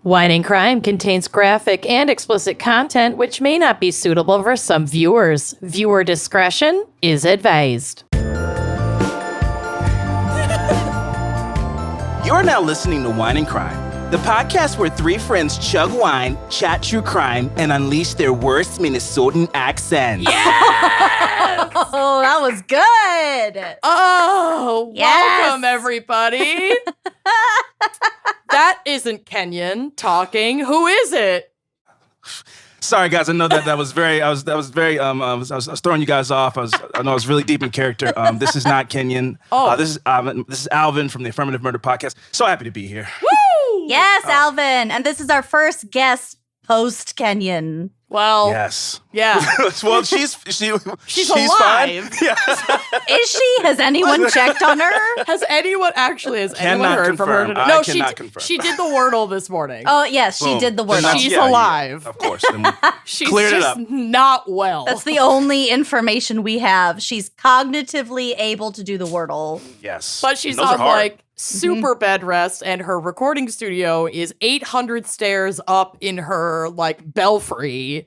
Wine and Crime contains graphic and explicit content which may not be suitable for some viewers. Viewer discretion is advised. You are now listening to Wine and Crime, the podcast where three friends chug wine, chat true crime, and unleash their worst Minnesotan accents. Yes! Oh, that was good. Oh, Yes. welcome everybody. That isn't Kenyon talking. Who is it? Sorry, guys. I know that was very. I was throwing you guys off. I know I was really deep in character. This is not Kenyon. This is Alvin from the Affirmative Murder Podcast. So happy to be here. Woo! Yes, Alvin. And this is our first guest post-Kenyon. Well, Yes. yeah. Well, she's alive. fine. Yeah. Is she? Has anyone checked on her? Has anyone heard Confirm. from her today? I No, cannot confirm. she did the Wordle this morning. Oh, yes, she Boom. did the Then word. that's- She's yeah, alive. Of course. Then She's cleared it just up. not well. That's the only information we have. She's cognitively able to do the Wordle. Yes. But she's Those are on hard. like super bed rest, and her recording studio is 800 stairs up in her like belfry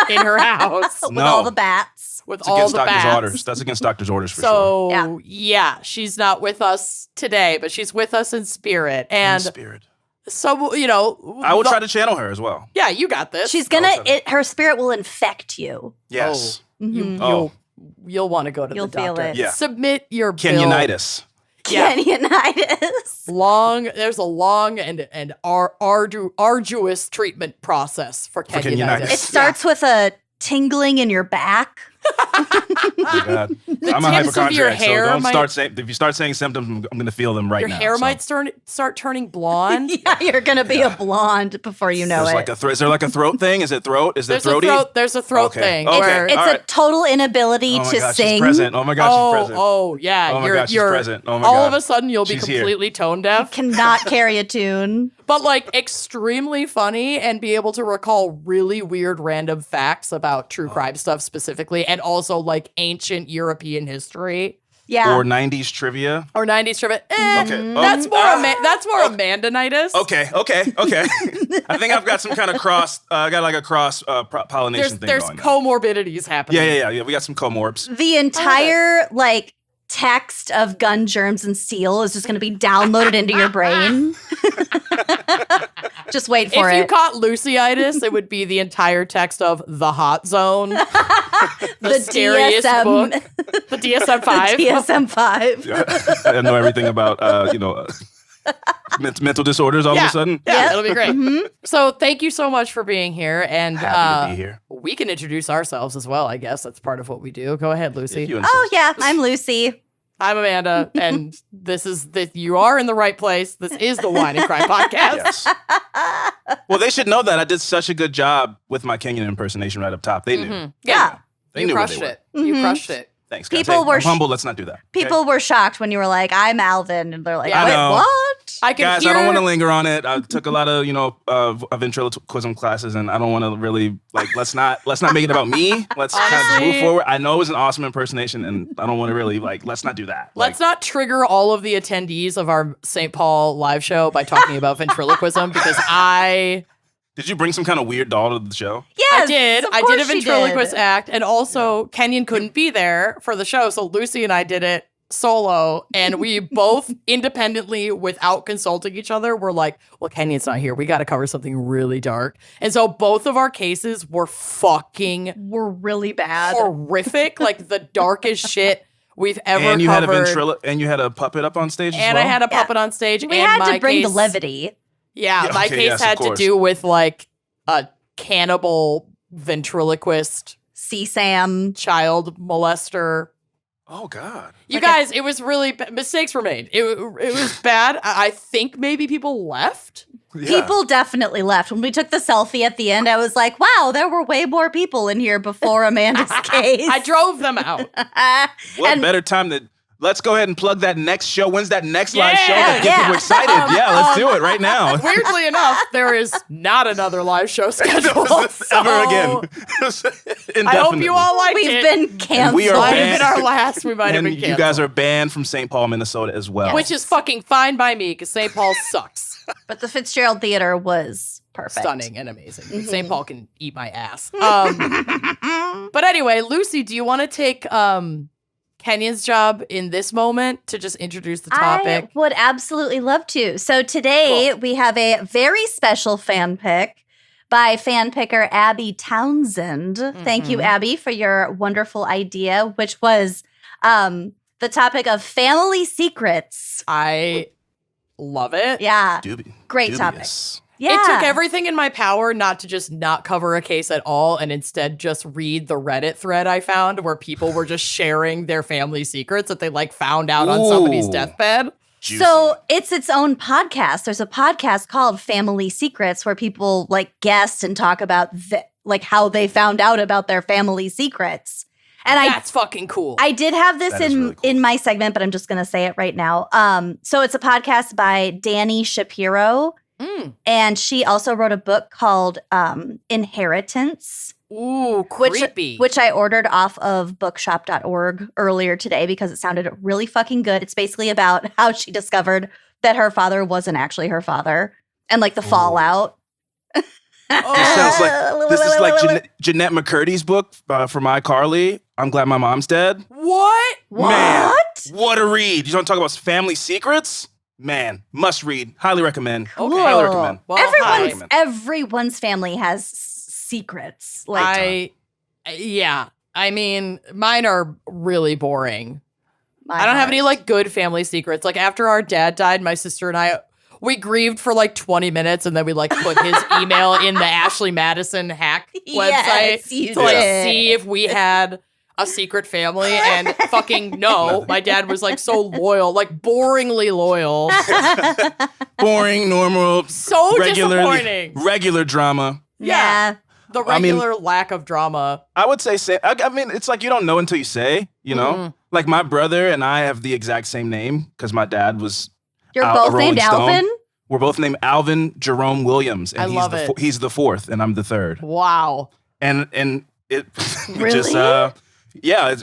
in her house With No. all the bats. with It's all against the doctor's bats. orders. That's against doctor's orders for sure. So yeah, she's not with us today, but she's with us in spirit. In And spirit. so you know, I will try to channel her as well. Yeah, you got this. She's Okay. her spirit will infect Yes. you. Oh. You'll want to go to You'll the feel doctor. it. Yeah. Submit your bill. Kenyonitis. Yeah. Canyonitis. There's a long and arduous treatment process for Kenyonitis. Kenyonitis. It starts with a tingling in your back. Oh, God. I'm a tips of your hypochondriac, so hair don't might- start saying. If you start saying symptoms, I'm going to feel them right Your now. hair so. might start turning blonde. Yeah, you're going to be a blonde before you know There's it. like is there like a throat thing? Is it throat? Is it There's throaty? there's a throat Okay. thing. Okay. Where, It's all a right. total inability Oh my to God, sing. she's present. Oh my God, she's present. oh yeah, Oh my you're God, she's you're present. Oh my all God. of a sudden you'll be She's here. completely tone deaf, Cannot carry a tune. but like extremely funny and be able to recall really weird random facts about true crime stuff specifically, and also like ancient European history Yeah. Or 90s trivia. or 90s trivia. Okay. That's more Amandanitis. Okay. I think I've got some kind of cross. I got like a cross pollination thing There's going on. comorbidities happening. Yeah. We got some comorbs. The entire like text of gun germs and seal is just going to be downloaded into your brain. Just wait for If you it. caught Lucyitis, it would be the entire text of The Hot Zone, the scariest DSM book, the DSM-5. The DSM-5. I know everything about mental disorders all of a sudden. Yeah, Yep. it'll be great. So thank you so much for being here. And Happy to be here. we can introduce ourselves as well, I guess. That's part of what we do. Go ahead, Lucy. If you insist. Oh yeah, I'm Lucy. I'm Amanda, and you are in the right place. This is the Wine and Cry podcast. Yes. Well, they should know that I did such a good job with my Kenyan impersonation right up top. They knew. Yeah. They You knew where crushed they were. it. You crushed it. Thanks, guys. People were I'm humble. Let's not do that. Okay? People were shocked when you were like, "I'm Alvin," and they're like, Yeah. I "Wait, know. what?" I can Guys, hear. I don't want to linger on it. I took a lot of, ventriloquism classes, and I don't want to really let's not make it about me. Let's kind of just move Honestly- forward. I know it was an awesome impersonation, and I don't want to really let's not do that. Let's not trigger all of the attendees of our St. Paul live show by talking about ventriloquism because Did you bring some kind of weird doll to the show? Yes, I did. of I did course a she ventriloquist did. act, and also Kenyon couldn't be there for the show, so Lucy and I did it solo, and we both independently, without consulting each other, were like, well, Kenyon's not here. We got to cover something really dark. And so both of our cases were fucking We're really bad. horrific, like the darkest shit we've ever And you covered. and you had a puppet up on stage as And well? I had a puppet on stage. We and had my to bring the case- levity. Yeah, Yeah, my okay, case yes, of had to course. do with like a cannibal ventriloquist CSAM. child molester. Oh, God. You guys, it was really mistakes were made. It was bad. I think maybe people left. Yeah. People definitely left. When we took the selfie at the end, I was like, wow, there were way more people in here before Amanda's case. I drove them out. What and- better time to... Let's go ahead and plug that next show. When's that next live show that Yeah. gets people excited? Yeah, let's do it right now. Weirdly enough, there is not another live show scheduled. Ever again. I hope you all liked We've it. been canceled. we are Might have banned. been our last. We might have And been you canceled. guys are banned from St. Paul, Minnesota as well. Which is fucking fine by me because St. Paul sucks. But the Fitzgerald Theater was perfect. Stunning and amazing. St. Paul can eat my ass. But anyway, Lucy, do you want to take Kenyon's job in this moment to just introduce the topic? I would absolutely love to. So today we have a very special fan pick by fan picker Abby Townsend. Thank you, Abby, for your wonderful idea, which was the topic of family secrets. I love it. Yeah. Great topic. Yeah. It took everything in my power not to just not cover a case at all and instead just read the Reddit thread I found where people were just sharing their family secrets that they like found out on somebody's deathbed. Juicy. So it's its own podcast. There's a podcast called Family Secrets where people like guest and talk about like how they found out about their family secrets. And that's fucking cool. I did have this really cool. in my segment, but I'm just going to say it right now. So it's a podcast by Dani Shapiro. And she also wrote a book called Inheritance. Ooh, creepy. Which I ordered off of bookshop.org earlier today because it sounded really fucking good. It's basically about how she discovered that her father wasn't actually her father and like the fallout. This is like Jeanette McCurdy's book from iCarly. I'm glad my mom's dead. What? Man, what a read. You want to talk about family secrets? Man, must read. Highly recommend. Cool. Highly recommend. Well, Everyone's family has secrets. Like I mean, mine are really boring. I don't have any like good family secrets. Like after our dad died, my sister and I, we grieved for like 20 minutes and then we like put his email in the Ashley Madison hack website to like see if we had a secret family, and fucking no. My dad was like so loyal, like boringly loyal. Boring, normal, so disappointing. Regular drama. Yeah. The regular lack of drama. I would say, I mean, it's like you don't know until you say, you know? Like my brother and I have the exact same name because my dad was You're both named Stone. Alvin? We're both named Alvin Jerome Williams. And I love it. He's the fourth and I'm the third. Wow. And it Really? just, yeah,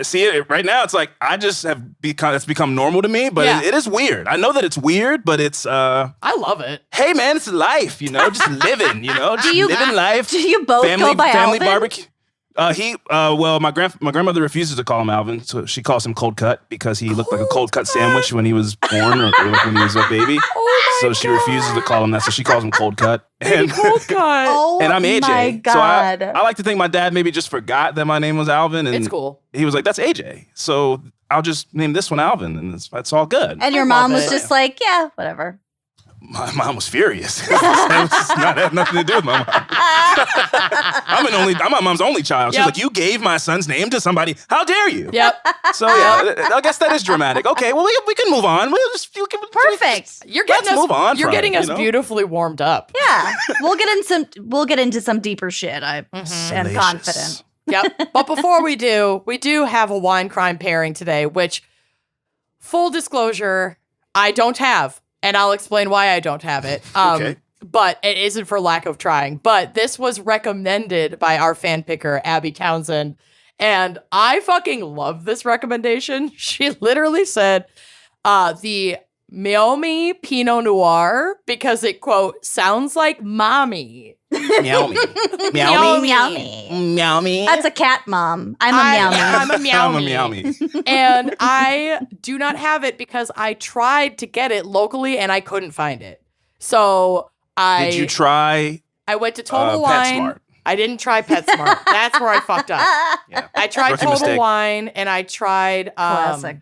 see it right now. It's like I just have it's become normal to me, but it is weird. I know that it's weird, but it's. I love it. Hey, man, it's life. You know, just living. You know, just living life. Do you both go by family Alvin? barbecue? My grandmother refuses to call him Alvin, so she calls him Cold Cut because he looked like a cold cut sandwich when he was born or when he was a baby. So she refuses to call him that, so she calls him Cold Cut. And Cold Cut. and I'm AJ. My God. So I like to think my dad maybe just forgot that my name was Alvin. And It's cool. He was like, that's AJ. So I'll just name this one Alvin, and that's all good. And your mom was just like, yeah, whatever. My mom was furious. That had nothing to do with my mom. I'm my mom's only child. She's like, you gave my son's name to somebody. How dare you? Yep. So yeah, I guess that is dramatic. Okay, well we can move on. Perfect. Move on. You're getting us beautifully warmed up. Yeah. We'll get into some deeper shit. I am confident. Yep. But before we do have a wine crime pairing today, which, full disclosure, I don't have. And I'll explain why I don't have it. Okay. But it isn't for lack of trying. But this was recommended by our fan picker, Abby Townsend. And I fucking love this recommendation. She literally said the Meiomi Pinot Noir because it, quote, sounds like mommy. Meiomi. Meiomi. That's a cat mom. I'm a meowmy. I'm a meowmy. I'm a meowmy. And I do not have it because I tried to get it locally and I couldn't find it. So Did you try? I went to Total Wine. PetSmart? I didn't try PetSmart. That's where I fucked up. Yeah. I tried Rookie Total mistake. Wine and I tried Classic.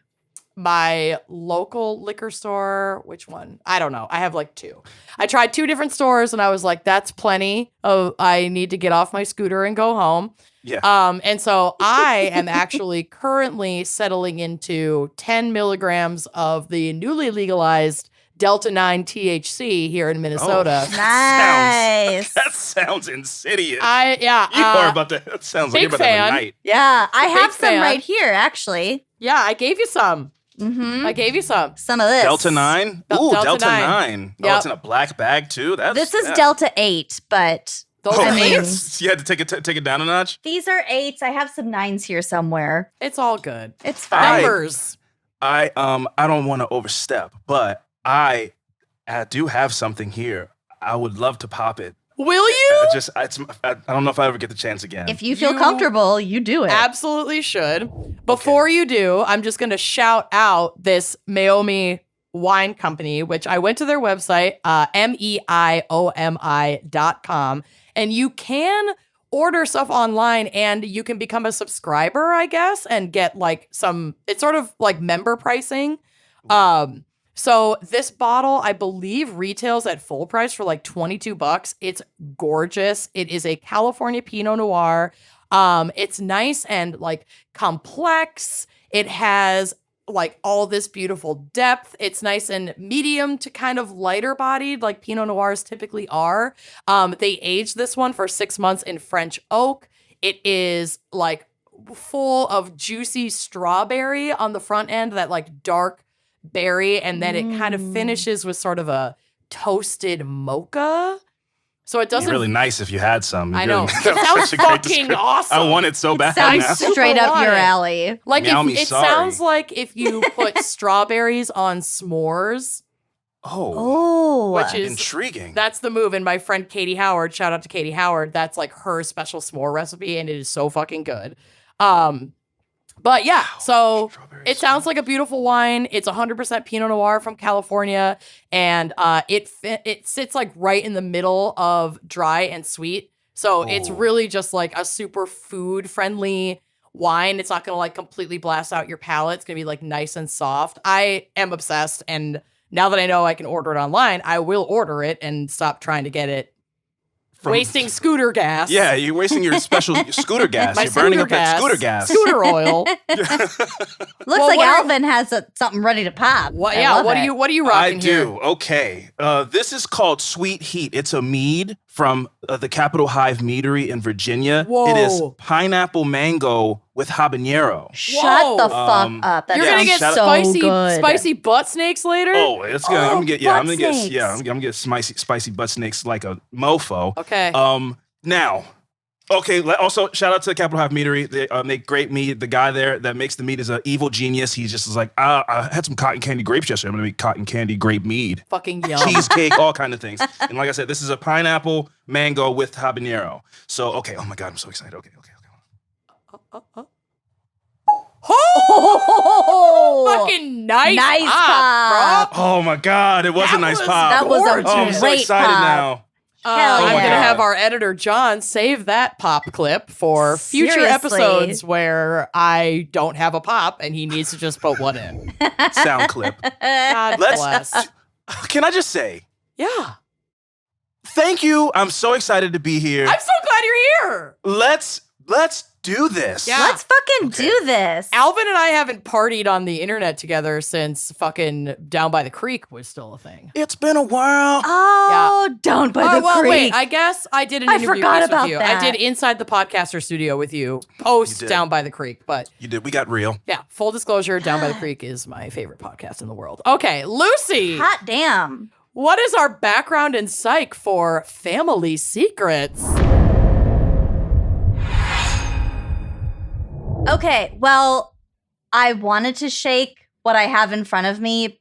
my local liquor store. Which one? I don't know. I have like two. I tried two different stores and I was like, that's plenty. I need to get off my scooter and go home. Yeah. And so I am actually currently settling into 10 milligrams of the newly legalized Delta 9 THC here in Minnesota. Nice. That sounds insidious. You are about to. That sounds like you're about to have a night. Yeah, I have some fan. right here, actually. Yeah, I gave you some. Mm-hmm. I gave you some. Some of this. Delta 9? Ooh, Delta 9. Oh, Yep. it's in a black bag too? This is Delta 8, but Those I are mean, eights. You had to take it down a notch? these are 8s. I have some 9s here somewhere. It's all good. It's fine. Numbers. I don't want to overstep, but I I do have something here. I would love to pop it. Will you? I don't know if I ever get the chance again. If you feel comfortable, you do it. Absolutely should. Before you do, I'm just going to shout out this Meiomi wine company, which I went to their website, meiomi.com, and you can order stuff online and you can become a subscriber, I guess, and get like it's sort of like member pricing. So this bottle, I believe, retails at full price for like $22. It's gorgeous. It is a California Pinot Noir. It's nice and like complex. It has like all this beautiful depth. It's nice and medium to kind of lighter bodied, like Pinot Noirs typically are. They aged this one for 6 months in French oak. It is like full of juicy strawberry on the front end, that like dark berry, and then it kind of finishes with sort of a toasted mocha. So it doesn't. It's really nice if you had some. I know. It sounds fucking awesome. I want it so bad. Sounds now. straight up your alley. Like Meiomi, it sorry. sounds like if you put strawberries on s'mores. Oh, Which is intriguing. That's the move. And my friend Katie Howard, shout out to Katie Howard, that's like her special s'more recipe, and it is so fucking good. But yeah, so it sounds like a beautiful wine. It's 100% Pinot Noir from California, and it sits like right in the middle of dry and sweet. So it's really just like a super food friendly wine. It's not going to like completely blast out your palate. It's going to be like nice and soft. I am obsessed, and now that I know I can order it online, I will order it and stop trying to get it. Wasting scooter gas. Yeah, you're wasting your special scooter gas. My You're burning up scooter that gas. scooter gas. Scooter oil. Looks like Alvin has something ready to pop. What are you rocking I here? do. Okay. This is called Sweet Heat. It's a mead from the Capitol Hive Meadery in Virginia. Whoa. It is pineapple mango with habanero. Shut the fuck up. That You're gonna get sounds so good. spicy butt snakes later. Oh, it's gonna. I'm gonna butt get spicy butt snakes like a mofo. Okay. Now, okay. Also, shout out to the Capitol Hive Meadery. They make great mead. The guy there that makes the mead is an evil genius. He just is like, I had some cotton candy grapes yesterday. I'm gonna make cotton candy grape mead. Fucking yum. Cheesecake, all kind of things. And like I said, this is a pineapple mango with habanero. So, okay. Oh my God, I'm so excited. Okay. Oh, fucking nice pop. bro. Oh my God, it was a nice pop. That was a gorgeous. Oh, I'm so great excited pop. now. Hell I'm yeah. gonna have our editor John save that pop clip for future Seriously. episodes where I don't have a pop and he needs to just put one in. Sound clip. God bless. Can I just say, Yeah. thank you. I'm so excited to be here. I'm so glad you're here. Let's do this. Yeah. Let's fucking do this. Alvin and I haven't partied on the internet together since fucking Down by the Creek was still a thing. It's been a while. Oh, down by the creek. Wait, I guess I did an I interview forgot piece about with you. that. I did Inside the Podcaster Studio with you, post You did. Down by the Creek. But You did. We got real. yeah, full disclosure, Down by the Creek is my favorite podcast in the world. Okay, Lucy, Hot damn. what is our background in psych for family secrets? Okay, well, I wanted to shake what I have in front of me,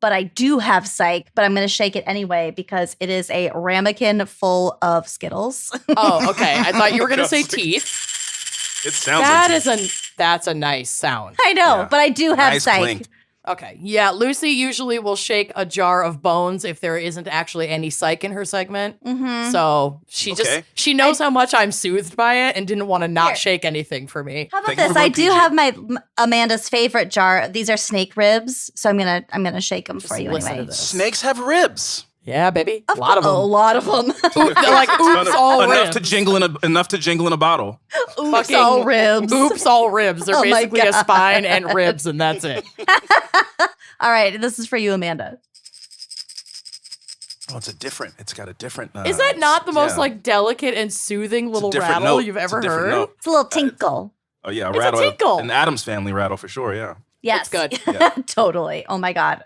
but I do have psych, but I'm going to shake it anyway because it is a ramekin full of Skittles. Oh, okay. I thought you were going to say Yes. teeth. It sounds like That's a nice sound. I know, Yeah. but I do have nice psych. clink. Okay. Yeah, Lucy usually will shake a jar of bones if there isn't actually any psych in her segment. Mm-hmm. So she knows how much I'm soothed by it and didn't want to not Here. shake anything for me. How about Thank you this? for I going do PG. have my Amanda's favorite jar. These are snake ribs, so I'm gonna shake them Just for you listen anyway. to this. Snakes have ribs. Yeah, baby. A lot of A them. lot of them. They're like oops all enough ribs. to jingle in a bottle. Oops, Fucking all ribs. Oops all ribs. They're Oh my basically a God. spine and ribs and that's it. All right, this is for you, Amanda. Oh, it's got a different. Is that not the most yeah. like delicate and soothing little different rattle note. you've It's a ever different heard? note. It's a little tinkle. Oh yeah, a It's a rattle. tinkle. An Addams Family rattle for sure. Yeah. Yes, good. Yeah. Totally. Oh my God.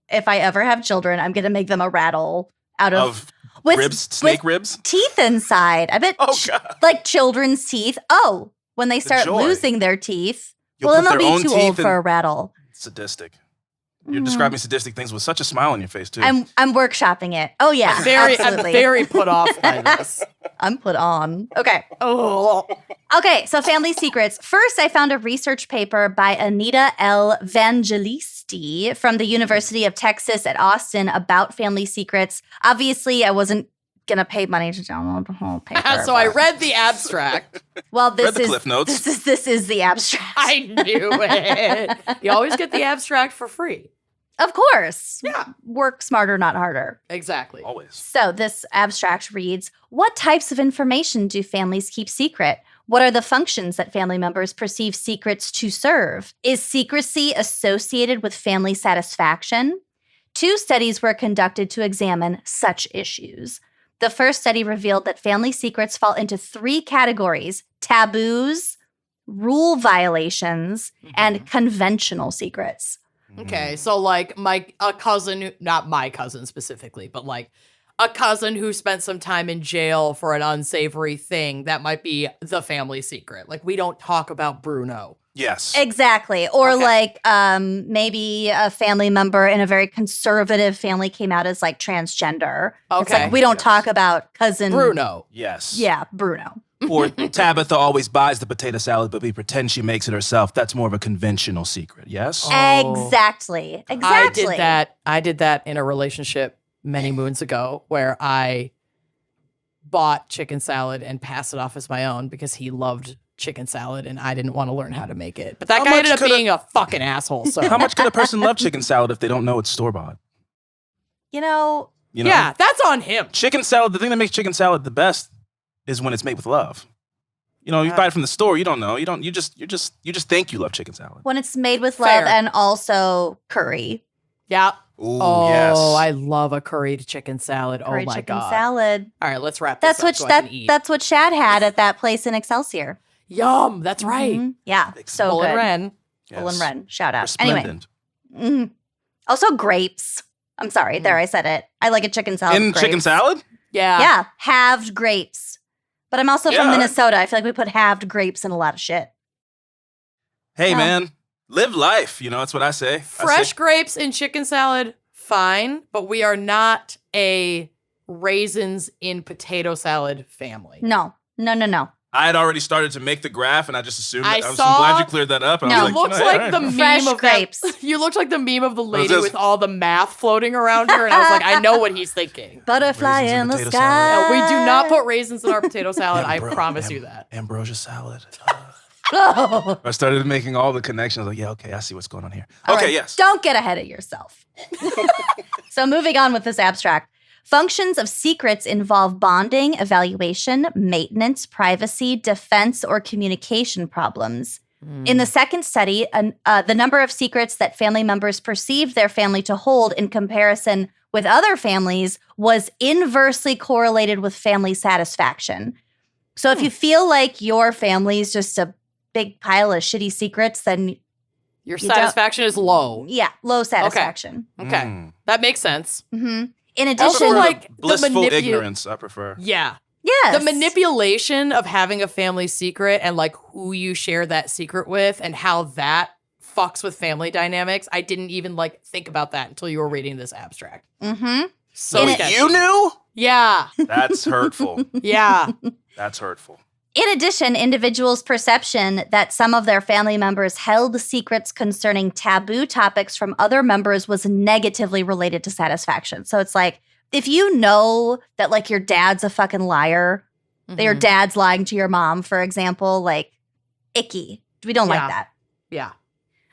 If I ever have children, I'm gonna make them a rattle out of with, Ribs, snake with ribs. teeth inside. I bet Oh God. like children's teeth. Oh, when they start joy. losing their teeth, You'll well, then put they'll their be own too old teeth for in- a rattle. Sadistic. You're describing sadistic things with such a smile on your face, too. I'm workshopping it. Oh yeah, I'm absolutely. very put off by this. I'm put on. Okay. Oh. Okay, so family secrets. First, I found a research paper by Anita L. Vangelisti from the University of Texas at Austin about family secrets. Obviously, I wasn't going to pay money to download the whole paper. So I read the abstract. Well, this Read the is Cliff Notes. This is the abstract. I knew it. You always get the abstract for free. Of course. Yeah. Work smarter, not harder. Exactly. Always. So this abstract reads, what types of information do families keep secret? What are the functions that family members perceive secrets to serve? Is secrecy associated with family satisfaction? 2 studies were conducted to examine such issues. The first study revealed that family secrets fall into 3 categories: taboos, rule violations, and conventional secrets. Okay, so like a cousin, not my cousin specifically, but like a cousin who spent some time in jail for an unsavory thing, that might be the family secret. Like, we don't talk about Bruno. Yes. Exactly. Or Okay. like maybe a family member in a very conservative family came out as like transgender. It's Okay. like we don't Yes. talk about cousin Bruno. Yes. Yeah, Bruno. Or Tabitha always buys the potato salad, but we pretend she makes it herself. That's more of a conventional secret, yes? Oh. Exactly. Exactly. I did that in a relationship many moons ago where I bought chicken salad and passed it off as my own because he loved chicken salad and I didn't want to learn how to make it. But that How guy much ended up could a- being a fucking asshole. So How much could a person love chicken salad if they don't know it's store-bought? You know, You know? yeah, that's on him. Chicken salad, the thing that makes chicken salad the best is when it's made with love. You know, you buy it from the store, you don't know. You just think you love chicken salad. when it's made with Fair. love and also curry. Yeah. Ooh, Oh, yes. I love a curried chicken salad. Curry oh my chicken god. salad. All right, let's wrap this That's up what so I can eat. that's what Shad had at that place in Excelsior. Yum. That's right. Mhm. Yeah, so Bull good. and Wren. Bull and Wren. Shout out. Resplendent. Anyway. Also grapes. I'm sorry. There, I said it. I like a chicken salad. In with chicken grapes. salad? Yeah. Yeah, halved grapes. But I'm also from Yeah. Minnesota. I feel like we put halved grapes in a lot of shit. Hey, Yeah. man, live life. You know, that's what I say. Fresh grapes in chicken salad, fine, but we are not a raisins in potato salad family. No. I had already started to make the graph, and I just assumed I that. I'm saw- glad you cleared that up. And No. I You was looked like, like all the right. meme Fresh of grapes. that. You looked like the meme of the lady just- with all the math floating around her, and I was like, I know what he's thinking. Butterfly Raisins in in the potato sky. salad. We do not put raisins in our potato salad. I Ambro- promise am- you that. Ambrosia salad. Oh. I started making all the connections. Like, yeah, okay, I see what's going on here. All Okay, right, yes. Don't get ahead of yourself. So moving on with this abstract. Functions of secrets involve bonding, evaluation, maintenance, privacy, defense, or communication problems. In the second study, the number of secrets that family members perceived their family to hold in comparison with other families was inversely correlated with family satisfaction. So if you feel like your family is just a big pile of shitty secrets, then Your You don't- satisfaction is low. yeah, low satisfaction. Okay. Mm. That makes sense. hmm In I addition, prefer like, the blissful ignorance, I prefer. Yeah. yes. The manipulation of having a family secret and like who you share that secret with and how that fucks with family dynamics. I didn't even like think about that until you were reading this abstract. Mhm. So In it- sketchy. You knew? Yeah. That's hurtful. Yeah. That's hurtful. In addition, individuals' perception that some of their family members held secrets concerning taboo topics from other members was negatively related to satisfaction. So it's like, if you know that like your dad's a fucking liar, that your Mhm. dad's lying to your mom, for example, like icky. We don't Yeah. like that. Yeah.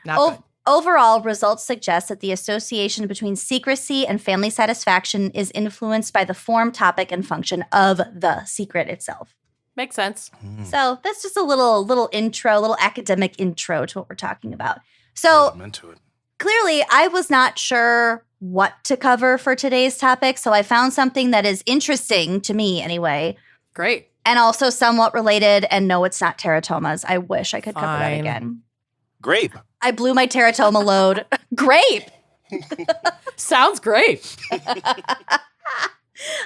Not good. Overall, results suggest that the association between secrecy and family satisfaction is influenced by the form, topic, and function of the secret itself. Makes sense. So that's just a little intro, little academic intro to what we're talking about. So I'm into it. clearly, I was not sure what to cover for today's topic. So I found something that is interesting to me anyway, Great. and also somewhat related. And no, it's not teratomas. I wish I could cover that Fine. again. Grape. I blew my teratoma load. Grape. Sounds great.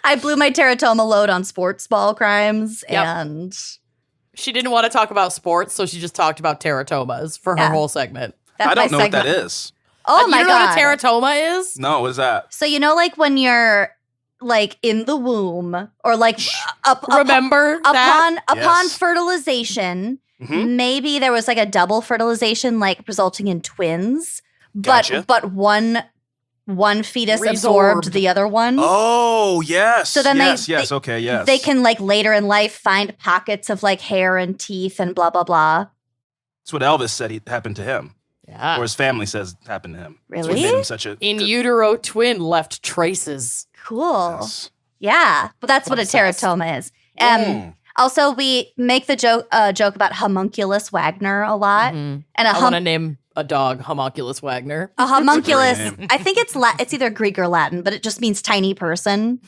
I blew my teratoma load on sports ball crimes Yep. and She didn't want to talk about sports, so she just talked about teratomas for her Yeah. whole segment. that's I don't my know what that segment. is. Oh my You know what God. a teratoma is? No, what is that? So like when you're like in the womb or like Remember that? upon Yes. fertilization, Mhm. maybe there was like a double fertilization, like resulting in twins, Gotcha. but one fetus Resorbed. absorbed the other one. Oh, yes. So then yes, they- yes, okay, yes. They can like later in life find pockets of like hair and teeth and blah blah blah. That's what Elvis said happened to him, Yeah. or his family says happened to him. That's what Really? made him such a In good- utero twin left traces. Cool. Yes. Yeah, but that's what a Obsessed. teratoma is. Mm. Also, we make the joke about homunculus Wagner a lot, Mhm. and I want to name a dog Homunculus Wagner. a homunculus. Great name. I think it's it's either Greek or Latin, but it just means tiny person.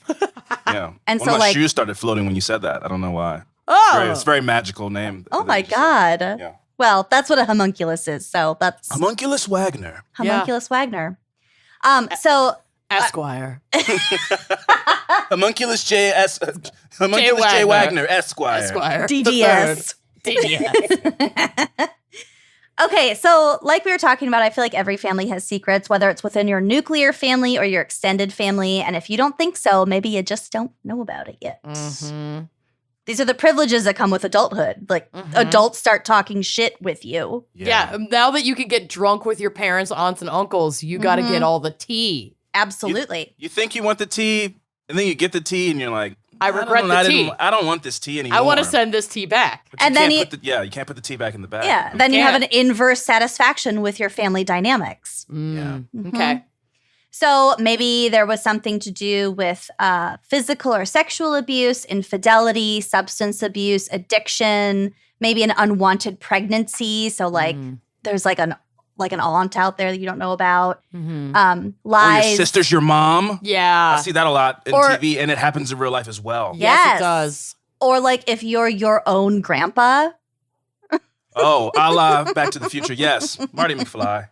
Yeah. And One so, of my like- shoes started floating when you said that. I don't know why. Oh, It's a very magical name. Oh that my you just said. God! Yeah. Well, that's what a homunculus is. So that's Homunculus Wagner. homunculus Wagner. So Esquire. Homunculus Homunculus J. Wagner. Wagner, Esquire. Esquire. DDS. DDS. Okay, so like we were talking about, I feel like every family has secrets, whether it's within your nuclear family or your extended family. And if you don't think so, maybe you just don't know about it yet. Mhm. These are the privileges that come with adulthood. Like adults start talking shit with you. Yeah. Now that you can get drunk with your parents, aunts, and uncles, you got to get all the tea. Absolutely. You think you want the tea, and then you get the tea, and you're like, I regret don't- the I didn't- tea. I don't want this tea anymore. I want to send this tea back. But you And then can't put you can't put the tea back in the bag. Yeah. Then you have an can't. inverse satisfaction with your family dynamics. Mm, Mhm. Okay. So maybe there was something to do with physical or sexual abuse, infidelity, substance abuse, addiction, maybe an unwanted pregnancy. So like there's like an aunt out there that you don't know about. Mhm. Or Lies. your sister's your mom. Yeah. I see that a lot in Or- TV, and it happens in real life as well. Yes, Yes. it does. Or like if you're your own grandpa. Oh, a la Back to the Future. Yes, Marty McFly.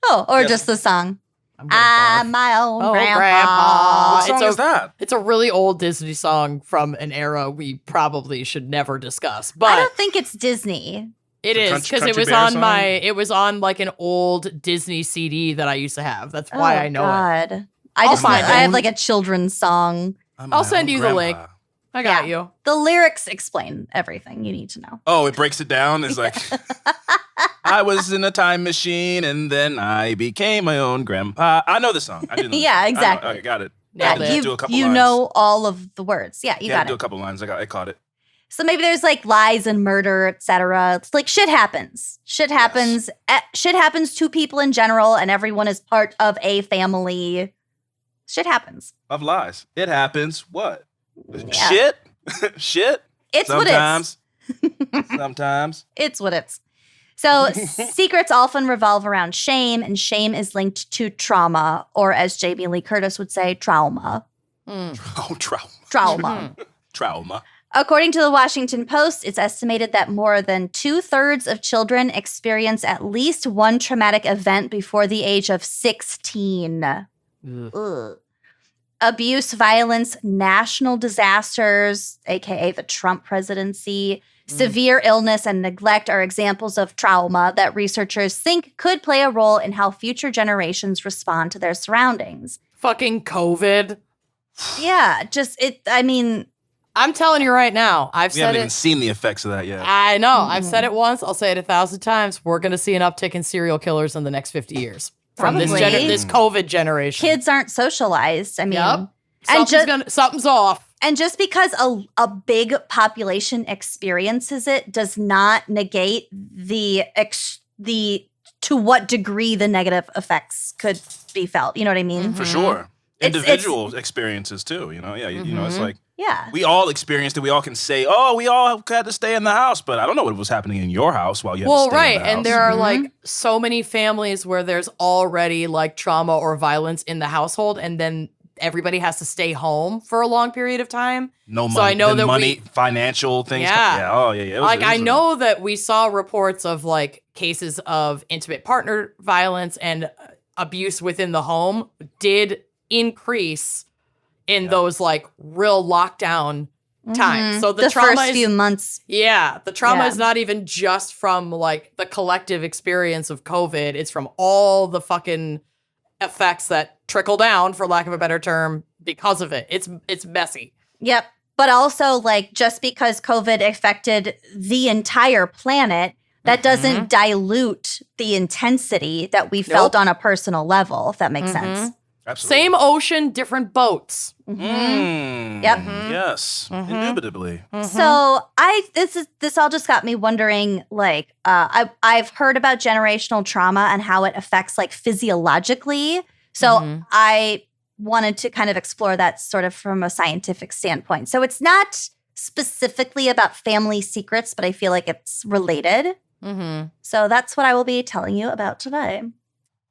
Oh, or Yes. just the song. I'm gonna I'm barf. my own Oh, grandpa. grandpa. What song it's is that? It's a really old Disney song from an era we probably should never discuss, I but don't think it's Disney. it The is Country- because it Country was Bear on song? it was on like an old Disney CD that I used to have. That's why I know it. God. I I'll just find I it. have like a children's song. I'm I'll my send own you the grandpa. link. I got you. The lyrics explain everything you need to know. Oh, it breaks it down. It's like, I was in a time machine, and then I became my own grandpa. I know the song. I didn't. Yeah, exactly. I got it. Nailed I had it. to do a couple you lines. know all of the words. Yeah, you Yeah, I had got to do a it. couple lines. I caught it. So maybe there's like lies and murder, etc. It's like shit happens. Shit happens. Shit happens to people in general, and everyone is part of a family. Shit happens. Of lies. It happens. What? Yeah. Shit? Shit? It's Sometimes. what it's. Sometimes. It's what it's. So secrets often revolve around shame, and shame is linked to trauma, or as Jamie Lee Curtis would say, trauma. Oh, trauma. Trauma. Trauma. According to the Washington Post, it's estimated that more than 2/3 of children experience at least one traumatic event before the age of 16. Ugh. Abuse, violence, national disasters, aka the Trump presidency, severe illness, and neglect are examples of trauma that researchers think could play a role in how future generations respond to their surroundings. Fucking COVID. Yeah, just it. I mean, I'm telling you right now. I've We said haven't it. even seen the effects of that yet. I know. I've said it once. I'll say it 1,000 times. We're going to see an uptick in serial killers in the next 50 years from this Probably. this COVID generation. kids aren't socialized. I mean, Yep. and Something's off. And just because a big population experiences it does not negate the to what degree the negative effects could be felt. You know what I mean? For sure. It's- Individual experiences too, you know? Yeah, you know, it's like Yeah. we all experienced it. We all can say, oh, we all had to stay in the house, but I don't know what was happening in your house while you had to Well, stay right. in the house. And there are like so many families where there's already like trauma or violence in the household, and then everybody has to stay home for a long period of time. no money, so I know then that money, financial things. Yeah. Oh, yeah. It was, Like, it was I know that we saw reports of like cases of intimate partner violence and abuse within the home did increase in those like real lockdown time. So the trauma first few months. Yeah. The trauma is not even just from like the collective experience of COVID. It's from all the fucking effects that trickle down, for lack of a better term, because of it. It's messy. Yep. But also, like, just because COVID affected the entire planet, that doesn't dilute the intensity that we felt on a personal level, if that makes sense. Absolutely. Same ocean, different boats. Yep. Yes, indubitably. So this all just got me wondering, like, I've heard about generational trauma and how it affects, like, physiologically. So I wanted to kind of explore that sort of from a scientific standpoint. So it's not specifically about family secrets, but I feel like it's related. So that's what I will be telling you about today.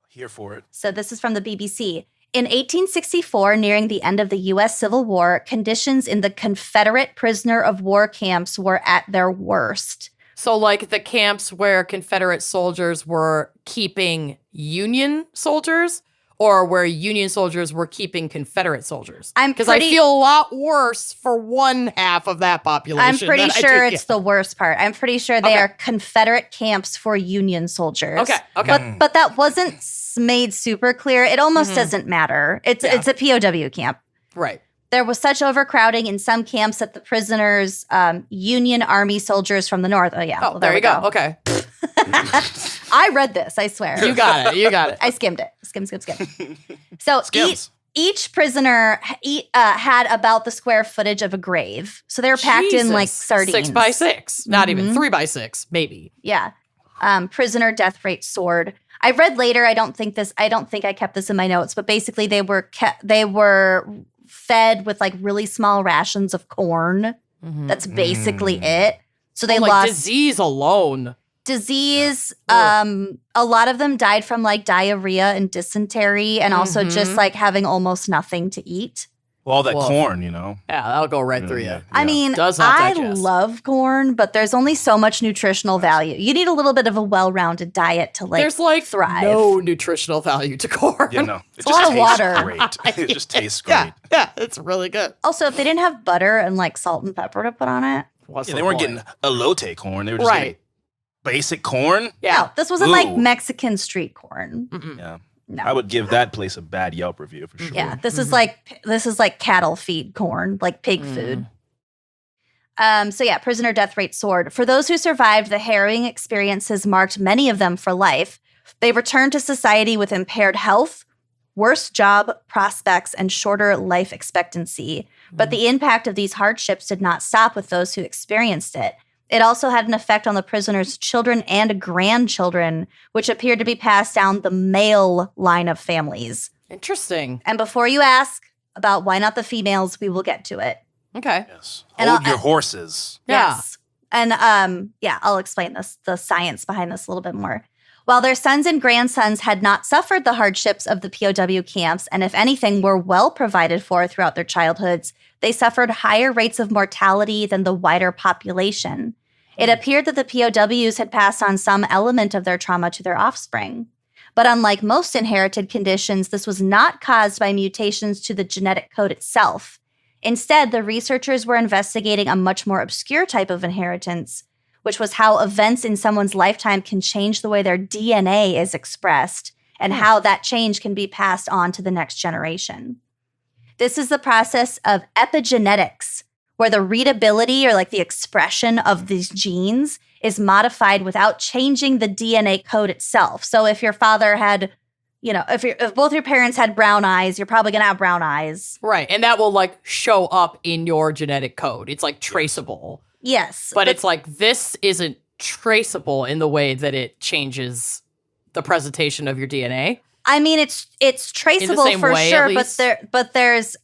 Here for it. So this is from the BBC. In 1864, nearing the end of the U.S. Civil War, conditions in the Confederate prisoner of war camps were at their worst. So, like, the camps where Confederate soldiers were keeping Union soldiers, or where Union soldiers were keeping Confederate soldiers? Because I feel a lot worse for one half of that population. I'm pretty sure it's the worst part. I'm pretty sure they are Confederate camps for Union soldiers. Okay. But that wasn't made super clear. It almost doesn't matter. It's a POW camp. Right. There was such overcrowding in some camps that the prisoners, Union Army soldiers from the North. Oh, yeah. Oh, there you go. Okay. I read this, I swear. You got it. I skimmed it. Skim. So each prisoner had about the square footage of a grave. So they were packed in like sardines. 6x6. Not even 3x6, maybe. Yeah. Prisoner death rate soared. I read later, I don't think I kept this in my notes, but basically they were fed with like really small rations of corn. That's basically it. So they lost disease alone. A lot of them died from like diarrhea and dysentery and also just like having almost nothing to eat. Well, all that corn, you know. Yeah, that'll go right through you. Yeah. I mean, I love corn, but there's only so much nutritional value. You need a little bit of a well-rounded diet to like There's like thrive. No nutritional value to corn. Yeah, no. It a lot of water. Great. It just tastes great. Yeah, it's really good. Also, if they didn't have butter and like salt and pepper to put on it. They weren't getting elote corn. They were just getting basic corn. Yeah. No, this wasn't like Mexican street corn. Yeah. No. I would give that place a bad Yelp review for sure. Yeah, this is like cattle feed corn, like pig food. So yeah, prisoner death rate soared. For those who survived, the harrowing experiences marked many of them for life. They returned to society with impaired health, worse job prospects, and shorter life expectancy. But the impact of these hardships did not stop with those who experienced it. It also had an effect on the prisoners' children and grandchildren, which appeared to be passed down the male line of families. Interesting. And before you ask about why not the females, we will get to it. Okay. Yes. Hold your horses. Yes. And I'll explain the science behind this a little bit more. While their sons and grandsons had not suffered the hardships of the POW camps, and if anything, were well provided for throughout their childhoods, they suffered higher rates of mortality than the wider population. It appeared that the POWs had passed on some element of their trauma to their offspring. But unlike most inherited conditions, this was not caused by mutations to the genetic code itself. Instead, the researchers were investigating a much more obscure type of inheritance, which was how events in someone's lifetime can change the way their DNA is expressed and how that change can be passed on to the next generation. This is the process of epigenetics, where the readability or like the expression of these genes is modified without changing the DNA code itself. So if your father had, if both your parents had brown eyes, you're probably going to have brown eyes. Right. And that will like show up in your genetic code. It's like traceable. Yes. But it's like this isn't traceable in the way that it changes the presentation of your DNA. I mean, it's traceable for sure, but there's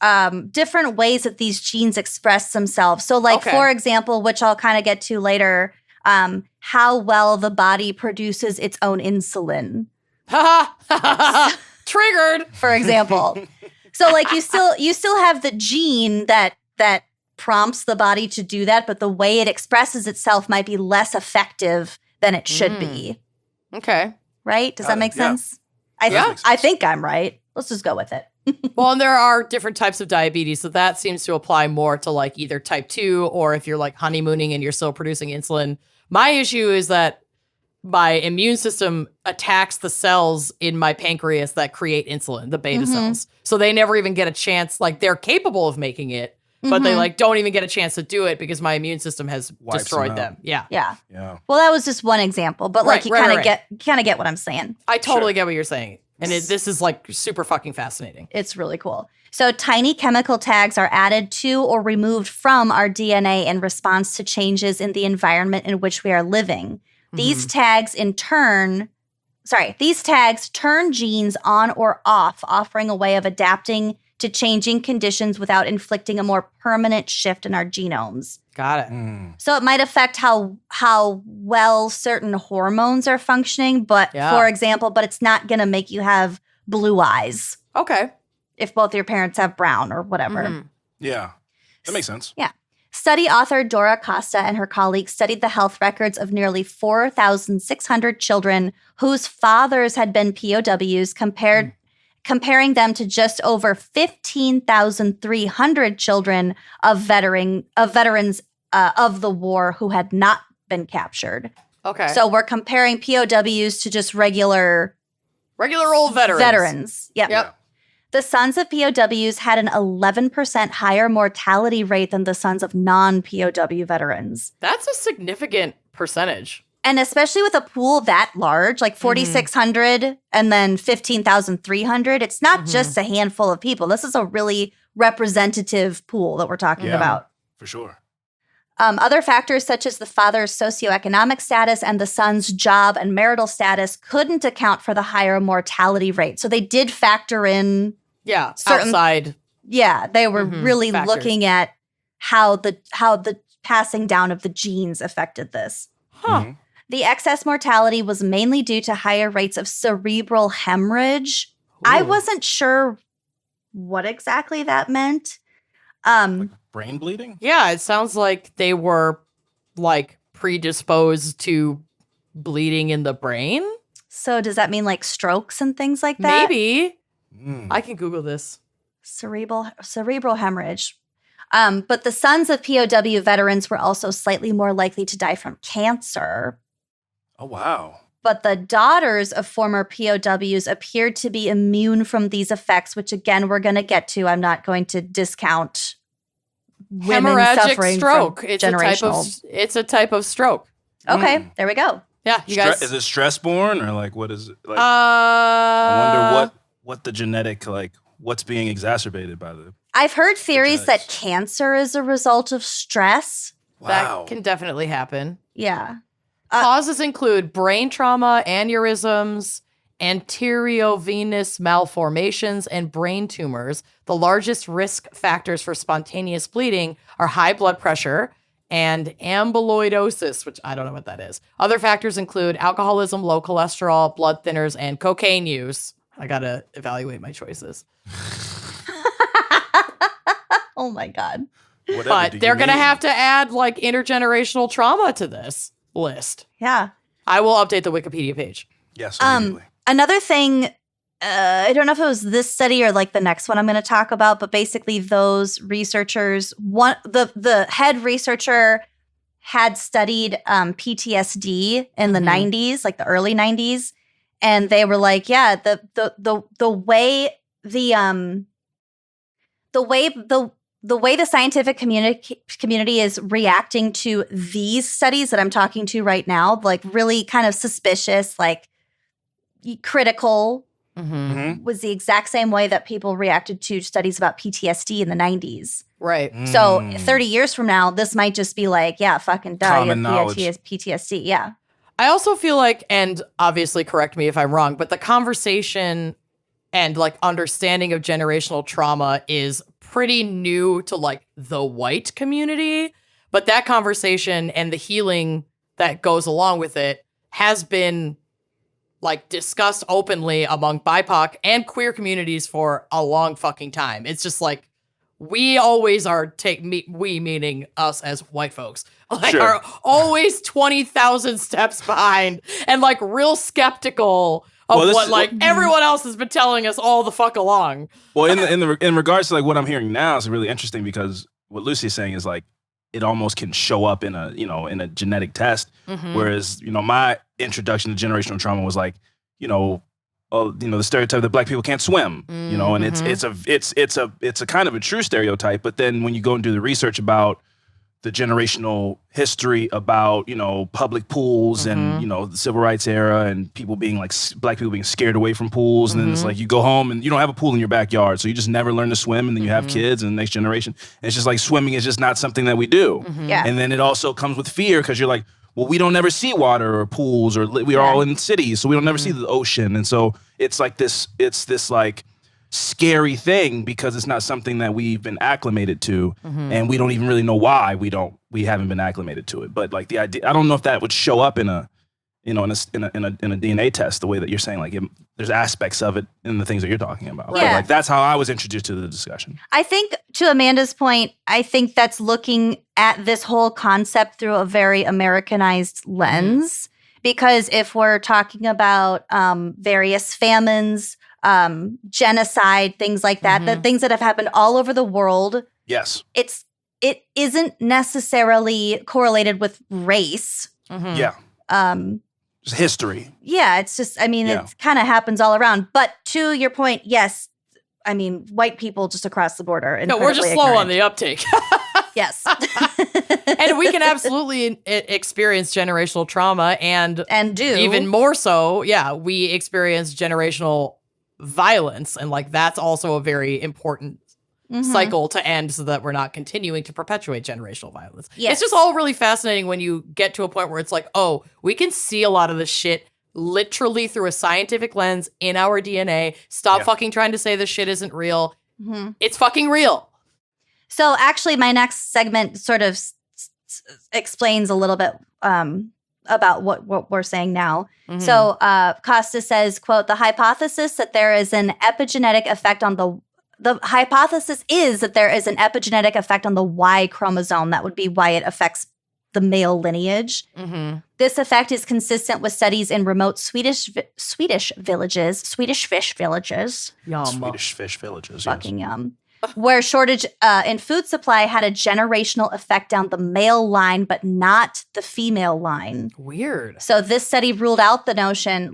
different ways that these genes express themselves. So, like for example, which I'll kind of get to later, how well the body produces its own insulin. Triggered, for example. So, like you still have the gene that prompts the body to do that, but the way it expresses itself might be less effective than it should be. Okay. Right? Does that make sense? I think I'm right. Let's just go with it. Well, and there are different types of diabetes, so that seems to apply more to like either type 2 or if you're like honeymooning and you're still producing insulin. My issue is that my immune system attacks the cells in my pancreas that create insulin, the beta cells. So they never even get a chance, like they're capable of making it, but they like don't even get a chance to do it because my immune system has destroyed them. Yeah. Well, that was just one example, but like you kind of get what I'm saying. I totally get what you're saying. And this is like super fucking fascinating. It's really cool. So tiny chemical tags are added to or removed from our DNA in response to changes in the environment in which we are living. These tags turn genes on or off, offering a way of adapting to changing conditions without inflicting a more permanent shift in our genomes. Got it. So it might affect how well certain hormones are functioning, but for example, but it's not going to make you have blue eyes. Okay. If both your parents have brown or whatever. Yeah. That makes sense. Yeah. Study author Dora Costa and her colleagues studied the health records of nearly 4,600 children whose fathers had been POWs, comparing them to just over 15,300 children of veterans of the war who had not been captured. Okay. So we're comparing POWs to just regular old veterans. Yep. The sons of POWs had an 11% higher mortality rate than the sons of non-POW veterans. That's a significant percentage. And especially with a pool that large, like 4,600 and then 15,300, it's not just a handful of people. This is a really representative pool that we're talking about. For sure. Other factors such as the father's socioeconomic status and the son's job and marital status couldn't account for the higher mortality rate. So they did factor in outside. Yeah, they were really factors. looking at how the passing down of the genes affected this. The excess mortality was mainly due to higher rates of cerebral hemorrhage. Ooh. I wasn't sure what exactly that meant. Like brain bleeding? Yeah, it sounds like they were like predisposed to bleeding in the brain. So does that mean like strokes and things like that? Maybe. I can Google this. Cerebral hemorrhage. But the sons of POW veterans were also slightly more likely to die from cancer. Oh, wow. But the daughters of former POWs appeared to be immune from these effects, which again, we're going to get to. I'm not going to discount women suffering stroke. From it's generational. a type of stroke. Okay, there we go. Yeah, you guys. Is it stress borne or like what is it? Like, I wonder what the genetic, like what's being exacerbated by the. I've heard theories that cancer is a result of stress. Wow. That can definitely happen. Yeah. Causes include brain trauma, aneurysms, anteriovenous malformations, and brain tumors. The largest risk factors for spontaneous bleeding are high blood pressure and amyloidosis, which I don't know what that is. Other factors include alcoholism, low cholesterol, blood thinners, and cocaine use. I got to evaluate my choices. Oh my God. But they're going to have to add like intergenerational trauma to this list. Yeah. I will update the Wikipedia page. Yes, immediately. Another thing, I don't know if it was this study or like the next one I'm going to talk about, but basically those researchers, the head researcher had studied PTSD in the 90s, like the early 90s. And they were like, yeah, the way the scientific community is reacting to these studies that I'm talking to right now, like really kind of suspicious, like critical, was the exact same way that people reacted to studies about PTSD in the 90s. Right. So 30 years from now, this might just be like, yeah, fucking duh, you have PTSD. Yeah. I also feel like, and obviously correct me if I'm wrong, but the conversation and like understanding of generational trauma is pretty new to like the white community, but that conversation and the healing that goes along with it has been like discussed openly among BIPOC and queer communities for a long fucking time. It's just like we always are we meaning us as white folks like are always 20,000 steps behind and like real skeptical what like everyone else has been telling us all the fuck along. Well, in regards to like what I'm hearing now is really interesting because what Lucy is saying is like it almost can show up in a genetic test, whereas my introduction to generational trauma was like the stereotype that black people can't swim, and it's a kind of a true stereotype. But then when you go and do the research about the generational history about, public pools and, the civil rights era and people being like, black people being scared away from pools. And then it's like, you go home and you don't have a pool in your backyard. So you just never learn to swim. And then you have kids and the next generation. And it's just like swimming is just not something that we do. Yeah. And then it also comes with fear because you're like, well, we don't ever see water or pools or we're all in cities. So we don't never see the ocean. And so it's like this like, scary thing because it's not something that we've been acclimated to, and we don't even really know why we haven't been acclimated to it. But like the idea, I don't know if that would show up in a DNA test the way that you're saying. Like there's aspects of it in the things that you're talking about. Right? Yeah. Like that's how I was introduced to the discussion. I think to Amanda's point, I think that's looking at this whole concept through a very Americanized lens. Because if we're talking about various famines, genocide, things like that, the things that have happened all over the world. Yes. It isn't necessarily correlated with race. Yeah. Just history. Yeah, it's just, it kind of happens all around. But to your point, yes, white people just across the border. No, we're just slow on the uptake. Yes. And we can absolutely experience generational trauma and do. Even more so, we experience generational violence. And like that's also a very important cycle to end so that we're not continuing to perpetuate generational violence. Yes. It's just all really fascinating when you get to a point where it's like, oh, we can see a lot of this shit literally through a scientific lens in our DNA. Stop fucking trying to say this shit isn't real. It's fucking real. So actually, my next segment sort of explains a little bit about what we're saying now. So Costa says, quote, the hypothesis that there is an epigenetic effect on the hypothesis is that there is an epigenetic effect on the Y chromosome. That would be why it affects the male lineage. This effect is consistent with studies in remote Swedish fish villages. Yum. Swedish fish villages. Fucking yum. Where shortage in food supply had a generational effect down the male line, but not the female line. Weird. So this study ruled out the notion,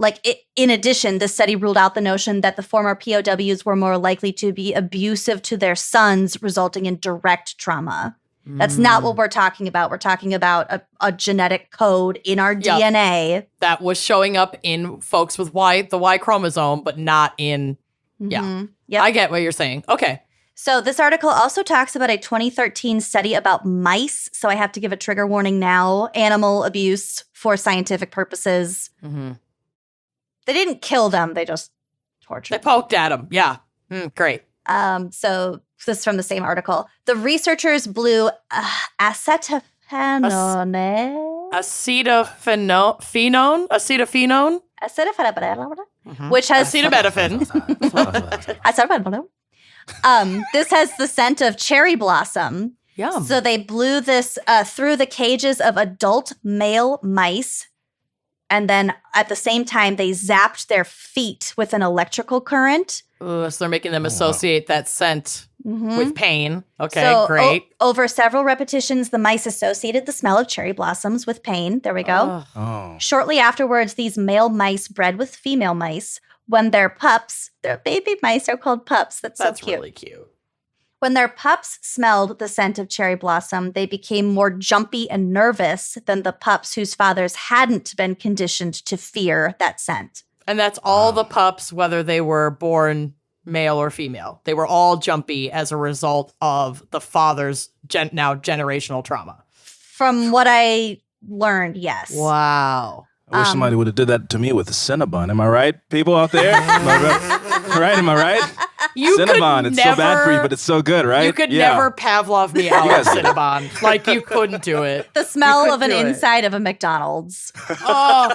in addition, this study ruled out the notion that the former POWs were more likely to be abusive to their sons, resulting in direct trauma. That's not what we're talking about. We're talking about a genetic code in our DNA. That was showing up in folks with the Y chromosome, but not in, Yep. I get what you're saying. Okay. So this article also talks about a 2013 study about mice. So I have to give a trigger warning now. Animal abuse for scientific purposes. They didn't kill them. They just tortured them. They poked at them. Yeah. Great. So this is from the same article. The researchers blew acetophenone. Acetophenone? Which has Acetaminophen. This has the scent of cherry blossom. Yum. So they blew this through the cages of adult male mice. And then at the same time, they zapped their feet with an electrical current. Ooh, so they're making them associate that scent with pain. Okay, so great. Over several repetitions, the mice associated the smell of cherry blossoms with pain. There we go. Shortly afterwards, these male mice bred with female mice. When they're pups, their baby mice are called pups. That's so cute. Really cute. When their pups smelled the scent of cherry blossom, they became more jumpy and nervous than the pups whose fathers hadn't been conditioned to fear that scent. And that's all the pups, whether they were born male or female. They were all jumpy as a result of the father's now generational trauma. From what I learned, yes. Wow. I wish somebody would have did that to me with a Cinnabon. Am I right, people out there? Am I right? Cinnabon, it's so bad for you, but it's so good, right? You could never Pavlov me out with Cinnabon. Like, you couldn't do it. The smell of an inside of a McDonald's. Oh.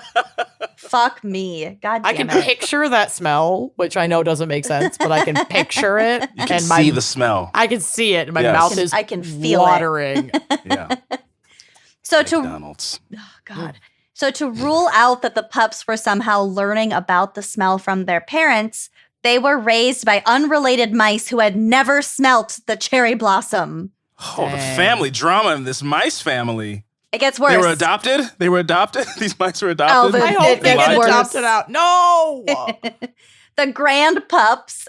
Fuck me. God damn I can picture that smell, which I know doesn't make sense, but I can picture it. You can see the smell. I can see it. My mouth is I can feel watering. Yeah. So McDonald's. Oh, God. So to rule out that the pups were somehow learning about the smell from their parents, they were raised by unrelated mice who had never smelt the cherry blossom. Oh, the family drama in this mice family. It gets worse. They were adopted? These mice were adopted? Alvin, I hope they get worse. adopted out. No! The grand pups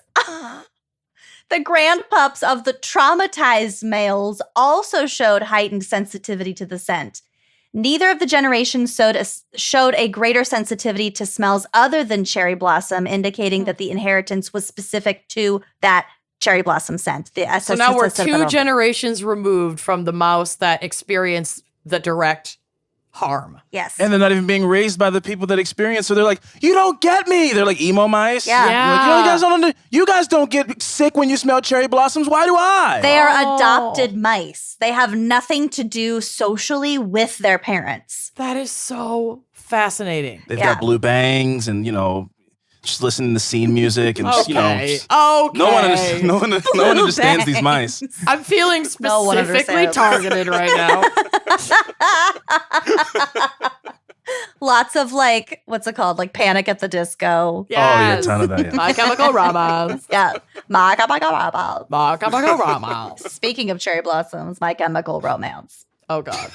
of the traumatized males also showed heightened sensitivity to the scent. Neither of the generations showed a greater sensitivity to smells other than cherry blossom, indicating that the inheritance was specific to that cherry blossom scent. So now we're 2 generations removed from the mouse that experienced the direct harm. Yes. And they're not even being raised by the people that experience. So they're like, you don't get me. They're like emo mice. Yeah. Like, you guys don't get sick when you smell cherry blossoms. Why do I? They are adopted mice. They have nothing to do socially with their parents. That is so fascinating. They've got blue bangs and, just listening to scene music and just, Okay. no one understands these mice. I'm feeling specifically targeted right now. Lots of what's it called? Like Panic at the Disco. Yes. Oh, yeah, a ton of that, yeah. My Chemical Romance. Yeah. My Chemical Romance. My Chemical Romance. Speaking of cherry blossoms, My Chemical Romance. Oh, God.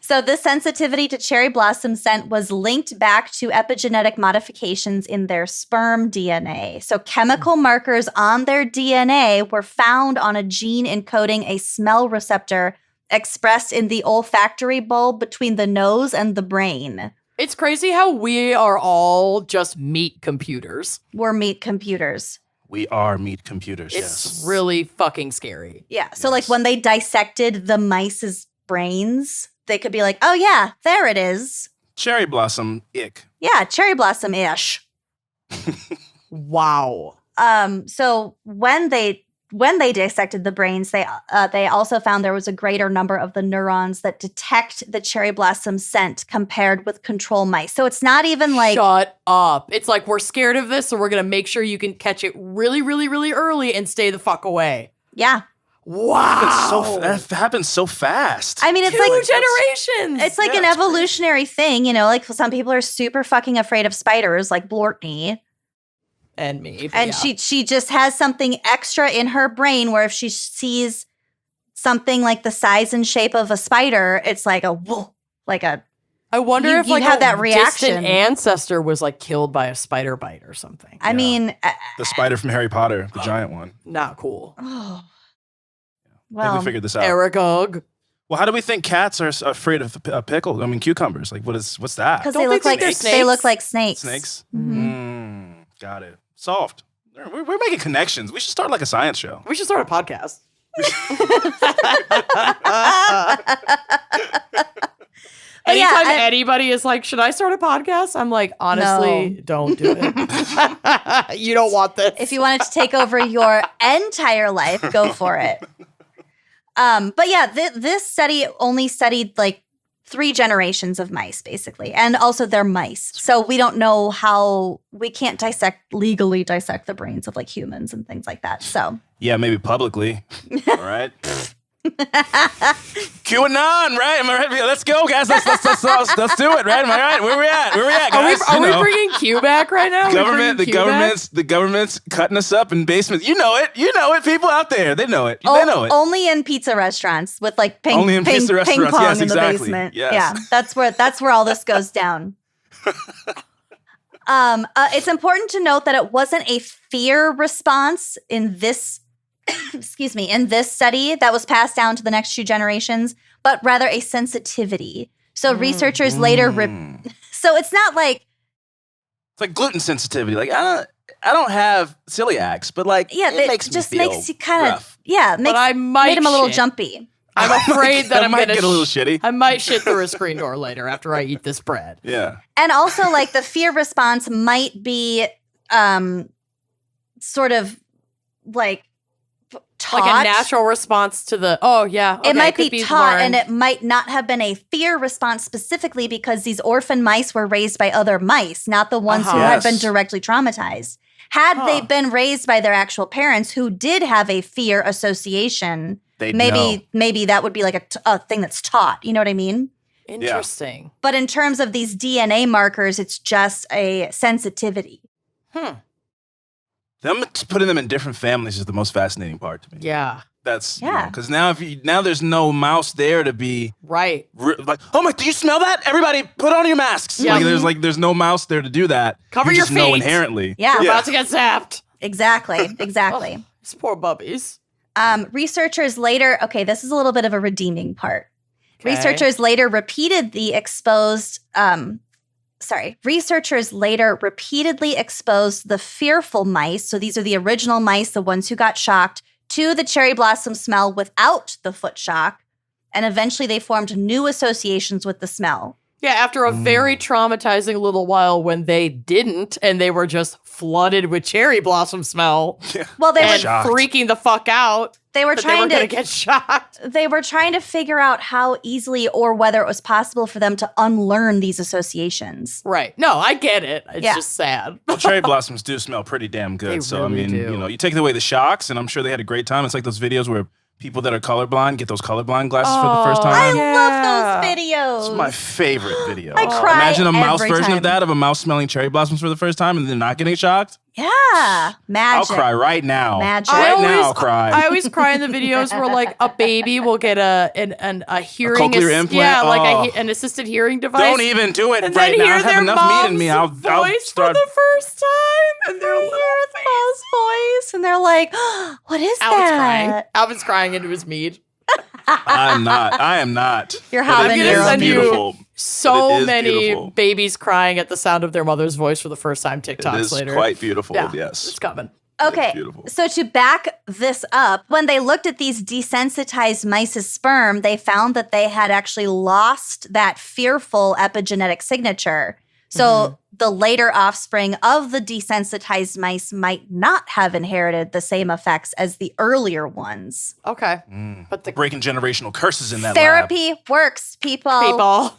So this sensitivity to cherry blossom scent was linked back to epigenetic modifications in their sperm DNA. So chemical markers on their DNA were found on a gene encoding a smell receptor expressed in the olfactory bulb between the nose and the brain. It's crazy how we are all just meat computers. We're meat computers. We are meat computers, It's really fucking scary. Yeah. So when they dissected the mice's brains, they could be like, oh yeah, there it is. Cherry blossom, ick. Yeah, cherry blossom-ish. Wow. So when they dissected the brains, they also found there was a greater number of the neurons that detect the cherry blossom scent compared with control mice. So it's not even like Shut up. It's like we're scared of this, so we're gonna make sure you can catch it really, really, really early and stay the fuck away. yeah. Wow. That happens so fast. I mean, it's 2 like generations. it's like an evolutionary thing, like some people are super fucking afraid of spiders, like Blortney. And me. And she just has something extra in her brain where if she sees something like the size and shape of a spider, it's like a whoa, like a. I wonder if you like have a that reaction. distant ancestor was like killed by a spider bite or something. I mean, the spider from Harry Potter, the giant one. Not cool. oh, I think we figured this out. Aragog. Well, how do we think cats are afraid of pickles? I mean, cucumbers. Like, what's that? because Don't they they look think like they're they look snakes? like snakes. Snakes? Mhm. Got it. Solved. We're making connections. We should start like a science show. We should start a podcast. Anytime anybody is like, should I start a podcast? I'm like, honestly, don't do it. You don't want this. If you wanted to take over your entire life, go for it. But yeah, this study only studied like 3 generations of mice, basically, and also they're mice. So we don't know we can't legally dissect the brains of like humans and things like that. So Yeah, maybe publicly. All right. QAnon, right? Am I right? Yeah, let's go, guys. Let's do it, right? Am I right? Where we at, guys? Are we bringing Q back right now? The government's cutting us up in basements. You know it. People out there, they know it. They know it. Only in pizza restaurants with like ping pong Yes, in the exactly. basement. Yes. Yeah, that's where all this goes down. It's important to note that it wasn't a fear response in this in this study that was passed down to the next 2 generations, but rather a sensitivity. So researchers later so it's not like it's like gluten sensitivity. Like I don't have celiacs, but like it makes you kind of I might made him a little shit. jumpy. I'm afraid that I'm might gonna get a little shitty. I might shit through a screen door later after I eat this bread. Yeah. And also like the fear response might be sort of like taught. Like a natural response to the it might could be taught learned. and it might not have been a fear response specifically because these orphan mice were raised by other mice, not the ones who had been directly traumatized. Had they been raised by their actual parents who did have a fear association, maybe that would be like a thing that's taught. You know what I mean? Interesting. But in terms of these DNA markers, it's just a sensitivity. Them putting them in different families is the most fascinating part to me. Yeah. That's because now there's no mouse there to be right. Like, oh my, do you smell that? Everybody, put on your masks. Yeah. There's no mouse there to do that. Cover you your just know feet. inherently. Yeah. We're about to get zapped. Exactly. Exactly. Oh, these poor buppies. Researchers later, this is a little bit of a redeeming part. Okay. Researchers later repeatedly exposed the fearful mice, so these are the original mice, the ones who got shocked, to the cherry blossom smell without the foot shock, and eventually they formed new associations with the smell. Yeah, after a very traumatizing little while when they didn't, and they were just flooded with cherry blossom smell. Yeah. Well, they were freaking the fuck out. They were trying to get shocked. They were trying to figure out how easily or whether it was possible for them to unlearn these associations. Right. No, I get it. It's just sad. Well, cherry blossoms do smell pretty damn good. They so really I mean, do. you take away the shocks, and I'm sure they had a great time. It's like those videos where people that are colorblind get those colorblind glasses for the first time. I love those videos. It's my favorite video. I cry Imagine a mouse every version time. of that, of a mouse smelling cherry blossoms for the first time and then not getting shocked. Yeah. Magic. I'll cry right now. Magic. Now I'll cry. I always cry in the videos where like a baby will get a hearing cochlear implant? Yeah, like an assisted hearing device. Don't even do it and right then now. hear I have their enough meat in me. I'll voice start. for the first time, and they're Hear the mom's voice, and they're like, "What is that?" Alvin's crying into his mead. I am not. You're But having it your is own beautiful. So It is many beautiful. babies crying at the sound of their mother's voice for the first time. TikToks It is later. quite beautiful. Yeah, Yes. it's coming. Okay, It's beautiful. so to back this up, when they looked at these desensitized mice's sperm, they found that they had actually lost that fearful epigenetic signature. So the later offspring of the desensitized mice might not have inherited the same effects as the earlier ones. Okay, but the Breaking generational curses in that Therapy works, people. people.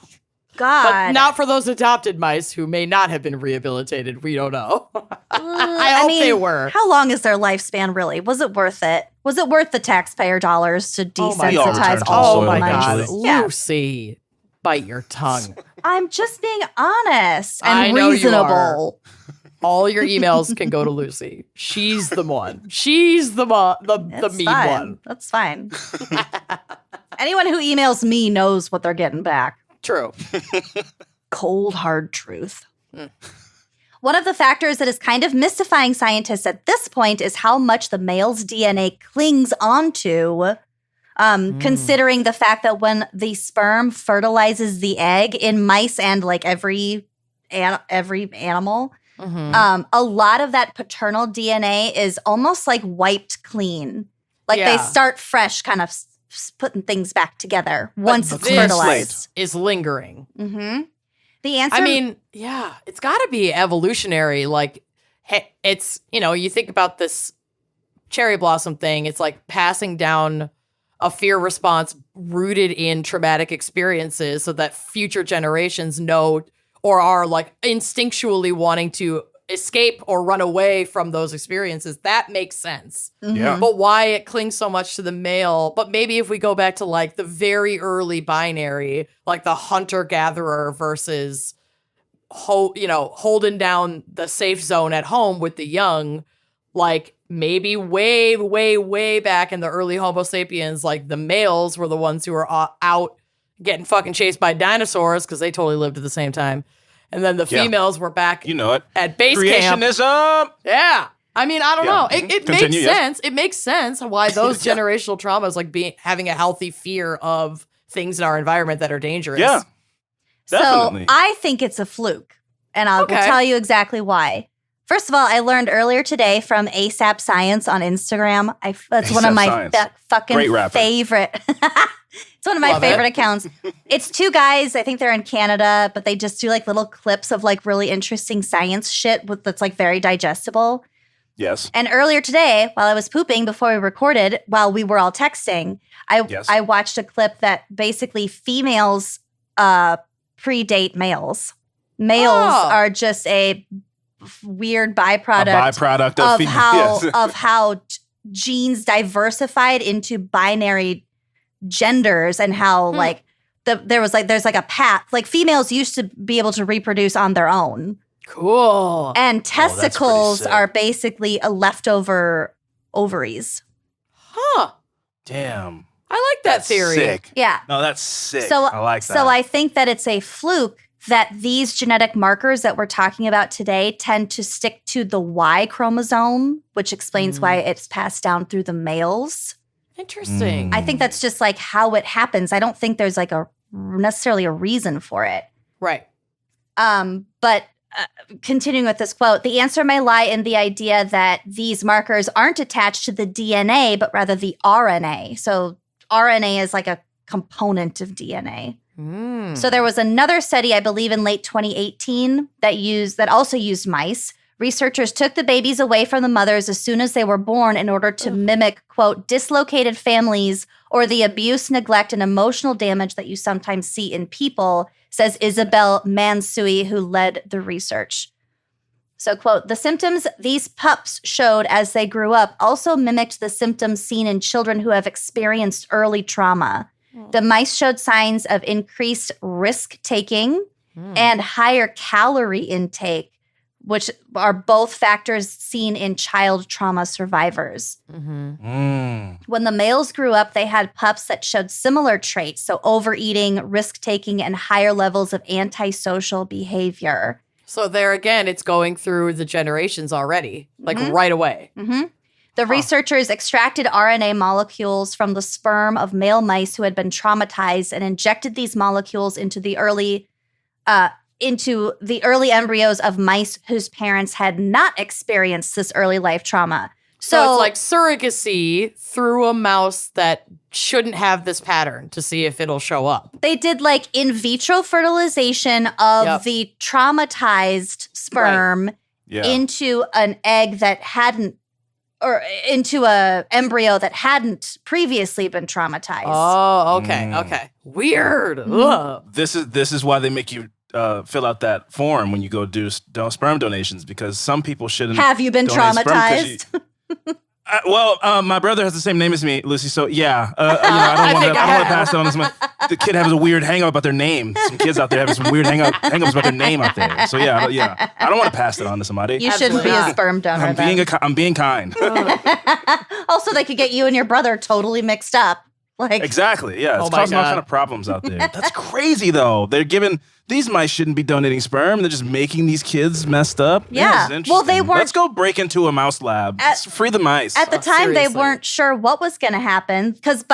God. But not for those adopted mice who may not have been rehabilitated. We don't know. I hope they were. How long is their lifespan really? Was it worth it? Was it worth the taxpayer dollars to desensitize all Oh the my mice? God. Yeah. Lucy, bite your tongue. I'm just being honest I and know you reasonable. All your emails can go to Lucy. She's the one. She's the That's mean fine. one. That's fine. Anyone who emails me knows what they're getting back. True. Cold, hard truth. One of the factors that is kind of mystifying scientists at this point is how much the male's DNA clings onto, considering the fact that when the sperm fertilizes the egg in mice and like every animal, a lot of that paternal DNA is almost like wiped clean. Like they start fresh, kind of putting things back together once it's fertilized. Is lingering. The answer, I mean, yeah, it's got to be evolutionary. Like, it's, you think about this cherry blossom thing. It's like passing down a fear response rooted in traumatic experiences so that future generations know or are like instinctually wanting to escape or run away from those experiences. That makes sense. Yeah. But why it clings so much to the male? But maybe if we go back to like the very early binary, like the hunter-gatherer versus holding down the safe zone at home with the young, like maybe way, way, way back in the early Homo sapiens, like the males were the ones who were out getting fucking chased by dinosaurs because they totally lived at the same time. And then the females were back at base camp. Creationism. Yeah. I mean, I don't know. It makes Continue, yes. sense. It makes sense why those generational traumas, like having a healthy fear of things in our environment that are dangerous. Yeah. Definitely. So I think it's a fluke, and I'll tell you exactly why. First of all, I learned earlier today from ASAP Science on Instagram. That's one of my fucking favorite. It's one of my favorite accounts. It's two guys. I think they're in Canada, but they just do like little clips of like really interesting science shit that's like very digestible. Yes. And earlier today, while I was pooping before we recorded, while we were all texting, I watched a clip that basically females predate males. Males are just a weird byproduct of how genes diversified into binary genders and how like there's like a path. Like females used to be able to reproduce on their own. Cool. And testicles sick. are basically a leftover ovaries. Huh. Damn. I like that That's theory. sick. Yeah. No, that's sick. So I like that. So I think that it's a fluke that these genetic markers that we're talking about today tend to stick to the Y chromosome, which explains why it's passed down through the males. Interesting. I think that's just like how it happens. I don't think there's like necessarily a reason for it. Right. But continuing with this quote, the answer may lie in the idea that these markers aren't attached to the DNA, but rather the RNA. So RNA is like a component of DNA. So there was another study, I believe in late 2018, that also used mice. Researchers took the babies away from the mothers as soon as they were born in order to mimic, quote, dislocated families or the abuse, neglect, and emotional damage that you sometimes see in people, says Isabel Mansui, who led the research. So, quote, the symptoms these pups showed as they grew up also mimicked the symptoms seen in children who have experienced early trauma. The mice showed signs of increased risk-taking and higher calorie intake, which are both factors seen in child trauma survivors. When the males grew up, they had pups that showed similar traits, so overeating, risk-taking, and higher levels of antisocial behavior. So there again, it's going through the generations already, like right away. The researchers extracted RNA molecules from the sperm of male mice who had been traumatized and injected these molecules into the early embryos of mice whose parents had not experienced this early life trauma. So it's like surrogacy through a mouse that shouldn't have this pattern to see if it'll show up. They did like in vitro fertilization of the traumatized sperm into an egg that hadn't, or into a embryo that hadn't previously been traumatized. Oh, okay, okay. Weird. Ugh. This is why they make you fill out that form when you go do sperm donations, because some people shouldn't. Have you been donate sperm 'cause traumatized? my brother has the same name as me, Lucy. So yeah, I don't want to pass that on to someone. The kid has a weird hang up about their name. Some kids out there have some weird hang-ups about their name out there. So yeah, I don't want to pass that on to somebody. You shouldn't be a sperm donor. I'm being kind. Also, they could get you and your brother totally mixed up. Like Exactly. Yeah, it's causing all kind of problems out there. That's crazy, though. These mice shouldn't be donating sperm. They're just making these kids messed up. Yeah. Well, they weren't. Let's go break into a mouse lab. Free the mice. At the time, seriously. they weren't sure what was going to happen because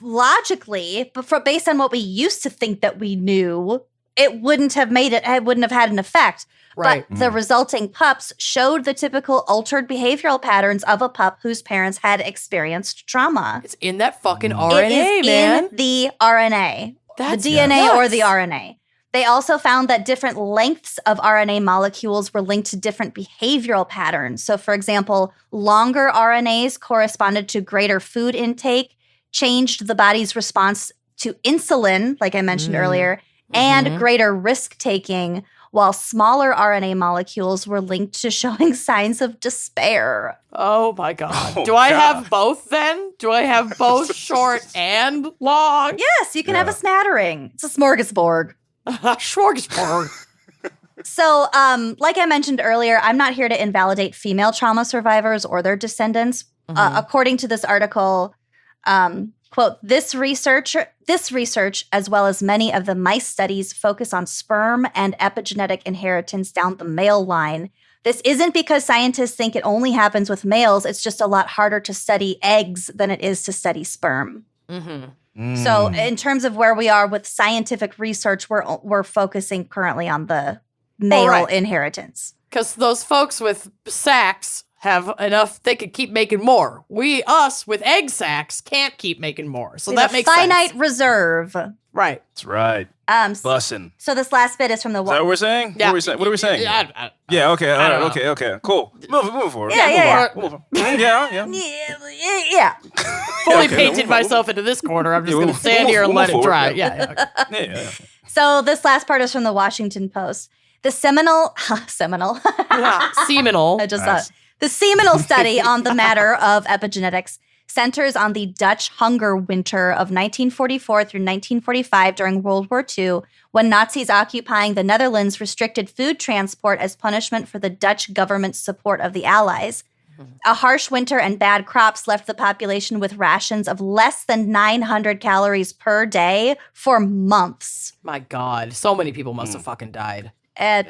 logically, based on what we used to think that we knew, it wouldn't have had an effect. Right. But the resulting pups showed the typical altered behavioral patterns of a pup whose parents had experienced trauma. It's in that fucking RNA, it is man. in the RNA. That's the DNA nuts. or the RNA. They also found that different lengths of RNA molecules were linked to different behavioral patterns. So, for example, longer RNAs corresponded to greater food intake, changed the body's response to insulin, like I mentioned earlier, and greater risk-taking, while smaller RNA molecules were linked to showing signs of despair. Oh my God. Oh, Do I God. have both then? Do I have both short and long? Yes, you can have a smattering. It's a smorgasbord. Smorgasbord. So, like I mentioned earlier, I'm not here to invalidate female trauma survivors or their descendants. According to this article, quote, this research, as well as many of the mice studies, focus on sperm and epigenetic inheritance down the male line. This isn't because scientists think it only happens with males. It's just a lot harder to study eggs than it is to study sperm. So in terms of where we are with scientific research, we're focusing currently on the male inheritance. Because those folks with sacs have enough, they could keep making more. Us with egg sacs can't keep making more. So that makes finite sense. reserve. Right. That's right. Bussin'. So this last bit is from the Is that what we're saying? Yeah. What are we saying? Yeah, Okay. All right. Okay. Cool. Move forward. Yeah. Move forward. Yeah. Yeah. Fully Okay, painted move myself into this corner. I'm just going to move- stand move- here and move let it forward. dry. Yeah. Yeah. Yeah. So this last part is from the Washington Post. The seminal. Seminal. I just thought the seminal study on the matter of epigenetics centers on the Dutch hunger winter of 1944 through 1945 during World War II, when Nazis occupying the Netherlands restricted food transport as punishment for the Dutch government's support of the Allies. A harsh winter and bad crops left the population with rations of less than 900 calories per day for months. My God. So many people must have fucking died.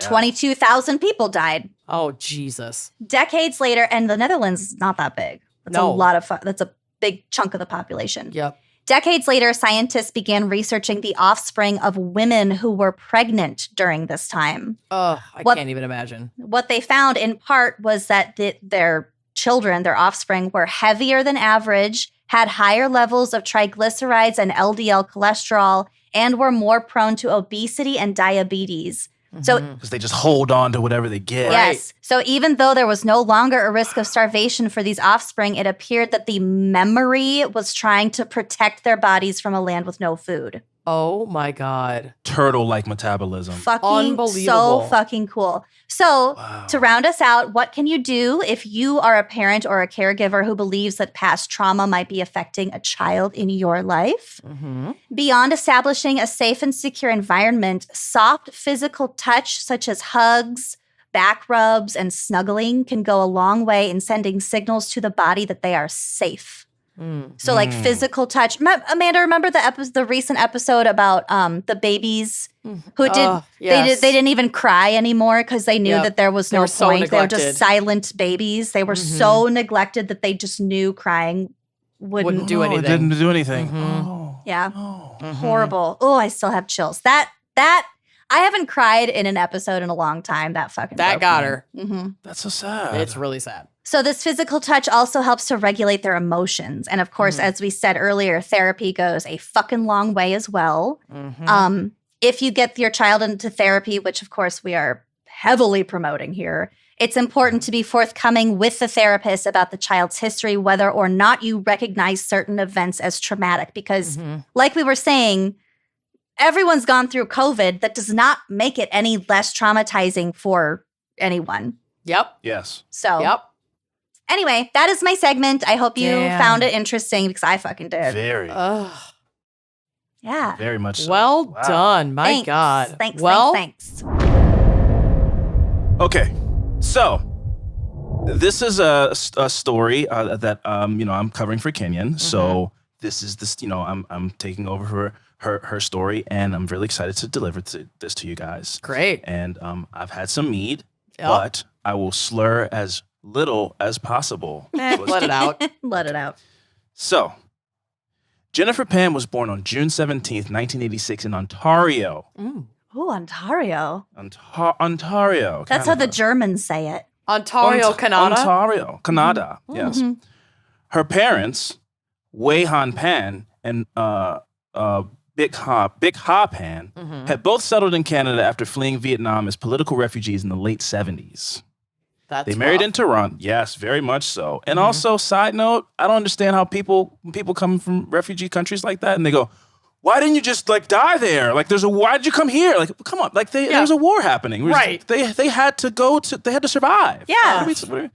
22,000 people died. Oh, Jesus. Decades later, and the Netherlands is not that big. That's a lot of that's a big chunk of the population. Yep. Decades later, scientists began researching the offspring of women who were pregnant during this time. Oh, I can't even imagine. What they found in part was that their children, their offspring, were heavier than average, had higher levels of triglycerides and LDL cholesterol, and were more prone to obesity and diabetes. So, because they just hold on to whatever they get. Yes. So even though there was no longer a risk of starvation for these offspring, it appeared that the memory was trying to protect their bodies from a land with no food. Oh my God. Turtle-like metabolism. Fucking Unbelievable. So fucking cool. So to round us out, what can you do if you are a parent or a caregiver who believes that past trauma might be affecting a child in your life? Beyond establishing a safe and secure environment, soft physical touch such as hugs, back rubs, and snuggling can go a long way in sending signals to the body that they are safe. So like physical touch. Amanda, remember the recent episode about the babies who yes. they didn't even cry anymore because they knew that there was no so point. They were just neglected. silent babies. They were so neglected that they just knew crying wouldn't do It anything. didn't do anything. Oh. Yeah. Oh. Horrible. Oh, I still have chills. That I haven't cried in an episode in a long time. That fucking That broke got me. her. That's so sad. It's really sad. So this physical touch also helps to regulate their emotions. And of course, as we said earlier, therapy goes a fucking long way as well. If you get your child into therapy, which of course we are heavily promoting here, it's important to be forthcoming with the therapist about the child's history, whether or not you recognize certain events as traumatic. Because like we were saying, everyone's gone through COVID. That does not make it any less traumatizing for anyone. Yep. Yes. So Yep. anyway, that is my segment. I hope you Damn. found it interesting because I fucking did. Very. Ugh. Yeah. Very much so. Well Wow. done. My Thanks. God. Thanks. Well, Thanks. Okay, so this is a story that I'm covering for Kenyon. So this is I'm taking over for her story, and I'm really excited to deliver this to you guys. Great. And I've had some mead, Yep. but I will slur as little as possible. Let it out. Let it out. So, Jennifer Pan was born on June 17th, 1986 in Ontario. Ooh, Ontario. Ontario. That's how the Canada. Germans say it. Ontario, Canada. Ontario, Canada. Yes. Her parents, Wei Han Pan and Big Ha Pan, had both settled in Canada after fleeing Vietnam as political refugees in the late 70s. That's They married rough. in Toronto. Yes, very much so. And also, side note, I don't understand how when people come from refugee countries like that and they go, why didn't you just die there? Why did you come here? Come on, there's a war happening. Right. They had to survive. Yeah.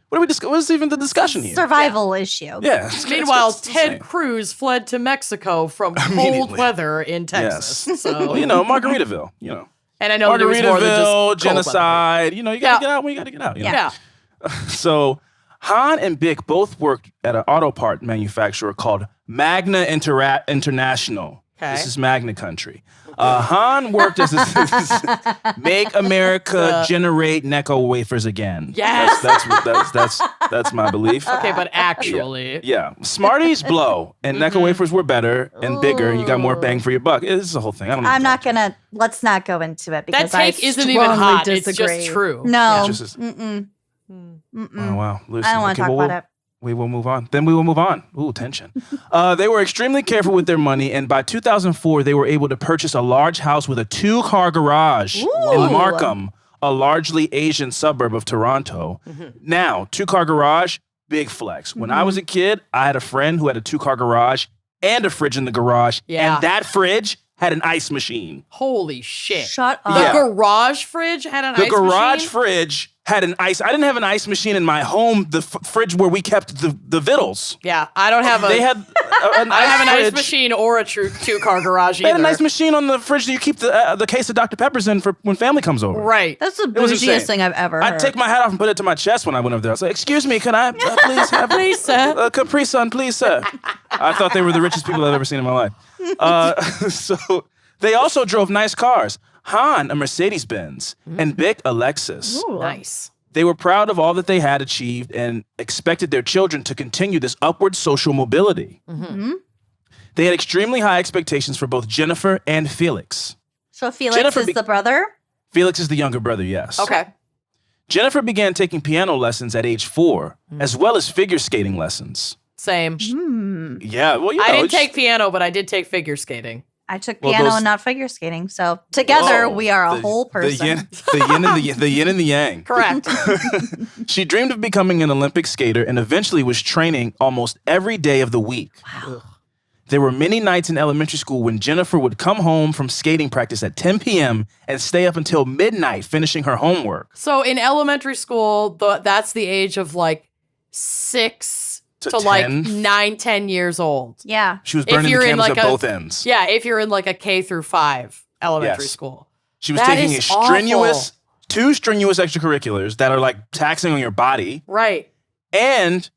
What is even the discussion here? Survival issue. Yeah. Meanwhile, it's Ted insane. Cruz fled to Mexico from cold Immediately. weather in Texas. Yes. So, Margaritaville, and I know there was more than just cold weather. genocide. You gotta get out when you gotta get out. you know? Yeah. So Han and Bick both worked at an auto part manufacturer called Magna International. Okay. This is Magna country. Han worked as Make America Generate Necco Wafers Again. Yes. That's my belief. Okay, but actually. Yeah. Smarties blow, and Necco wafers were better and bigger. You got more bang for your buck. This is the whole thing. I'm not gonna. Let's not go into it because That take I isn't even strongly hot. Disagree. It's just true. No. It's just- Mm-mm. Oh, wow. Lucy. I don't want to talk about it. We will move on. Then we will move on. Ooh, tension. They were extremely careful with their money, and by 2004, they were able to purchase a large house with a 2-car garage in Markham, a largely Asian suburb of Toronto. Now, 2-car garage, big flex. When I was a kid, I had a friend who had a 2-car garage and a fridge in the garage, Yeah. and that fridge had an ice machine. Holy shit. Shut up. The Yeah. garage fridge had an The ice garage machine? fridge had an ice. I didn't have an ice machine in my home, the fridge where we kept the vittles. Yeah, I don't have a. They had an I have an ice fridge. machine or a two-car garage They had either. a nice machine on the fridge that you keep the case of Dr. Peppers in for when family comes over. Right. That's the was insane. bougiest thing I've ever heard. I'd take my hat off and put it to my chest when I went over there. I was like, "Excuse me, can I please have Please, sir. a Capri Sun, please, sir?" I thought they were the richest people I've ever seen in my life. So they also drove nice cars. Han, a Mercedes-Benz, and Bick, a Lexus. Ooh. Nice. They were proud of all that they had achieved and expected their children to continue this upward social mobility. Mm-hmm. They had extremely high expectations for both Jennifer and Felix. So Felix Jennifer is the brother? Felix is the younger brother, yes. Okay. Jennifer began taking piano lessons at age 4, as well as figure skating lessons. Same. Yeah, well, you know. I didn't it's- take piano, but I did take figure skating. I took Well, piano those- and not figure skating. So together Whoa. we are a The- whole person. The yin and the yang. Correct. She dreamed of becoming an Olympic skater and eventually was training almost every day of the week. Wow. There were many nights in elementary school when Jennifer would come home from skating practice at 10 p.m. and stay up until midnight finishing her homework. So in elementary school, that's the age of like 6 to like 10. 9, 10 years old. Yeah. She was If burning the you're in candles like at a- both ends. Yeah, if you're in like a K through 5 elementary Yes. school. She was That taking is two strenuous extracurriculars that are like taxing on your body Right. and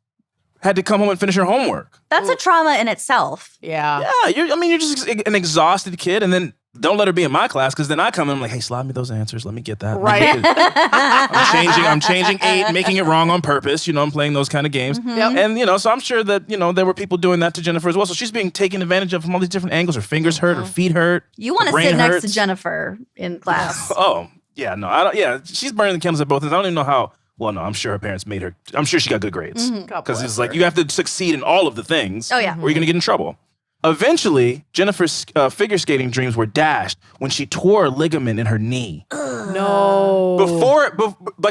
had to come home and finish her homework. That's a trauma in itself. Yeah. Yeah, you're just an exhausted kid, and then don't let her be in my class because then I come in, I'm like, hey, slide me those answers. Let me get that. Right. I'm changing 8, making it wrong on purpose. I'm playing those kind of games. Yep. And, so I'm sure that, there were people doing that to Jennifer as well. So she's being taken advantage of from all these different angles. Her fingers hurt, her feet hurt. You want her to brain sit next hurts. to Jennifer in class. Oh, yeah, no, I don't. Yeah, she's burning the candles at both ends. I don't even know how. Well, no, I'm sure her parents made her. I'm sure she got good grades God because bless it's like her. you have to succeed in all of the things. Oh, yeah. Or you're gonna get in trouble. Eventually, Jennifer's figure skating dreams were dashed when she tore a ligament in her knee. No.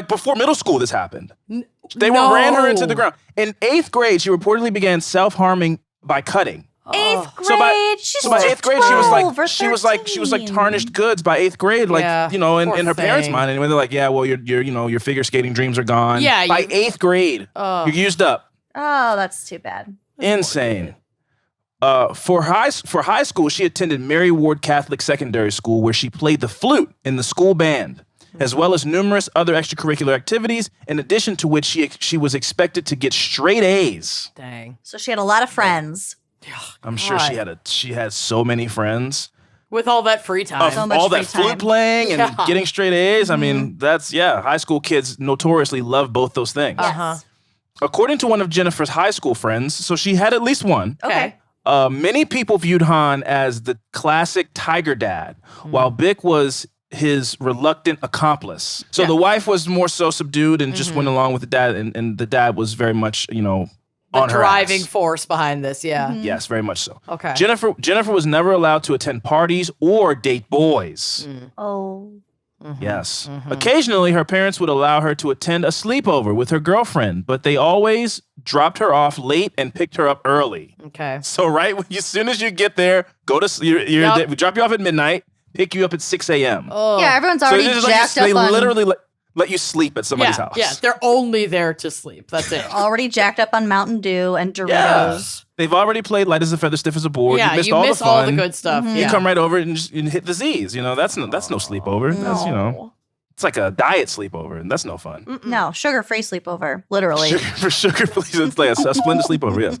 Before middle school, this happened. They no. ran her into the ground. In 8th grade, she reportedly began self-harming by cutting. 8th grade. So by, She's so by 8th grade, she was 12 or like she was like 13. tarnished goods by 8th grade, like Yeah, in poor her parents' thing. mind. Anyway, they're like, yeah, well, your figure skating dreams are gone. Yeah, by 8th grade, you're used up. Oh, that's too bad. Insane. For high school, she attended Mary Ward Catholic Secondary School, where she played the flute in the school band, as well as numerous other extracurricular activities. In addition to which she was expected to get straight A's. Dang. So she had a lot of friends. I'm sure God. she had so many friends. With all that free time. So much All that free time. flute playing and Yeah. getting straight A's. I mean, high school kids notoriously love both those things. Uh-huh. According to one of Jennifer's high school friends, so she had at least one, Okay. many people viewed Han as the classic tiger dad, while Bick was his reluctant accomplice. So Yeah. the wife was more so subdued and just went along with the dad, and the dad was very much, The on her driving ass. force behind this, yeah. Yes, very much so. Okay. Jennifer was never allowed to attend parties or date boys. Oh. Yes. Occasionally, her parents would allow her to attend a sleepover with her girlfriend, but they always dropped her off late and picked her up early. Okay. So, right, as soon as you get there, we drop you off at midnight, pick you up at 6 a.m. Oh. Yeah, everyone's So already this is jacked they up on literally let you sleep at somebody's house. Yeah, they're only there to sleep. That's it. already jacked up on Mountain Dew and Doritos. Yeah. They've already played light as a feather, stiff as a board. Yeah, you missed you all miss the fun. all the good stuff. You Yeah. come right over and hit the Z's. That's no sleepover. That's it's like a diet sleepover, and that's no fun. No, sugar-free sleepover, literally. Sugar, please. It's like a splendid sleepover, yes.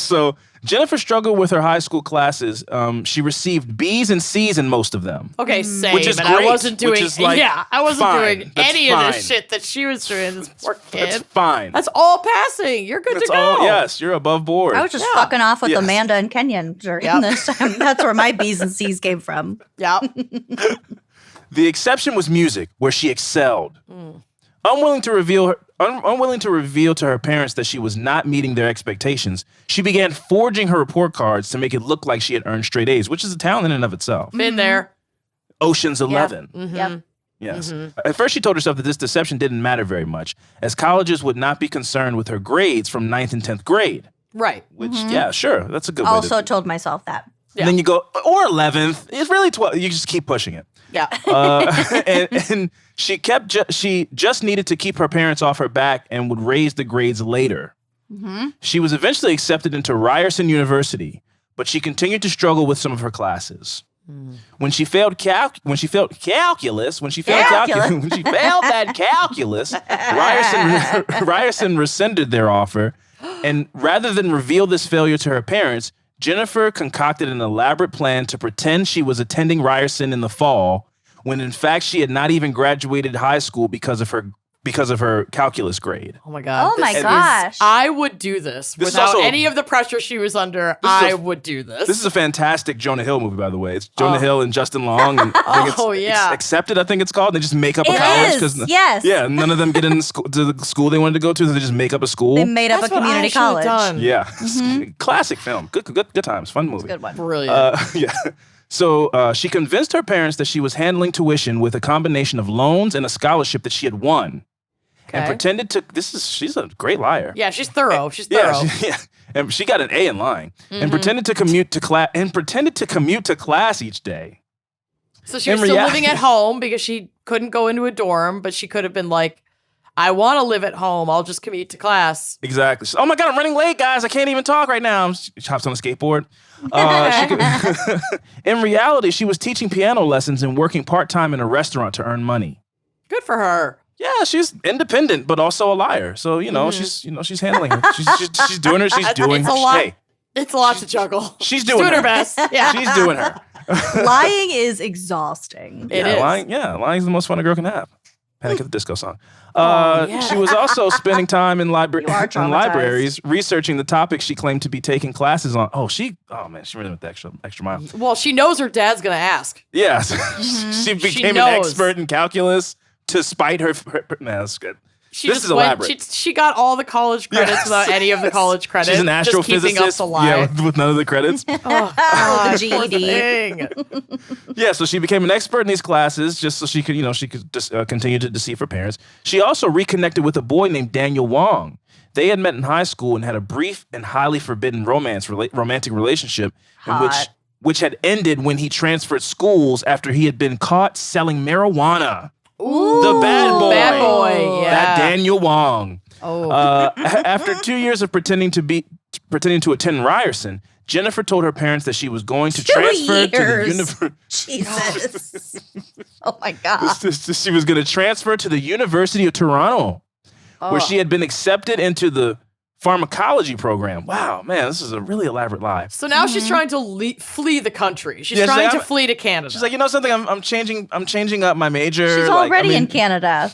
So Jennifer struggled with her high school classes. She received B's and C's in most of them. Okay, same. Which is and I great, wasn't doing. which is like, I wasn't fine. doing That's any of fine. this shit that she was doing. This poor That's kid. fine. That's all passing. You're good That's to go. all. Yes, you're above board. I was just Yeah. fucking off with Yes. Amanda and Kenyon during Yep. this time. That's where my B's and C's came from. Yeah. The exception was music, where she excelled. Unwilling to reveal to her parents that she was not meeting their expectations, she began forging her report cards to make it look like she had earned straight A's, which is a talent in and of itself. Been there. Ocean's 11. Yep. Yes. At first, she told herself that this deception didn't matter very much, as colleges would not be concerned with her grades from 9th and 10th grade. Right. Which, yeah, sure, that's a good way Also to... told myself that. And then you go, or 11th. It's really 12th. You just keep pushing it. Yeah. And she just needed to keep her parents off her back and would raise the grades later. Mm-hmm. She was eventually accepted into Ryerson University, but she continued to struggle with some of her classes. When she failed calculus, Ryerson rescinded their offer, and rather than reveal this failure to her parents, Jennifer concocted an elaborate plan to pretend she was attending Ryerson in the fall, when in fact she had not even graduated high school because of her calculus grade. Oh my God. Oh my gosh. I would do this without any of the pressure she was under. I would do this. This is a fantastic Jonah Hill movie, by the way. It's Jonah Hill and Justin Long. And Accepted, I think it's called. They just make up a college. Yes. Yeah, none of them get into the school they wanted to go to, so they just make up a school. They made up a community college. Yeah. Mm-hmm. Classic film. Good times. Fun movie. Good one. Brilliant. Yeah. So she convinced her parents that she was handling tuition with a combination of loans and a scholarship that she had won. And pretended to, she's a great liar. Yeah, she's thorough. She's thorough. And she got an A in lying. Mm-hmm. And pretended to commute to class each day. So she was still living at home because she couldn't go into a dorm, but she could have been like, I want to live at home. I'll just commute to class. Exactly. Oh my God, I'm running late, guys. I can't even talk right now. She hops on a skateboard. In reality, she was teaching piano lessons and working part-time in a restaurant to earn money. Good for her. Yeah, she's independent, but also a liar. So, she's handling it. She's doing her. She's doing her. Hey, it's a lot to juggle. She's doing her best. Yeah. She's doing her. Lying is exhosting. It is. Lying's the most fun a girl can have. Panic at the Disco song. She was also spending time in libraries researching the topics she claimed to be taking classes on. She really went the extra mile. Well, she knows her dad's going to ask. Yeah. She became an expert in calculus to spite her. Man, that's good. This is elaborate. She got all the college credits without any of the college credits. She's an astrophysicist. Just keeping up the lie. Yeah, with none of the credits. The GED. Yeah, so she became an expert in these classes just so she could, continue to deceive her parents. She also reconnected with a boy named Daniel Wong. They had met in high school and had a brief and highly forbidden romantic relationship, which had ended when he transferred schools after he had been caught selling marijuana. Ooh, the bad boy. Bad boy, yeah. That Daniel Wong. After 2 years of pretending to attend Ryerson, Jennifer told her parents that she was going to transfer to the university. Jesus. Oh my God. She was going to transfer to the University of Toronto, where she had been accepted into the pharmacology program. Wow, man, this is a really elaborate lie. So now she's trying to flee the country. She's trying to flee to Canada. She's like, something, I'm changing up my major. She's already in Canada.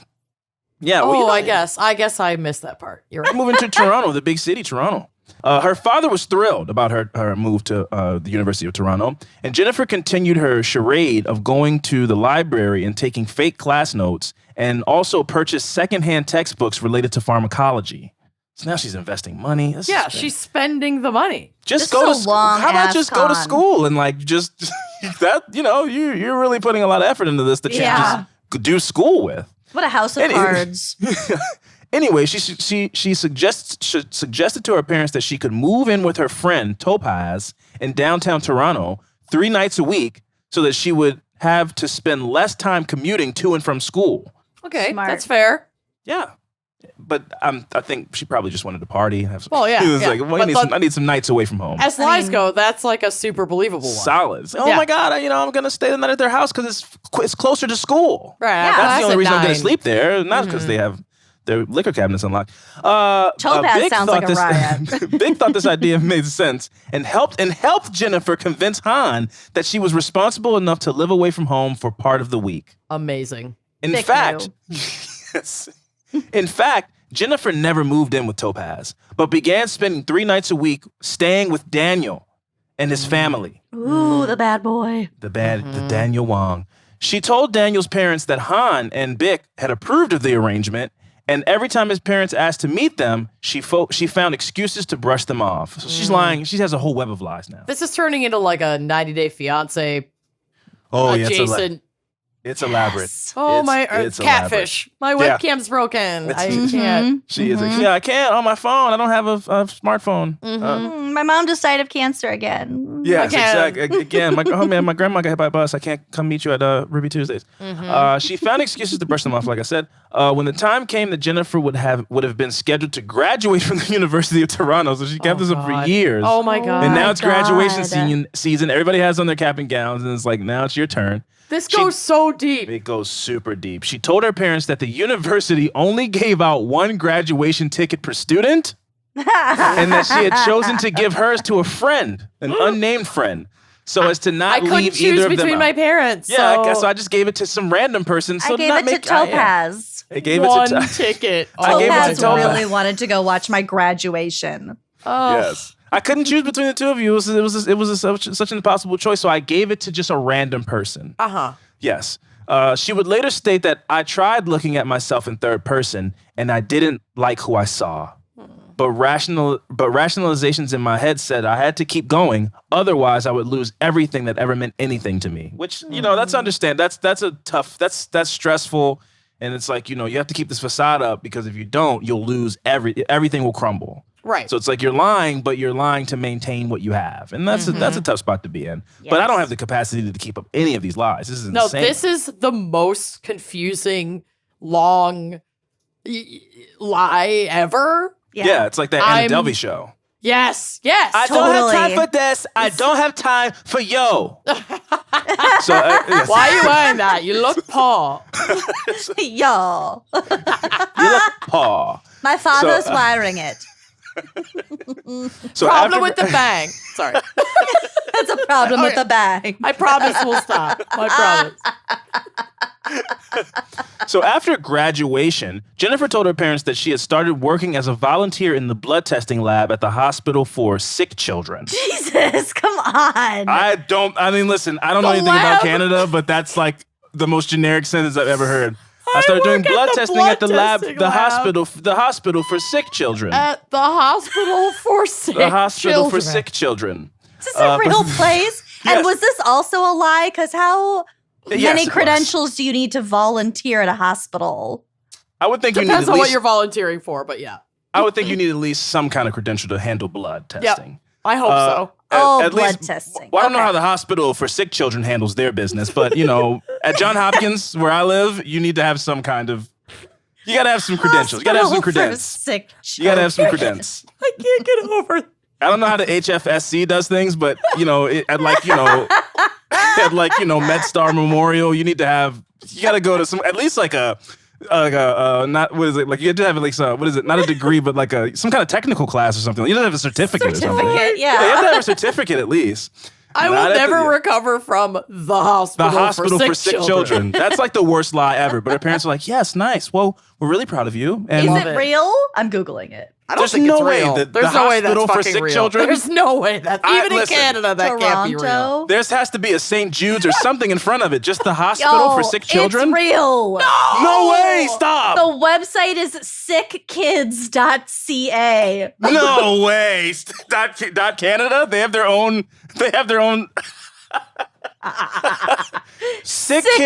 Yeah. I guess I missed that part. You're right. Moving to Toronto, the big city, Toronto. Her father was thrilled about her move to the University of Toronto, and Jennifer continued her charade of going to the library and taking fake class notes, and also purchased secondhand textbooks related to pharmacology. So now she's investing money. She's spending the money. Just go to school. How about just go to school and just that, you're really putting a lot of effort into this that you just do school with. What a house of cards. Anyway, she suggested to her parents that she could move in with her friend Topaz in downtown Toronto 3 nights a week so that she would have to spend less time commuting to and from school. Okay, that's fair. Yeah. But I think she probably just wanted to party. I need some nights away from home. As lies go, that's like a super believable one. Solid. My God, I'm going to stay the night at their house because it's closer to school. Right. Yeah. That's the only reason I'm going to sleep there, not because they have their liquor cabinets unlocked. Topaz sounds like a riot. Big thought this idea made sense and helped Jennifer convince Han that she was responsible enough to live away from home for part of the week. Amazing. In fact, Jennifer never moved in with Topaz, but began spending 3 nights a week staying with Daniel and his family. Ooh, the bad boy. The Daniel Wong. She told Daniel's parents that Han and Bick had approved of the arrangement, and every time his parents asked to meet them, she found excuses to brush them off. So she's lying. She has a whole web of lies now. This is turning into like a 90-Day Fiancé adjacent. It's elaborate. It's catfish. My webcam's broken. I can't. She is I can't on my phone. I don't have a smartphone. My mom just died of cancer again. Yes, Again. exactly. Again, my grandma got hit by a bus. I can't come meet you at Ruby Tuesdays. She found excuses to brush them off, like I said. When the time came that Jennifer would have been scheduled to graduate from the University of Toronto, so she kept this up for years. Oh my God. And now it's graduation season. Everybody has on their cap and gowns, and it's like, now it's your turn. This goes so deep. It goes super deep. She told her parents that the university only gave out one graduation ticket per student, and that she had chosen to give hers to a friend, an unnamed friend, so as to not leave either of them. I couldn't choose between my parents. Yeah, so I just gave it to some random person. So I gave it to Topaz. I gave one it to ticket. I gave it to Topaz Topaz. really wanted to go watch my graduation. Oh. Yes. I couldn't choose between the two of you. It was such an impossible choice, so I gave it to just a random person. Yes. She would later state that I tried looking at myself in third person and I didn't like who I saw. But rationalizations in my head said I had to keep going, otherwise I would lose everything that ever meant anything to me. Which, that's understand. That's a tough. That's stressful, and it's like, you have to keep this facade up, because if you don't, you'll lose everything will crumble. Right. So it's like you're lying, but you're lying to maintain what you have, and that's a tough spot to be in. Yes. But I don't have the capacity to keep up any of these lies. This is insane. No, this is the most confusing, long lie ever. Yeah, it's like that Anna Delvey show. Yes. I don't have time for this. I don't have time for yo. So yes. Why are you wearing that? You look poor. Yo. You look poor. My father's wearing it. So Problem with the bang. Sorry. That's a problem with the bag. I promise we'll stop. I promise. So after graduation, Jennifer told her parents that she had started working as a volunteer in the blood testing lab at the hospital for sick children. Jesus, come on. Listen, I don't know anything about Canada, but that's like the most generic sentence I've ever heard. I started doing blood testing at the lab, the hospital for sick children. At the hospital for sick children. The hospital for sick children. Is this a real place? Yes. And was this also a lie? Because how many Yes, credentials do you need to volunteer at a hospital? I would think you need Depends at on what least, you're volunteering for, but yeah. I would think you need at least some kind of credential to handle blood testing. I hope so. Blood least, testing. Well, I don't know how the hospital for sick children handles their business, but at Johns Hopkins, where I live, you need to have some kind of. You gotta have some credentials. You gotta have some credence. You gotta have some credence. I can't get over it. I don't know how the HFSC does things, but at MedStar Memorial, you gotta go to some, at least like a not, what is it, like you have to have like some, what is it, not a degree, but like some kind of technical class or something. You don't have a certificate or something. Yeah. You have to have a certificate at least. I will never recover from the hospital for sick children. That's like the worst lie ever. But her parents are like, yes, nice. Well, we're really proud of you. And Is it real? I'm Googling it. I don't There's think no it's way real. that There's the no way that's hospital for fucking sick real. children- There's no way that even listen, in Canada that can't be real. Toronto? there has to be a St. Jude's or something in front of it. Just the hospital for sick children. It's real. No way! Stop! The website is sickkids.ca. No way! Dot Canada? They have their own.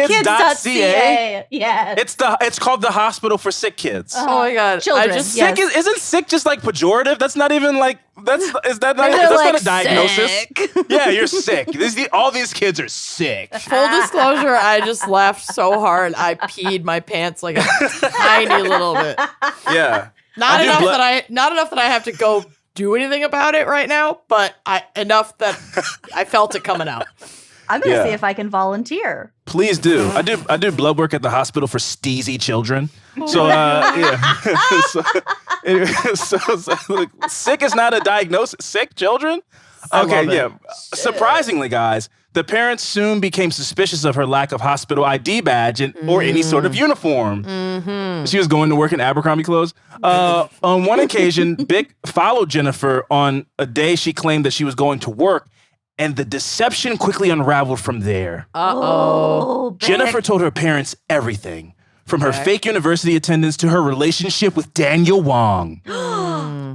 Sickkids.ca. Yes. It's called the hospital for sick kids. Oh my god! Children, I just yes. Isn't sick just like pejorative? That's not even like that's not a diagnosis. Sick. Yeah, you're sick. All these kids are sick. full disclosure. I just laughed so hard I peed my pants like a tiny little bit. Yeah. Not enough that I have to go do anything about it right now, but enough that I felt it coming out. I'm gonna see if I can volunteer. Please do. I do blood work at the hospital for steezy children. So look, sick is not a diagnosis. Sick children? Okay, yeah. Surprisingly, guys, the parents soon became suspicious of her lack of hospital ID badge or any sort of uniform. Mm-hmm. She was going to work in Abercrombie clothes. On one occasion, Bick followed Jennifer on a day she claimed that she was going to work, and the deception quickly unraveled from there. Oh, Jennifer told her parents everything, from her fake university attendance to her relationship with Daniel Wong.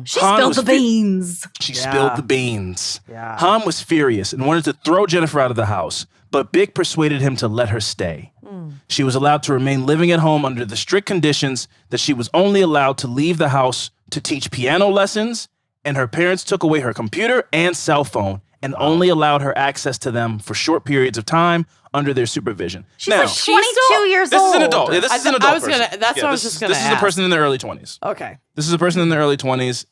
She spilled the beans. She spilled the beans. Yeah. Han was furious and wanted to throw Jennifer out of the house, but Bick persuaded him to let her stay. She was allowed to remain living at home under the strict conditions that she was only allowed to leave the house to teach piano lessons, and her parents took away her computer and cell phone and only allowed her access to them for short periods of time under their supervision. She's like 22 years this old. is an adult. Yeah, this is an adult person. That's what I was just going to ask. This is a person in their early 20s. Okay. This is a person in their early 20s.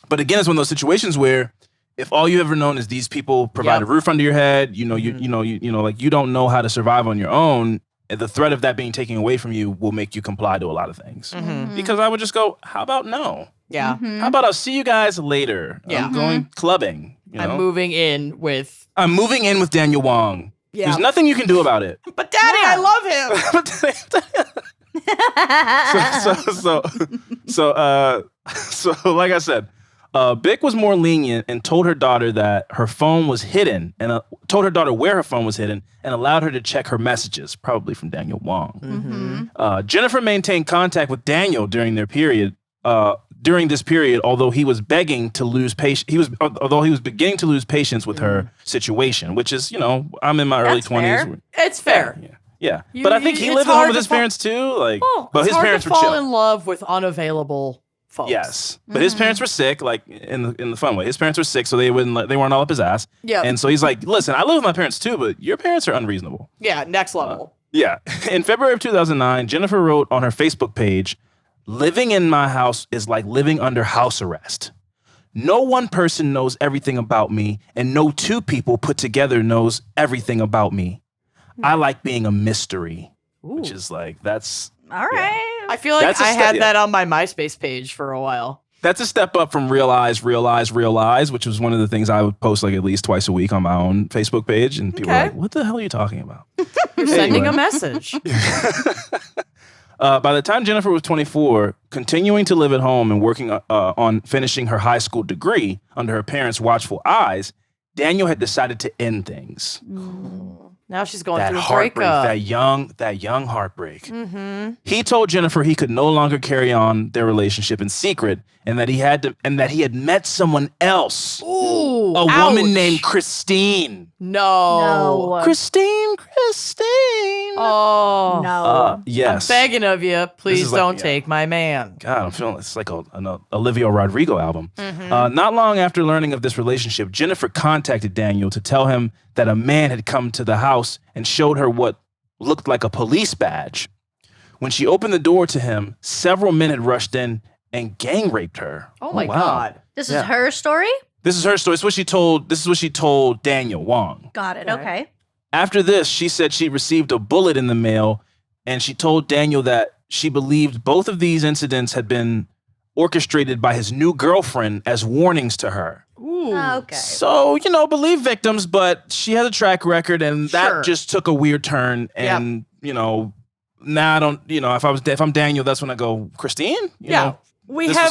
But again, it's one of those situations where if all you ever known is these people provide a roof under your head, you don't know how to survive on your own, the threat of that being taken away from you will make you comply to a lot of things. Because I would just go, how about no? Yeah. How about I'll see you guys later? Yeah. I'm going clubbing. I'm moving in with Daniel Wong. Yeah. There's nothing you can do about it. But Daddy, I love him. So like I said, Bick was more lenient and told her daughter that her phone was hidden and told her daughter where her phone was hidden and allowed her to check her messages, probably from Daniel Wong. Jennifer maintained contact with Daniel during this period, although he was beginning to lose patience with her situation, which is, I'm in my early 20s. It's fair. Yeah. But I think he lived at home with his parents too. But his parents were chill. Fall in love with unavailable folks. Yes, but his parents were sick, like in the fun way. His parents were sick, so they weren't all up his ass. Yeah, and so he's like, "Listen, I live with my parents too, but your parents are unreasonable." Yeah, next level. Yeah. In February of 2009, Jennifer wrote on her Facebook page, "Living in my house is like living under house arrest. No one person knows everything about me, and no two people put together knows everything about me. I like being a mystery." Ooh. Which is that's all right. Yeah. I feel like I had that on my MySpace page for a while. That's a step up from realize, which was one of the things I would post at least twice a week on my own Facebook page. And people were like, what the hell are you talking about? You're sending a message. By the time Jennifer was 24, continuing to live at home and working on finishing her high school degree under her parents' watchful eyes, Daniel had decided to end things. Now she's going through a breakup. That young heartbreak. He told Jennifer he could no longer carry on their relationship in secret, and that he had met someone else. Ooh, a woman named Christine. No. Christine. Oh no. Yes. I'm begging of you, please don't take my man. God, I'm feeling it's like an Olivia Rodrigo album. Not long after learning of this relationship, Jennifer contacted Daniel to tell him that a man had come to the house and showed her what looked like a police badge. When she opened the door to him, several men had rushed in and gang raped her. Oh my God. This is her story? This is her story. This is what she told Daniel Wong. Got it. Okay. After this, she said she received a bullet in the mail, and she told Daniel that she believed both of these incidents had been orchestrated by his new girlfriend as warnings to her. Ooh. Okay. So, believe victims, but she has a track record, and that just took a weird turn. And, now I don't, if I'm Daniel, that's when I go, Christine?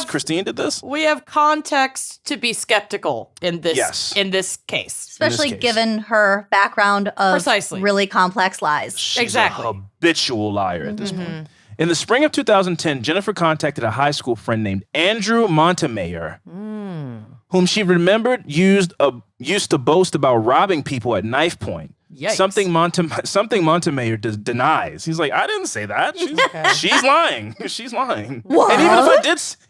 Christine did this? We have context to be skeptical in this case. Especially given her background of really complex lies. She's a habitual liar at this point. In the spring of 2010, Jennifer contacted a high school friend named Andrew Montemayor, whom she remembered used to boast about robbing people at knife point. Yikes. Something Montemayor denies. He's like, I didn't say that. She's lying. She's lying. What? And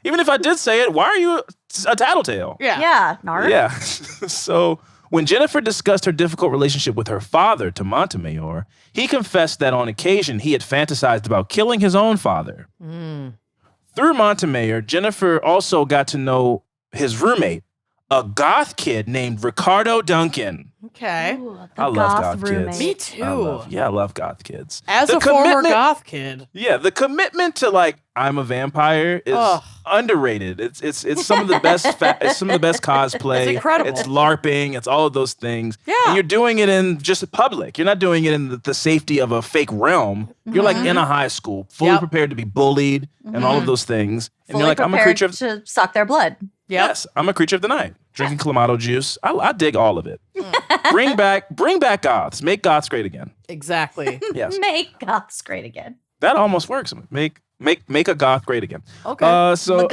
even if I did say it, why are you a tattletale? Yeah. Yeah. So when Jennifer discussed her difficult relationship with her father to Montemayor, he confessed that on occasion he had fantasized about killing his own father. Through Montemayor, Jennifer also got to know his roommate, a goth kid named Ricardo Duncan. Okay. Ooh, I love goth kids. Me too. I love goth kids. As a former goth kid. Yeah, the commitment to I'm a vampire is underrated. It's some of the best it's some of the best cosplay. It's incredible. It's LARPing. It's all of those things. Yeah. And you're doing it in just public. You're not doing it in the safety of a fake realm. You're in a high school, fully prepared to be bullied and all of those things. And fully you're like, I'm a creature to suck their blood. Yes, I'm a creature of the night. Drinking Clamato juice. I dig all of it. Bring back goths. Make goths great again. Exactly. Yes. Make goths great again. That almost works. Make a goth great again. Okay. So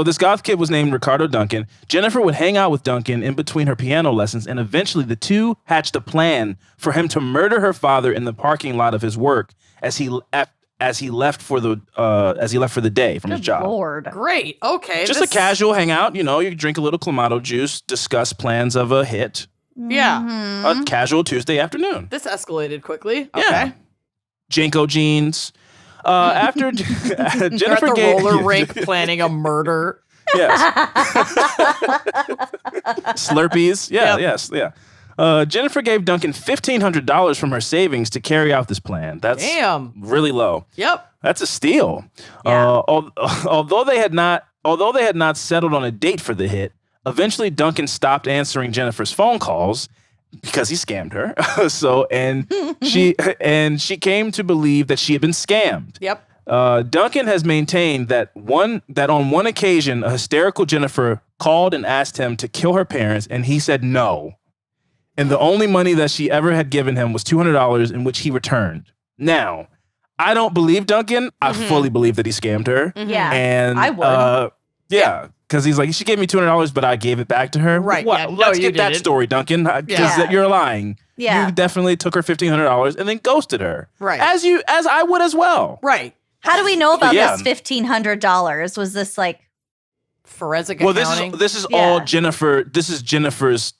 this goth kid was named Ricardo Duncan. Jennifer would hang out with Duncan in between her piano lessons, and eventually the two hatched a plan for him to murder her father in the parking lot of his work as he as he left for the day from his job. Lord. Great. Okay. Just a casual hangout. You drink a little Clamato juice, discuss plans of a hit. Yeah. A casual Tuesday afternoon. This escalated quickly. Yeah. Okay. Janko jeans. After They're Jennifer at the gave roller rink planning a murder. Yes. Slurpees. Yeah. Yep. Yes. Yeah. Jennifer gave Duncan $1,500 from her savings to carry out this plan. That's really low. Yep. That's a steal. Yeah. Although they had not settled on a date for the hit, eventually Duncan stopped answering Jennifer's phone calls because he scammed her. She came to believe that she had been scammed. Yep. Duncan has maintained that on one occasion, a hysterical Jennifer called and asked him to kill her parents, and he said no. And the only money that she ever had given him was $200, in which he returned. Now, I don't believe Duncan. I fully believe that he scammed her. Yeah. And I would. Yeah. Because he's like, she gave me $200, but I gave it back to her. Right. Well, Yeah. No, let's you get that didn't. story, Duncan. Because you're lying. Yeah. You definitely took her $1,500 and then ghosted her. Right. As I would as well. Right. How do we know about Yeah. this $1,500? Was this like Forensic Well, accounting. this is Yeah. all Jennifer. This is Jennifer's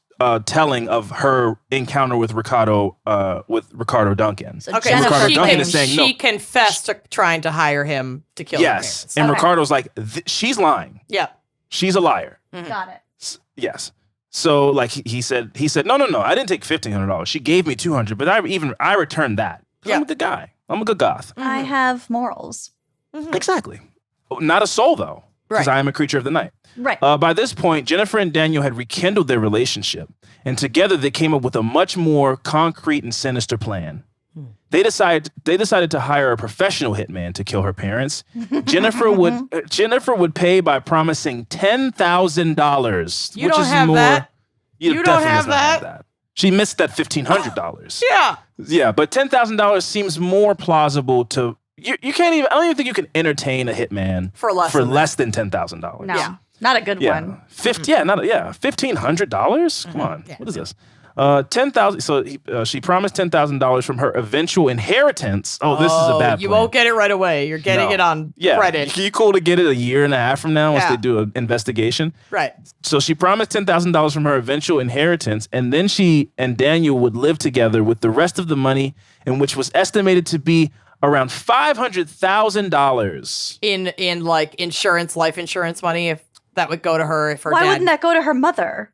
telling of her encounter with Ricardo Duncan. so Okay, Jennifer? Ricardo she, Duncan is saying no. she confessed to trying to hire him to kill her Yes, parents. and Okay. Ricardo's like, she's lying. Yeah. She's a liar. Got it. Yes. So like he said, no, I didn't take $1,500. She gave me $200, but I returned that. Yeah. I'm a good guy. I'm a good goth. I have morals. Exactly. Not a soul though, because Right. I am a creature of the night. Right. By this point, Jennifer and Daniel had rekindled their relationship, and together they came up with a much more concrete and sinister plan. They decided to hire a professional hitman to kill her parents. Jennifer would pay by promising $10,000. You don't have that. You You definitely don't have does not have that. She missed that $1,500. Yeah. Yeah, but $10,000 seems more plausible to you. Can't even. I don't even think you can entertain a hitman For less than than $10,000. No. Yeah. Not a good Yeah, one. $1,500. Come on, Yeah. what is this? 10,000. So she promised $10,000 from her eventual inheritance. Oh, this is a bad. You plan. won't get it right away. You're getting No. it on credit. You cool to get it a year and a half from now once Yeah. they do an investigation. Right. So she promised $10,000 from her eventual inheritance, and then she and Daniel would live together with the rest of the money, and which was estimated to be around $500,000. In like life insurance money, if that would go to her if her Why dad. wouldn't that go to her mother?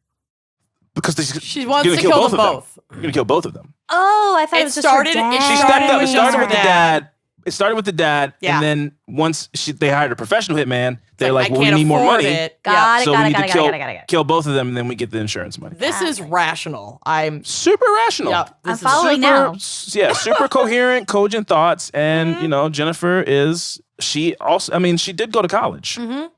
Because She wants to kill them both. You're gonna kill both of them. Oh, I thought it It was just started- her it dad. She started stepped up. It with started her with the dad. It started with the dad, Yeah. and then once they hired a professional hitman, they're like, I "Well, we can't need more afford money, it. Got it, so got we it, need got to it, kill got it. kill both of them, and then we get the insurance money." This is rational. I'm Super rational. yeah. I'm This is following now. Yeah, super coherent, cogent thoughts, and Jennifer is she did go to college. I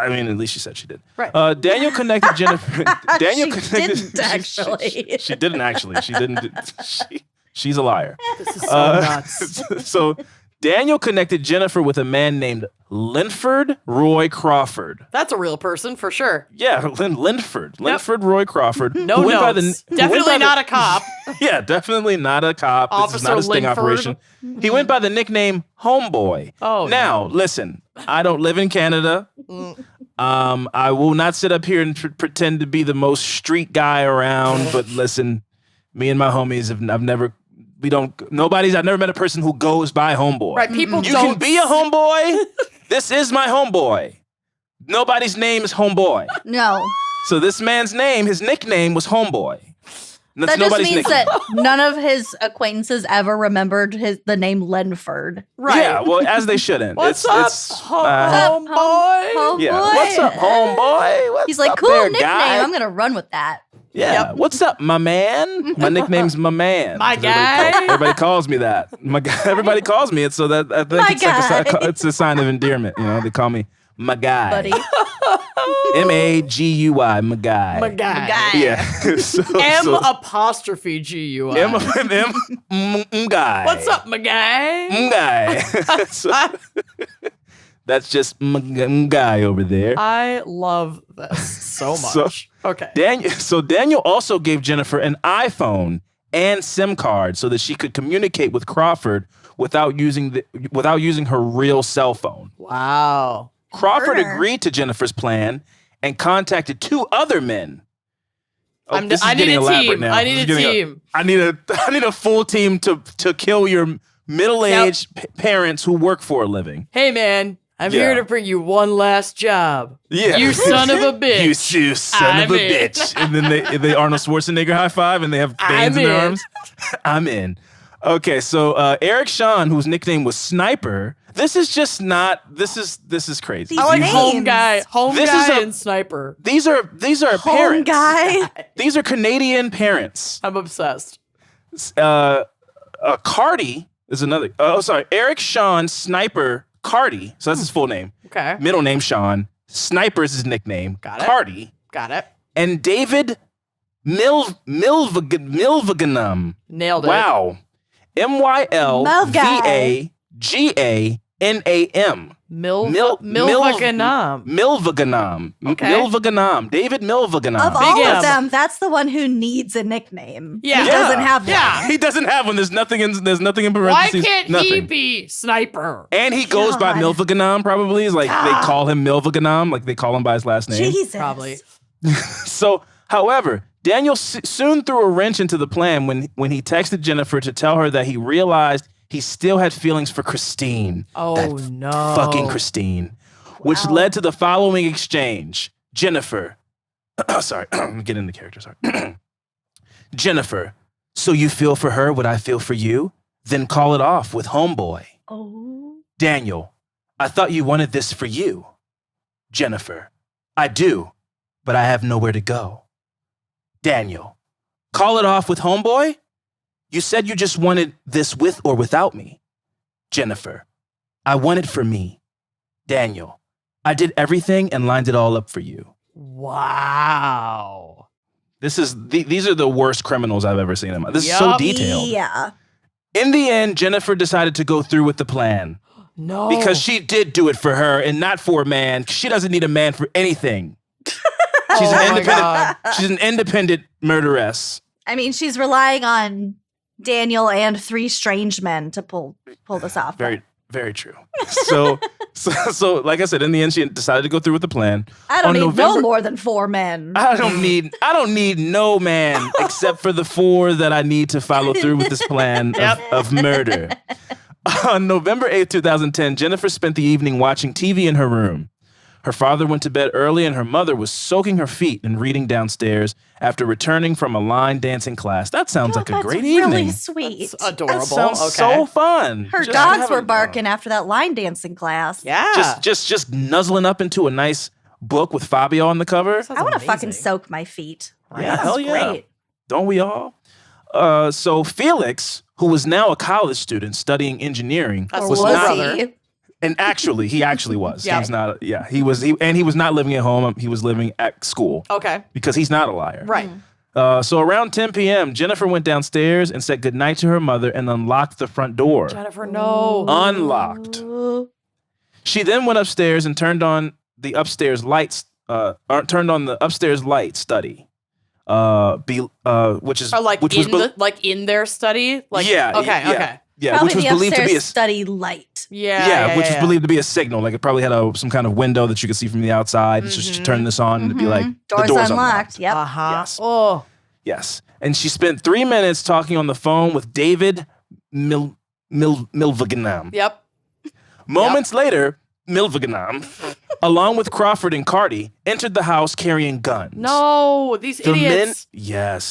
mean, at least she said she did. Right. Daniel connected Jennifer. Daniel She connected. didn't actually. She didn't actually. She didn't. She's a liar. This is so nuts. So Daniel connected Jennifer with a man named Linford Roy Crawford. That's a real person for sure. Yeah, Linford Roy Crawford. No who went by notes. who went Definitely by not a cop. Yeah, definitely not a cop. This is Officer not a sting Linford. operation. He went by the nickname Homeboy. Oh, now listen, I don't live in Canada. I will not sit up here and pretend to be the most street guy around. But listen, me and my homies I've never met a person who goes by Homeboy. Right. People You don't can be a homeboy. This is my homeboy. Nobody's name is Homeboy. No. So this man's name, his nickname was Homeboy. That's That just nobody's means nickname. that none of his acquaintances ever remembered the name Lenford. Right. Yeah, well, as they shouldn't. What's It's up, Home- homeboy? yeah. Homeboy. What's up, homeboy? What's He's like, up cool there, nickname. guy? I'm gonna run with that. Yeah. Yep. What's up, my man? My nickname's my man. My 'Cause everybody guy? Everybody calls me that. My guy. Everybody calls me it, so that I think My it's like guy. it's a sign of endearment. They call me my guy. Buddy. MAGUI, my guy. My guy. Guy. Yeah. so, M''G''U'. guy. What's up, my guy? Guy. So, that's just guy over there. I love this so much. So- okay. Daniel also gave Jennifer an iPhone and SIM card so that she could communicate with Crawford without using her real cell phone. Wow. Crawford agreed to Jennifer's plan and contacted 2 other men. Oh, I need a team. I need a team. I need a full team to kill your middle-aged parents who work for a living. Hey, man. I'm here to bring you one last job. Yeah. You son of a bitch. You son of a bitch. And then they Arnold Schwarzenegger high five and they have bands in their arms. I'm in. Okay, so Eric Sean, whose nickname was Sniper, this is crazy. I like home guy and Sniper. These are home parents. guy. These are Canadian parents. I'm obsessed. Cardi is another. Eric Sean Sniper Cardi. So that's his full name. Okay. Middle name Sean. Sniper is his nickname. Got it. Cardi. Got it. And David Milvaganam. Nailed it. Wow. Mylvaganam. Milvaganam. Milvaganam. Okay. Milvaganam. David Milvaganam. Of all of them, that's the one who needs a nickname. Yeah. He doesn't have one. Yeah. He doesn't have one. There's nothing in Why parentheses. can't nothing. he be Sniper? And he goes by God. Milvaganam, probably. Is like they call him Milvaganam, like they call him by his last name. Jesus. Probably. So, however, Daniel soon threw a wrench into the plan when he texted Jennifer to tell her that he realized he still had feelings for Christine. Oh, no. Fucking Christine. Which led to the following exchange. Jennifer. Sorry, let me get into character. Sorry. Jennifer, so you feel for her what I feel for you? Then call it off with homeboy. Oh. Daniel, I thought you wanted this for you. Jennifer, I do, but I have nowhere to go. Daniel, call it off with homeboy? You said you just wanted this with or without me. Jennifer, I want it for me. Daniel, I did everything and lined it all up for you. Wow. These are the worst criminals I've ever seen in my life. This is so detailed. Yeah. In the end, Jennifer decided to go through with the plan. No. Because she did do it for her and not for a man. She doesn't need a man for anything. She's She's an independent murderess. I mean, she's relying on Daniel and 3 strange men to pull this off. Very, very true. So, like I said, in the end, she decided to go through with the plan. I don't need no more than 4 men. I don't need no man except for the 4 that I need to follow through with this plan of murder. On November 8th, 2010, Jennifer spent the evening watching TV in her room. Her father went to bed early and her mother was soaking her feet and reading downstairs after returning from a line dancing class. That sounds like a great evening. Really sweet. That's adorable. That sounds so fun. Her dogs were barking after that line dancing class. Yeah. Just nuzzling up into a nice book with Fabio on the cover. I want to fucking soak my feet. Yeah, hell yeah. Great. Don't we all? So Felix, who was now a college student studying engineering, was not. And he actually was. Yeah. He's not. Yeah, he was not living at home. He was living at school. Okay. Because he's not a liar. Right. So around 10 p.m., Jennifer went downstairs and said goodnight to her mother and unlocked the front door. Jennifer, no. Unlocked. She then went upstairs and turned on the upstairs lights. Turned on the upstairs light study. Which is in their study. Like okay. Yeah, probably which was the believed to be a study light. Which was believed to be a signal. Like it probably had some kind of window that you could see from the outside. Mm-hmm. Just turn this on and it'd be like doors the door's unlocked. Yep. Yes. Oh. Yes. And she spent 3 minutes talking on the phone with David Milvaganam. Yep. Moments later, Milvaganam, along with Crawford and Cardi, entered the house carrying guns. No, these idiots.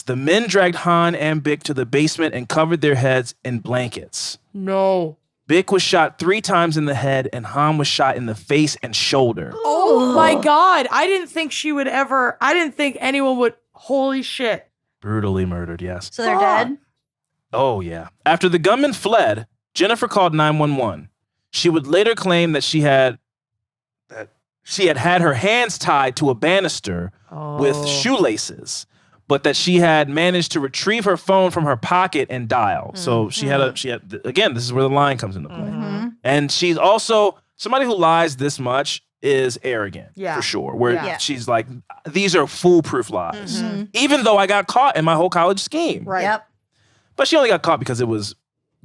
The men dragged Han and Bick to the basement and covered their heads in blankets. No. Bick was shot 3 times in the head and Han was shot in the face and shoulder. Oh my God. I didn't think anyone would. Holy shit. Brutally murdered, yes. So they're dead? Oh, yeah. After the gunman fled, Jennifer called 911. She would later claim that she had her hands tied to a banister with shoelaces, but that she had managed to retrieve her phone from her pocket and dial. So she had again, this is where the line comes into play. Mm-hmm. And she's also somebody who lies this much is arrogant, for sure. Where she's like, these are foolproof lies, even though I got caught in my whole college scheme. Right. Yep. But she only got caught because it was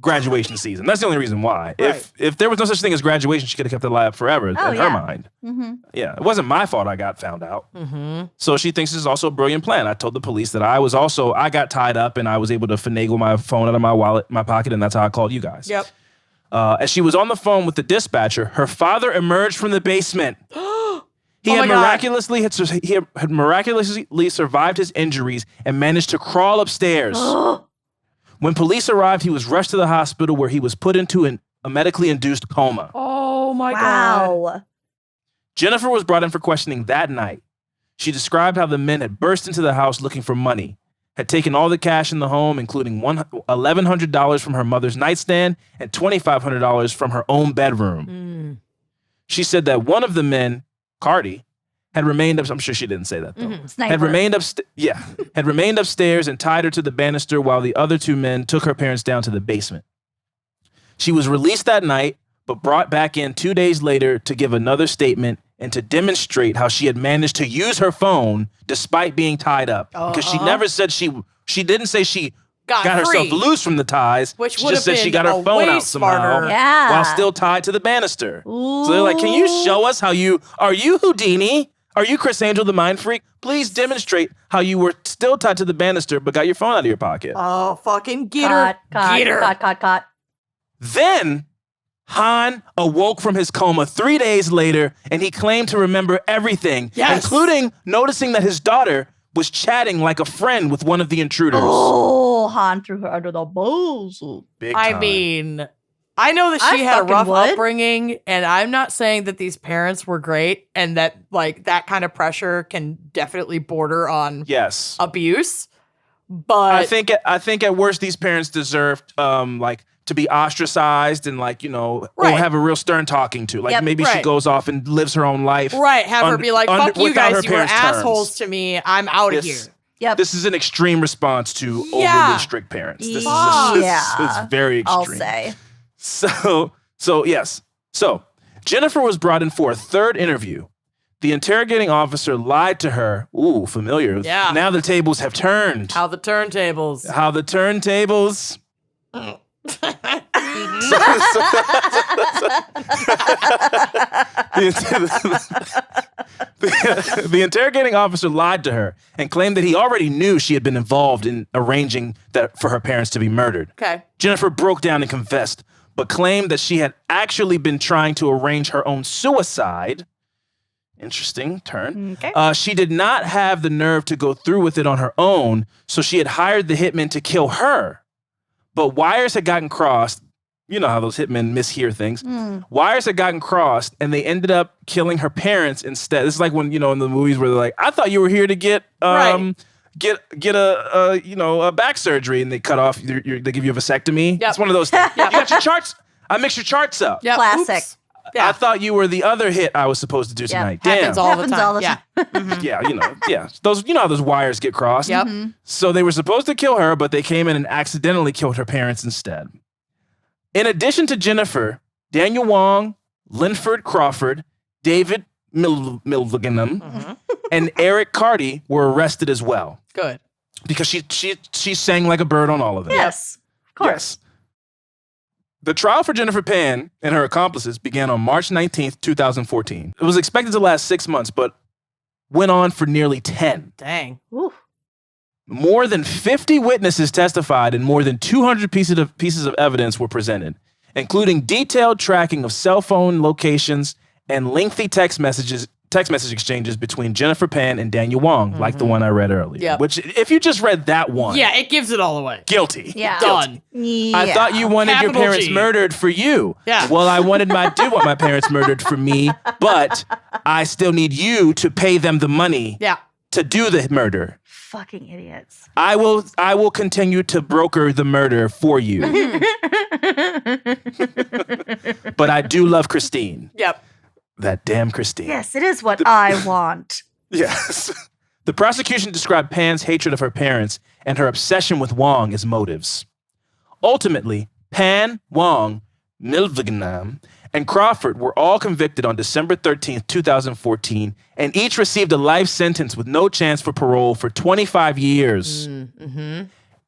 graduation season. That's the only reason why. Right. If there was no such thing as graduation, she could have kept it alive forever in her mind. Mm-hmm. Yeah, it wasn't my fault I got found out. So she thinks this is also a brilliant plan. I told the police that I got tied up and I was able to finagle my phone out of my pocket, and that's how I called you guys. Yep. As she was on the phone with the dispatcher, her father emerged from the basement. He had miraculously survived his injuries and managed to crawl upstairs. When police arrived, he was rushed to the hospital where he was put into a medically induced coma. Oh my God. Wow. Jennifer was brought in for questioning that night. She described how the men had burst into the house looking for money, had taken all the cash in the home, including $1,100 from her mother's nightstand and $2,500 from her own bedroom. She said that one of the men, Cardi, had remained I'm sure she didn't say that though. Had remained upstairs and tied her to the banister while the other two men took her parents down to the basement. She was released that night, but brought back in 2 days later to give another statement and to demonstrate how she had managed to use her phone despite being tied up. Because she never said she didn't say she got herself loose from the ties. Which she would just have said she been got her a phone way out somehow smarter. Yeah. while still tied to the banister. Ooh. So they're like, can you show us are you Houdini? Are you Chris Angel, the mind freak? Please demonstrate how you were still tied to the banister but got your phone out of your pocket. Oh, fucking get her. Get her. Caught. Then Han awoke from his coma 3 days later, and he claimed to remember everything, including noticing that his daughter was chatting like a friend with one of the intruders. Oh, Han threw her under the bus. Big time. I mean, I know that she had a rough upbringing, and I'm not saying that these parents were great and that like that kind of pressure can definitely border on abuse. But I think at worst these parents deserved to be ostracized and or have a real stern talking to. Like maybe she goes off and lives her own life. Right. Have her be like, fuck you guys, you were assholes to me. I'm out of here. Yep. This is an extreme response to overly strict parents. This is very extreme. I'll say. So yes. So Jennifer was brought in for a third interview. The interrogating officer lied to her. Ooh, familiar. Yeah. Now the tables have turned. How the turntables. The interrogating officer lied to her and claimed that he already knew she had been involved in arranging that for her parents to be murdered. Okay. Jennifer broke down and confessed, but claimed that she had actually been trying to arrange her own suicide. Interesting turn. Okay. She did not have the nerve to go through with it on her own, so she had hired the hitman to kill her. But wires had gotten crossed. You know how those hitmen mishear things. Wires had gotten crossed, and they ended up killing her parents instead. This is like when, in the movies where they're like, I thought you were here to get a back surgery, and they cut off, they give you a vasectomy. Yep. It's one of those things. You got your charts. I mixed your charts up. Yep. Classic. I thought you were the other hit I was supposed to do tonight. Damn. Happens all the time. Those, how those wires get crossed. Yep. So they were supposed to kill her, but they came in and accidentally killed her parents instead. In addition to Jennifer, Daniel Wong, Linford Crawford, David Milviganum, and Eric Carty were arrested as well. Good. Because she sang like a bird on all of them. Yes, of course. Yes. The trial for Jennifer Pan and her accomplices began on March 19th, 2014. It was expected to last 6 months, but went on for nearly 10. Dang. Ooh. More than 50 witnesses testified and more than 200 pieces of evidence were presented, including detailed tracking of cell phone locations and lengthy text message exchanges between Jennifer Pan and Daniel Wong, like the one I read earlier. Yep. Which, if you just read that one, it gives it all away. Guilty. Yeah. Done. Yeah. I thought you wanted Capital your parents G. murdered for you. Yeah. Well, I did want my parents murdered for me, but I still need you to pay them the money to do the murder. Fucking idiots. I will continue to broker the murder for you. But I do love Christine. Yep. That damn Christine. Yes, it is what I want. Yes. The prosecution described Pan's hatred of her parents and her obsession with Wong as motives. Ultimately, Pan, Wong, Milviganam, and Crawford were all convicted on December 13th, 2014, and each received a life sentence with no chance for parole for 25 years.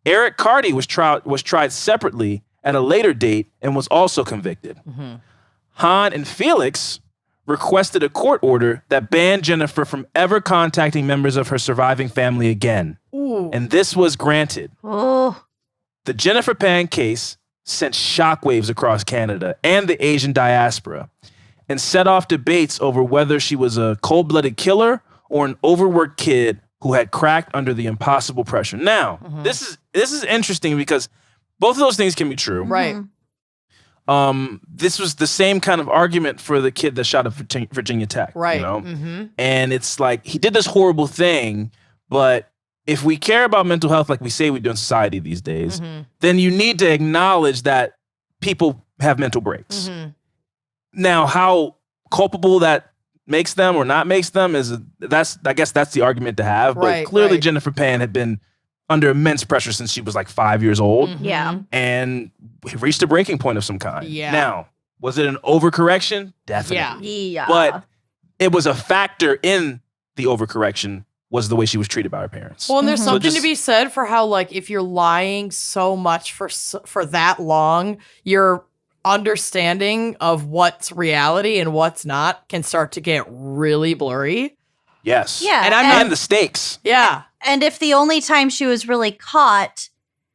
Eric Carty was tried separately at a later date and was also convicted. Mm-hmm. Han and Felix requested a court order that banned Jennifer from ever contacting members of her surviving family again. Ooh. And this was granted. Oh. The Jennifer Pan case sent shockwaves across Canada and the Asian diaspora and set off debates over whether she was a cold-blooded killer or an overworked kid who had cracked under the impossible pressure. Now, this is interesting because both of those things can be true. Right. This was the same kind of argument for the kid that shot at Virginia Tech. Right. You know? And it's like, he did this horrible thing, but if we care about mental health like we say we do in society these days, then you need to acknowledge that people have mental breaks. Now, how culpable that makes them or not makes them I guess that's the argument to have. But clearly Jennifer Pan had been under immense pressure since she was like 5 years old. Yeah. And reached a breaking point of some kind. Yeah. Now, was it an overcorrection? Definitely. Yeah. But it was a factor in the overcorrection was the way she was treated by her parents. Well, and there's So something to be said for how, like, if you're lying so much for that long, your understanding of what's reality and what's not can start to get really blurry. Yes. Yeah. And the stakes. Yeah. And if the only time she was really caught,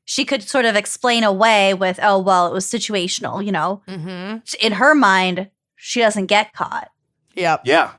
she could sort of explain away with, oh, well, it was situational, you know? In her mind, she doesn't get caught. Yep. Yeah.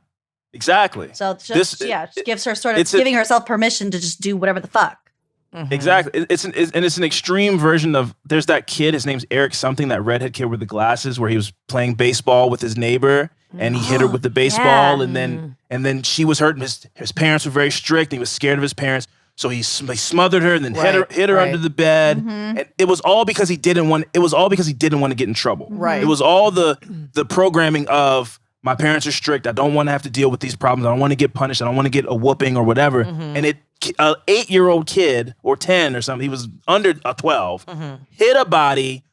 Exactly. So it's just, it gives her sort of giving herself permission to just do whatever the fuck. Exactly. It's an extreme version of, there's that kid, his name's Eric something, that redhead kid with the glasses, where he was playing baseball with his neighbor and he hit her with the baseball and then she was hurt and his parents were very strict and he was scared of his parents. So he smothered her and then hit her under the bed. And it was all because he didn't want to get in trouble. Right. It was all the programming of, my parents are strict. I don't want to have to deal with these problems. I don't want to get punished. I don't want to get a whooping or whatever. And an 8-year-old kid or 10 or something, he was under 12, hit a body,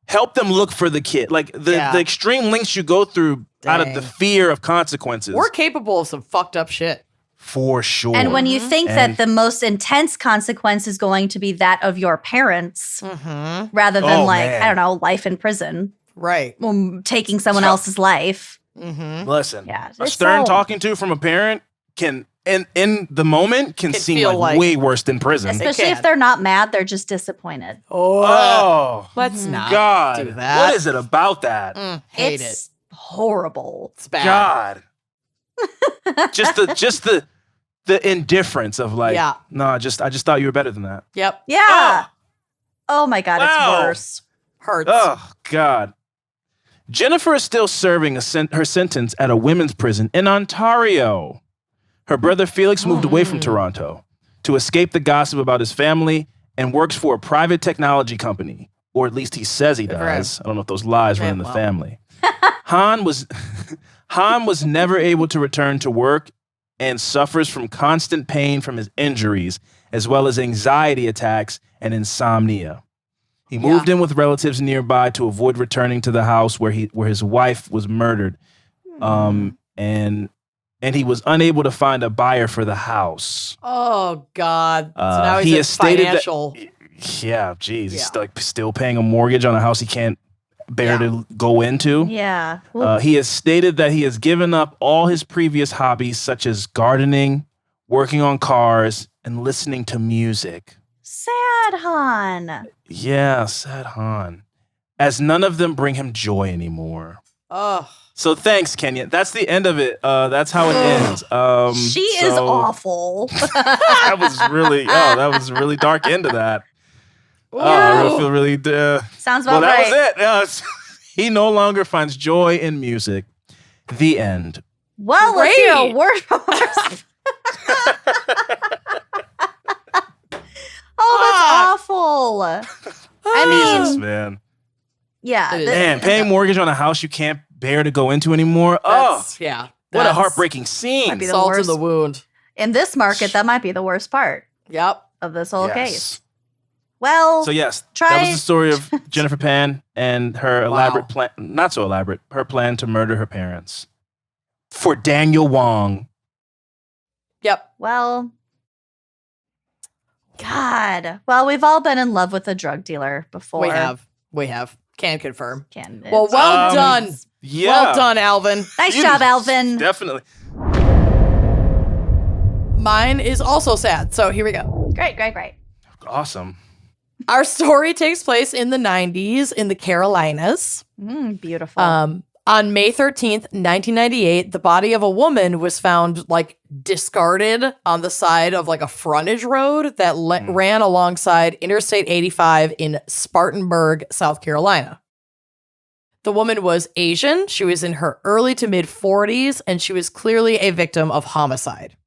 helped them look for the kid. Like the extreme lengths you go through out of the fear of consequences. We're capable of some fucked up shit. For sure. And when you think that the most intense consequence is going to be that of your parents, rather than I don't know, life in prison. Right. Taking someone else's life. Listen, a stern talking to from a parent can, in the moment, can seem like way worse than prison. Especially if they're not mad, they're just disappointed. Let's not do that. What is it about that? Hate it's it. Horrible. It's bad. God. just the indifference of like, no, I just thought you were better than that. Yep. Yeah. Oh my God, it's worse. Hurts. Oh God. Jennifer is still serving her sentence at a women's prison in Ontario. Her brother Felix moved away from Toronto to escape the gossip about his family and works for a private technology company, or at least he says he does. I don't know if those lies run in the family. Han was never able to return to work and suffers from constant pain from his injuries, as well as anxiety attacks and insomnia. He moved in with relatives nearby to avoid returning to the house where his wife was murdered. And he was unable to find a buyer for the house. Oh God. So now he's financial. He's like still paying a mortgage on a house he can't bear to go into. Yeah. He has stated that he has given up all his previous hobbies, such as gardening, working on cars, and listening to music. Sad Han. Yeah, sad Han. As none of them bring him joy anymore. Oh. So thanks, Kenya. That's the end of it. That's how it ends. She is awful. that was really dark end of that. I feel really. Sounds about right. That was it. He no longer finds joy in music. The end. Well, let's hear a word from us. Oh, that's awful. I mean, Jesus, man. Yeah. Man, paying mortgage on a house you can't bear to go into anymore. What a heartbreaking scene. Salt in the wound. In this market, that might be the worst part. Yep. Of this whole case. Well, so yes, that was the story of Jennifer Pan and her elaborate plan, not so elaborate, her plan to murder her parents. For Daniel Wong. Yep. Well, God. Well, we've all been in love with a drug dealer before. We have. Can confirm. Well, done. Yeah. Well done, Alvin. Nice job, Alvin. Definitely. Mine is also sad. So here we go. Great. Awesome. Our story takes place in the 90s in the Carolinas. Beautiful. On May 13th, 1998, the body of a woman was found discarded on the side of a frontage road that ran alongside Interstate 85 in Spartanburg, South Carolina. The woman was Asian. She was in her early to mid 40s, and she was clearly a victim of homicide.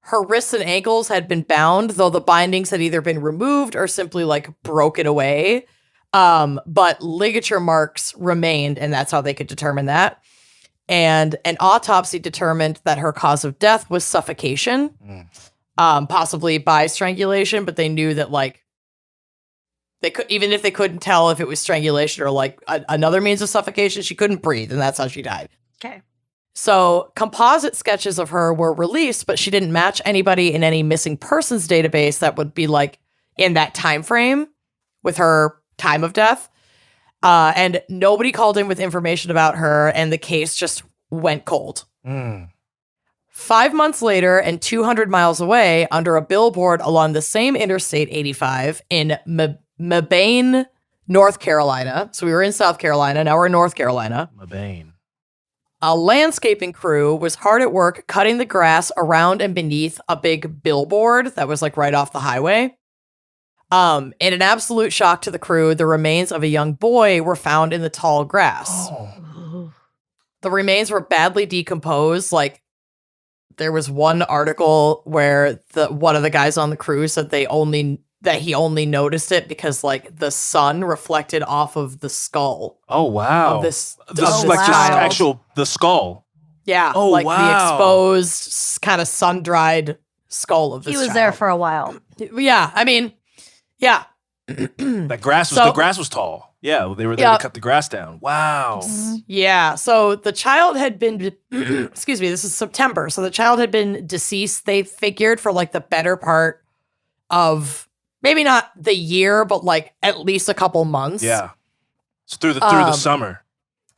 Her wrists and ankles had been bound, though the bindings had either been removed or simply broken away. But ligature marks remained, and that's how they could determine that. And an autopsy determined that her cause of death was suffocation, possibly by strangulation, but they knew that they could, even if they couldn't tell if it was strangulation or another means of suffocation, she couldn't breathe, and that's how she died. Okay. So composite sketches of her were released, but she didn't match anybody in any missing persons database that would be in that time frame with her time of death. And nobody called in with information about her, and the case just went cold. 5 months later, and 200 miles away, under a billboard along the same Interstate 85 in Mebane, North Carolina. So we were in South Carolina, now we're in North Carolina. Mebane. A landscaping crew was hard at work cutting the grass around and beneath a big billboard that was right off the highway. In an absolute shock to the crew, the remains of a young boy were found in the tall grass. The remains were badly decomposed. There was one article where one of the guys on the crew said he only noticed it because the sun reflected off of the skull. Oh wow! Of this actual the skull. Yeah. Oh wow! The exposed kind of sun dried skull of this. He was there for a while. Yeah, I mean. Yeah. The grass was tall. Yeah, they were there to cut the grass down. Wow. Yeah. So the child had been, excuse me, this is September. So the child had been deceased, they figured, for the better part of maybe not the year, but at least a couple months. Yeah. So through the summer.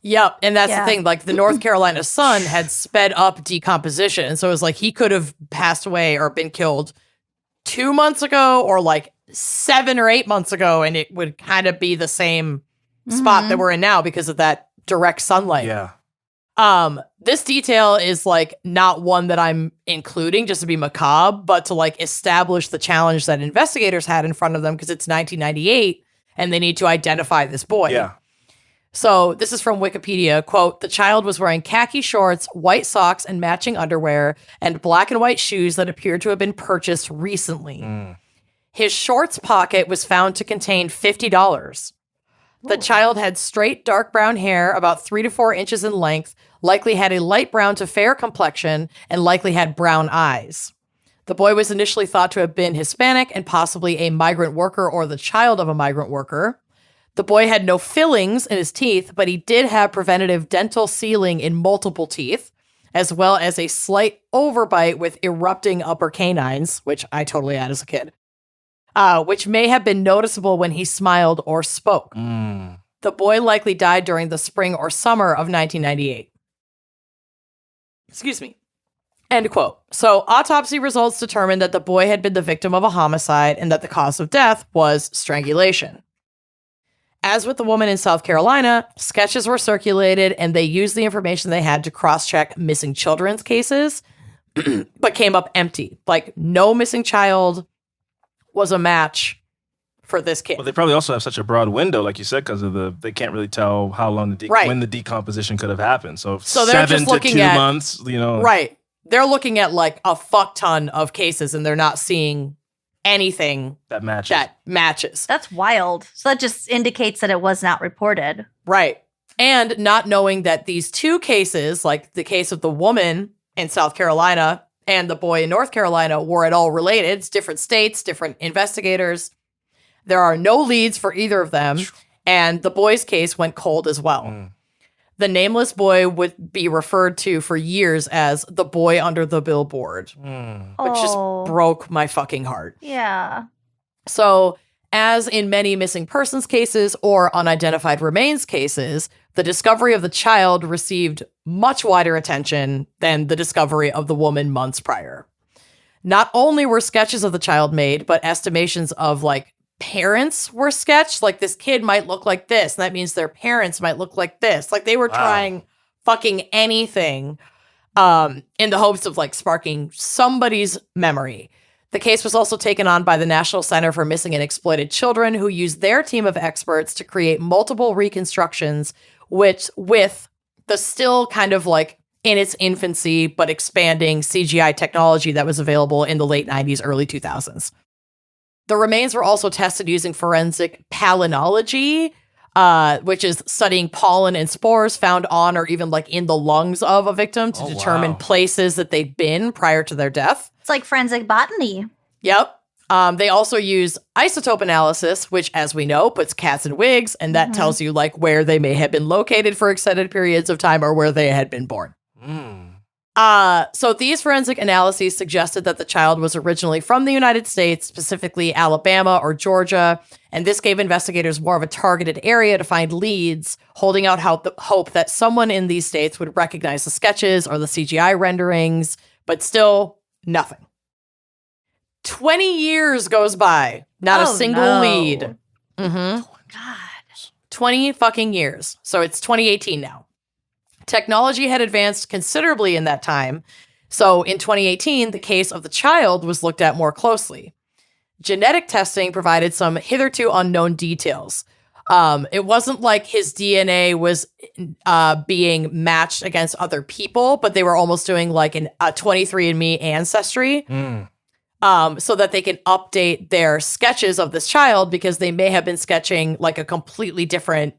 Yep. And that's the thing. The North Carolina sun had sped up decomposition. So it was he could have passed away or been killed 2 months ago or 7 or 8 months ago, and it would kind of be the same spot that we're in now because of that direct sunlight. Yeah. This detail is not one that I'm including just to be macabre, but to establish the challenge that investigators had in front of them because it's 1998 and they need to identify this boy. Yeah. So this is from Wikipedia. Quote, the child was wearing khaki shorts, white socks and matching underwear, and black and white shoes that appeared to have been purchased recently. His shorts pocket was found to contain $50. The child had straight dark brown hair, about 3 to 4 inches in length, likely had a light brown to fair complexion, and likely had brown eyes. The boy was initially thought to have been Hispanic and possibly a migrant worker or the child of a migrant worker. The boy had no fillings in his teeth, but he did have preventative dental sealing in multiple teeth, as well as a slight overbite with erupting upper canines, which I totally had as a kid. Which may have been noticeable when he smiled or spoke. The boy likely died during the spring or summer of 1998. Excuse me. End quote. So autopsy results determined that the boy had been the victim of a homicide and that the cause of death was strangulation. As with the woman in South Carolina, sketches were circulated and they used the information they had to cross-check missing children's cases, but came up empty. No missing child was a match for this kid. Well, they probably also have such a broad window, like you said, because of they can't really tell how long when the decomposition could have happened. So they're 7 just to looking 2 at, months, Right. They're looking at a fuck ton of cases and they're not seeing anything that matches. That's wild. So that just indicates that it was not reported. Right. And not knowing that these two cases, the case of the woman in South Carolina and the boy in North Carolina, were at all related. It's different states, different investigators. There are no leads for either of them, and the boy's case went cold as well. the nameless boy would be referred to for years as the boy under the billboard, which just broke my fucking heart. Yeah. So, as in many missing persons cases or unidentified remains cases, the discovery of the child received much wider attention than the discovery of the woman months prior. Not only were sketches of the child made, but estimations of like parents were sketched. Like this kid might look like this, and that means their parents might look like this. Like they were trying fucking anything in the hopes of like sparking somebody's memory. The case was also taken on by the National Center for Missing and Exploited Children, who used their team of experts to create multiple reconstructions, which with the still kind of like in its infancy, but expanding CGI technology that was available in the late 90s, early 2000s. The remains were also tested using forensic palynology, which is studying pollen and spores found on or even like in the lungs of a victim to determine places that they'd been prior to their death. It's like forensic botany. Yep. They also use isotope analysis, which, as we know, puts cats in wigs, and that tells you like where they may have been located for extended periods of time or where they had been born. So these forensic analyses suggested that the child was originally from the United States, specifically Alabama or Georgia, and this gave investigators more of a targeted area to find leads, holding out hope that someone in these states would recognize the sketches or the CGI renderings, but still nothing. 20 years goes by, not a single lead. God. 20 fucking years. So it's 2018 now. Technology had advanced considerably in that time. So in 2018, the case of the child was looked at more closely. Genetic testing provided some hitherto unknown details. It wasn't like his DNA was being matched against other people, but they were almost doing like a 23andMe ancestry. So that they can update their sketches of this child because they may have been sketching like a completely different,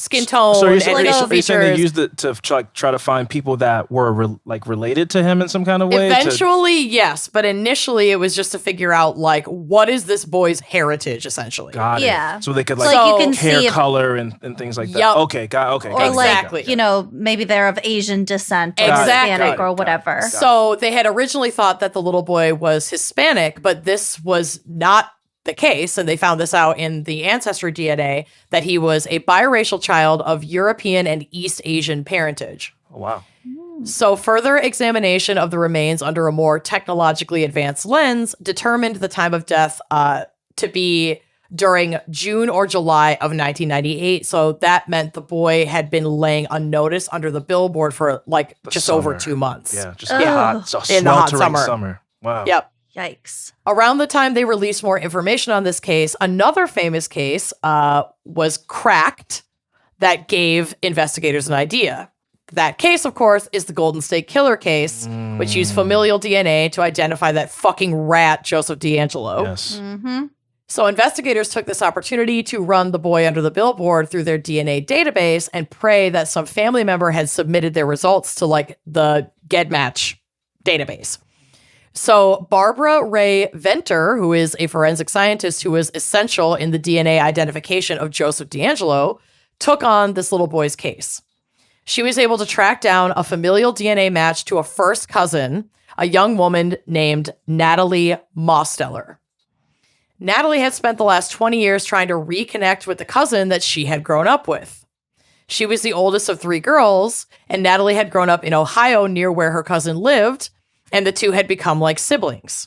skin tone and facial features. Saying they used it to try to find people that were related to him in some kind of way? Eventually, yes. But initially, it was just to figure out, like, what is this boy's heritage, essentially? Got it. Yeah. So they could, you can hair see color and things like that. Yep. Okay, okay. Or exactly. Maybe they're of Asian descent or Exactly. Hispanic or whatever. So they had originally thought that the little boy was Hispanic, but this was not the case, and they found this out in the ancestry DNA, that he was a biracial child of European and East Asian parentage. Oh, wow. So further examination of the remains under a more technologically advanced lens determined the time of death to be during June or July of 1998. So that meant the boy had been laying unnoticed under the billboard for just over 2 months. Yeah, just in the hot summer. Wow. Yep. Yikes. Around the time they released more information on this case, another famous case was cracked that gave investigators an idea. That case, of course, is the Golden State Killer case, which used familial DNA to identify that fucking rat, Joseph D'Angelo. Yes. So investigators took this opportunity to run the boy under the billboard through their DNA database and pray that some family member had submitted their results to the GEDmatch database. So Barbara Ray Venter, who is a forensic scientist who was essential in the DNA identification of Joseph D'Angelo, took on this little boy's case. She was able to track down a familial DNA match to a first cousin, a young woman named Natalie Mosteller. Natalie had spent the last 20 years trying to reconnect with the cousin that she had grown up with. She was the oldest of 3 girls, and Natalie had grown up in Ohio near where her cousin lived, and the two had become like siblings.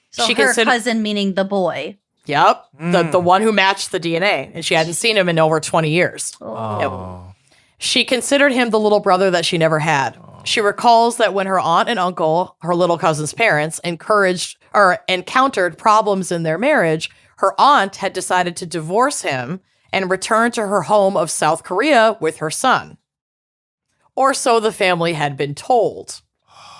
So her cousin meaning the boy. Yep. The one who matched the DNA, and she hadn't seen him in over 20 years. Oh. Yep. She considered him the little brother that she never had. She recalls that when her aunt and uncle, her little cousin's parents, encountered problems in their marriage, her aunt had decided to divorce him and return to her home of South Korea with her son. Or so the family had been told.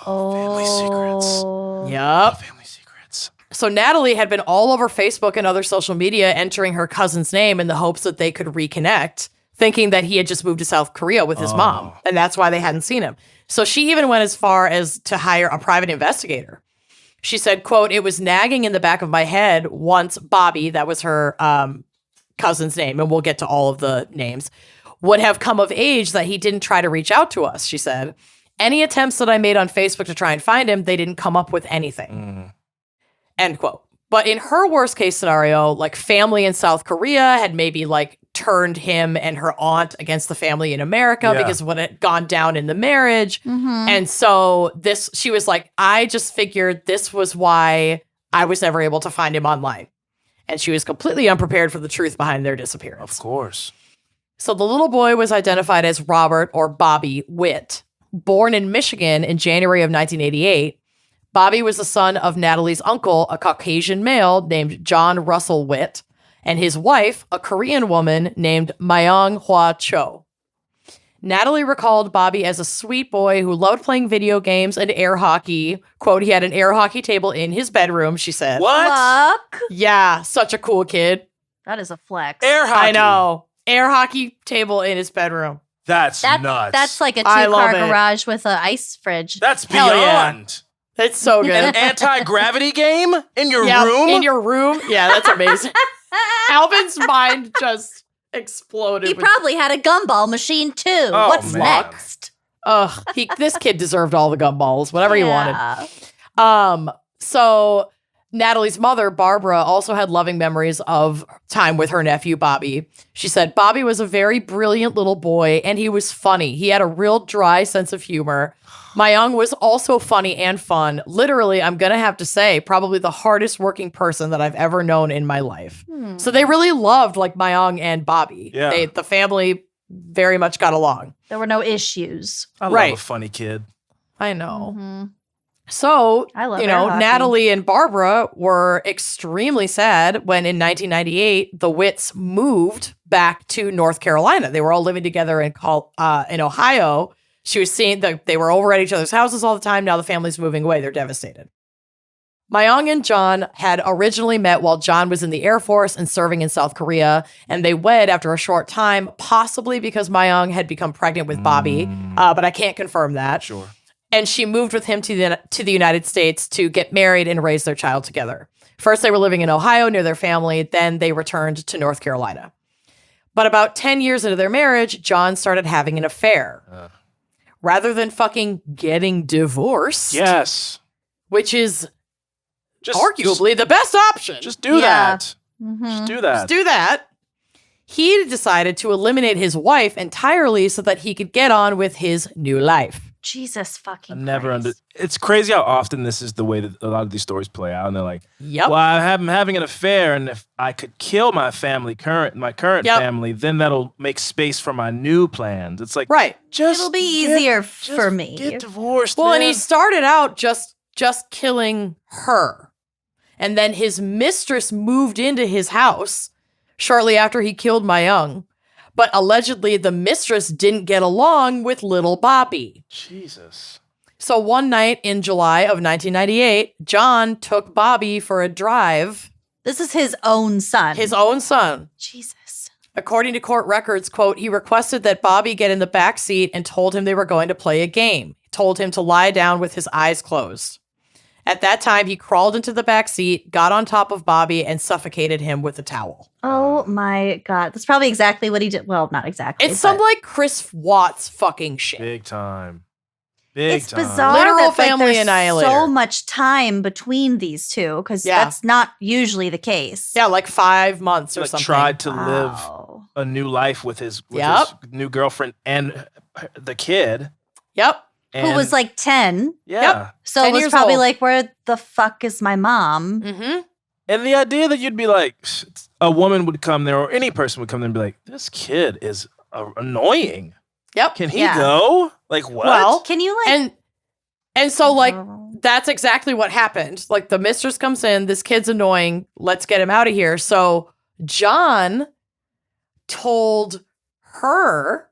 Family secrets. Yep. Family secrets. So Natalie had been all over Facebook and other social media entering her cousin's name in the hopes that they could reconnect, thinking that he had just moved to South Korea with his mom, and that's why they hadn't seen him. So she even went as far as to hire a private investigator. She said, quote, "It was nagging in the back of my head once Bobby," that was her cousin's name, and we'll get to all of the names, would have come of age that he didn't try to reach out to us, she said. Any attempts that I made on Facebook to try and find him, they didn't come up with anything. End quote. But in her worst case scenario, like family in South Korea had maybe like turned him and her aunt against the family in America because of what had gone down in the marriage. And so she was like, I just figured this was why I was never able to find him online. And she was completely unprepared for the truth behind their disappearance. Of course. So the little boy was identified as Robert or Bobby Witt. Born in Michigan in January of 1988, Bobby was the son of Natalie's uncle, a Caucasian male named John Russell Witt, and his wife, a Korean woman named Myung Hwa Cho. Natalie recalled Bobby as a sweet boy who loved playing video games and air hockey. Quote, he had an air hockey table in his bedroom, she said. What? Fuck. Yeah, such a cool kid. That is a flex. Air hockey. I know. Air hockey table in his bedroom. That's nuts. That's like a I love 2-car it. garage with an ice fridge. That's Hell yeah. beyond. It's so good. An anti-gravity game in your Yeah, room? in your room? Yeah, that's amazing. Alvin's mind just exploded. He probably had a gumball machine too. Oh, What's man. next? Ugh, this kid deserved all the gumballs, whatever he wanted. Yeah. So Natalie's mother, Barbara, also had loving memories of time with her nephew, Bobby. She said, Bobby was a very brilliant little boy, and he was funny. He had a real dry sense of humor. Myung was also funny and fun. Literally, I'm going to have to say, probably the hardest working person that I've ever known in my life. So they really loved like Myung and Bobby. Yeah. The family very much got along. There were no issues. I love Right. a funny kid. I know. Mhm. So, I love you air know, hockey. Natalie and Barbara were extremely sad when in 1998, the Witts moved back to North Carolina. They were all living together in Ohio. She was seeing that they were over at each other's houses all the time. Now the family's moving away. They're devastated. Myung and John had originally met while John was in the Air Force and serving in South Korea, and they wed after a short time, possibly because Myung had become pregnant with Bobby, but I can't confirm that. Sure. And she moved with him to the United States to get married and raise their child together. First, they were living in Ohio near their family. Then they returned to North Carolina. But about 10 years into their marriage, John started having an affair. Rather than fucking getting divorced, Yes. which is Just arguably the best option. Just do Yeah. that. Mhm. Just do that. Just do that. He decided to eliminate his wife entirely so that he could get on with his new life. Jesus fucking I never Christ. It's crazy how often this is the way that a lot of these stories play out. And they're like, Yep. well, I'm having an affair, and if I could kill my current Yep. family, then that'll make space for my new plans. It's like, Right. just It'll be get- easier just for me. Get divorced. Well, and man. he started out just killing her. And then his mistress moved into his house shortly after he killed Myung. But allegedly, the mistress didn't get along with little Bobby. Jesus. So one night in July of 1998, John took Bobby for a drive, This is his own son. his own son. Jesus. According to court records, quote, he requested that Bobby get in the back seat and told him they were going to play a game. He told him to lie down with his eyes closed. At that time, he crawled into the back seat, got on top of Bobby, and suffocated him with a towel. Oh my God. That's probably exactly what he did. Well, not exactly. It's some like Chris Watts fucking shit. Big time. Big It's time. bizarre Literal that family there's annihilator. so much time between these two because Yeah. that's not usually the case. Yeah, like 5 months or Like something. tried to live Wow. a new life with his Yep. new girlfriend and the kid. Yep. Who was like 10. yeah. Yep. So 10 it was years probably old. like, where the fuck is my mom? Mm-hmm. And the idea that you'd be like, a woman would come there or any person would come there and be like, this kid is annoying. Yep. Can he Yeah. go? Like what? Well, Can you like. and so like that's exactly what happened. Like the mistress comes in, this kid's annoying, let's get him out of here. So John told her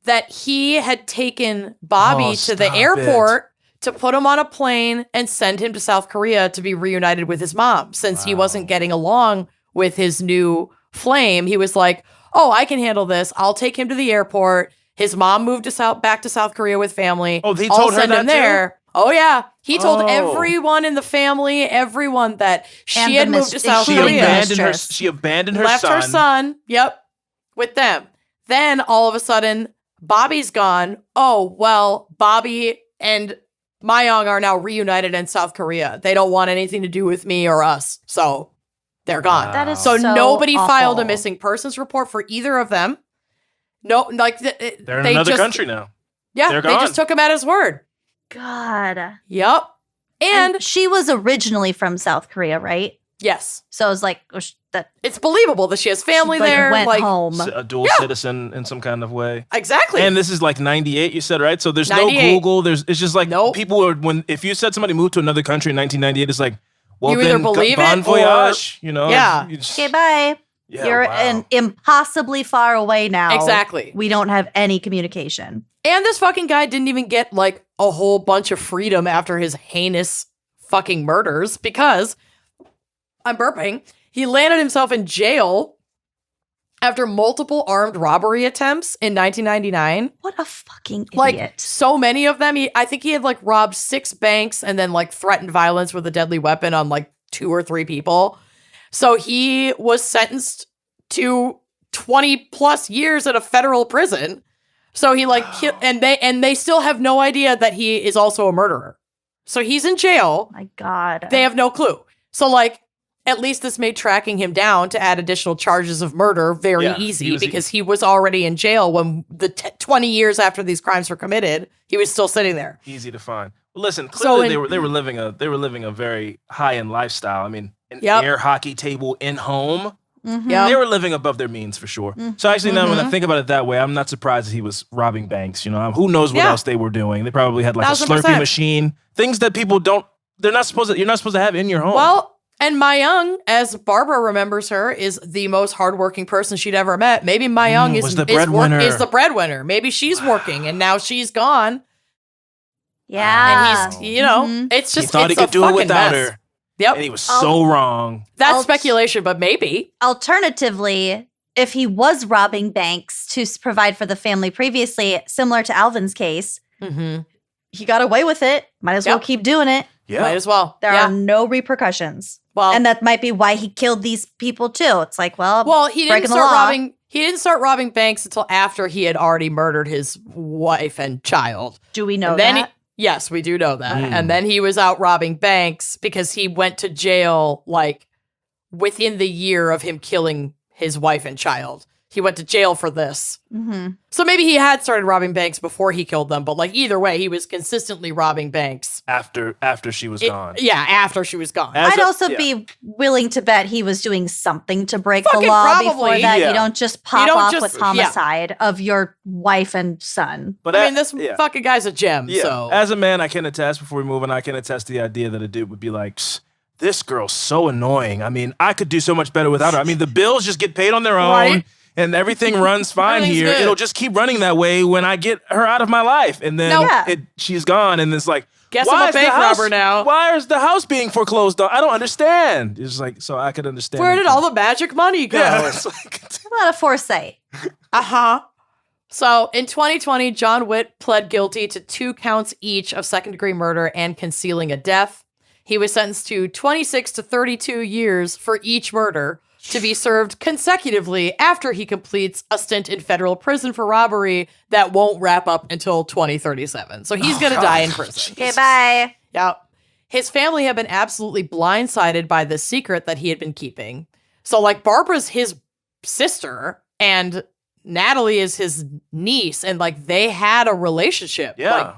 that he had taken Bobby Oh, to the stop airport to put him on a plane and send him to South Korea to be reunited with his mom. Since he wasn't getting along with his new flame, he was like, oh, I can handle this. I'll take him to the airport. His mom moved back to South Korea with family. Oh, he I'll told her send him that too? there. Oh, yeah. He told Oh. everyone in the family, everyone that And she the had moved to mis- South she including the Korea. abandoned her. mistress. She abandoned her Left son. her son. Yep. With them. Then all of a sudden, Bobby's gone. Oh, well, Bobby and Meiomi are now reunited in South Korea. They don't want anything to do with me or us. So they're gone. That is So so nobody filed a awful. missing persons report for either of them. No, like They're in another country now. Yeah, They're they gone. just took him at his word. God. Yep. And she was originally from South Korea, right? yes, So I was like, that it's believable that she has family she, like, there. went like home. A dual citizen in some kind of way. exactly. And this is like 98, you said, right? So there's no 98. Google. It's just like Nope. people are, if you said somebody moved to another country in 1998, it's like, well, You then either believe bon it voyage, you know? Yeah. You just- Okay, bye. yeah, You're wow. impossibly far away now. Exactly. We don't have any communication. And this fucking guy didn't even get like a whole bunch of freedom after his heinous fucking murders because I'm burping. He landed himself in jail after multiple armed robbery attempts in 1999. What a fucking idiot. Like so many of them. I think he had like robbed 6 banks and then like threatened violence with a deadly weapon on like 2 or 3 people. So he was sentenced to 20 plus years at a federal prison. So he like and they still have no idea that he is also a murderer. So he's in jail. My God. They have no clue. So like at least this made tracking him down to add additional charges of murder very Yeah, easy because he was already in jail when the 20 years after these crimes were committed, he was still sitting there. Easy to find. Well, listen, So clearly they were living a very high-end lifestyle. I mean, an Yep. air hockey table in home. Mhm. Yep. They were living above their means for sure. So actually, now when I think about it that way, I'm not surprised that he was robbing banks. You know, who knows what Yeah. else they were doing? They probably had like a 1000%. Slurpee machine, things that people don't. You're not supposed to have in your home. Well, and Meiomi, as Barbara remembers her, is the most hardworking person she'd ever met. Maybe Meiomi was the breadwinner. is the breadwinner. Maybe she's working and now she's gone. Yeah. And he's, you know, Mhm. it's he just thought it's he could a do it fucking without mess. her, Yep. and he was so wrong. That's I'll- speculation, but maybe. Alternatively, if he was robbing banks to provide for the family previously, similar to Alvin's case, Mm-hmm. he got away with it. Might as well Yep. keep doing it. Yeah, Might as well. There yeah. are no repercussions. Well, And that might be why he killed these people too. It's like, well, he didn't breaking the start law. robbing. He didn't start robbing banks until after he had already murdered his wife and child. do we know And then that? yes, we do know that. Mm. And then he was out robbing banks because he went to jail like within the year of him killing his wife and child. He went to jail for this. Mhm. So maybe he had started robbing banks before he killed them, but like either way, he was consistently robbing banks. after she was gone. Yeah, after she was gone. As I'd a- also yeah. be willing to bet he was doing something to break the Fucking law probably. before that. Yeah. You don't just pop don't off just- with yeah. homicide of your wife and son. But I mean, this fucking guy's a gem. Yeah. So As a man, I can attest, before we move on, I can attest to the idea that a dude would be like, this girl's so annoying. I mean, I could do so much better without her. I mean, the bills just get paid on their own. Right. And everything runs fine Everything's here. good. It'll just keep running that way when I get her out of my life. And then No. Yeah. she's gone. And it's like, Guess why I'm a is the bank house- robber now. Why is the house being foreclosed on? I don't understand. It's like, so I could understand. where it. did all the magic money go? Yeah, it's like, A lot of foresight. Uh-huh. So in 2020, John Witt pled guilty to 2 counts each of second-degree murder and concealing a death. He was sentenced to 26 to 32 years for each murder to be served consecutively after he completes a stint in federal prison for robbery that won't wrap up until 2037. So he's going to die in prison. Okay, bye. Yeah. His family had been absolutely blindsided by this secret that he had been keeping. So, like, Barbara's his sister and Natalie is his niece, and like they had a relationship. yeah. Like,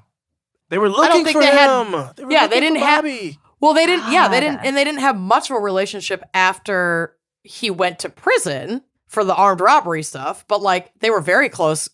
They were don't looking think for they had- him. They were yeah, looking they didn't for have- Bobby. well, they didn't. Yeah, they God. didn't, and they didn't have much of a relationship after he went to prison for the armed robbery stuff. But like, they were very close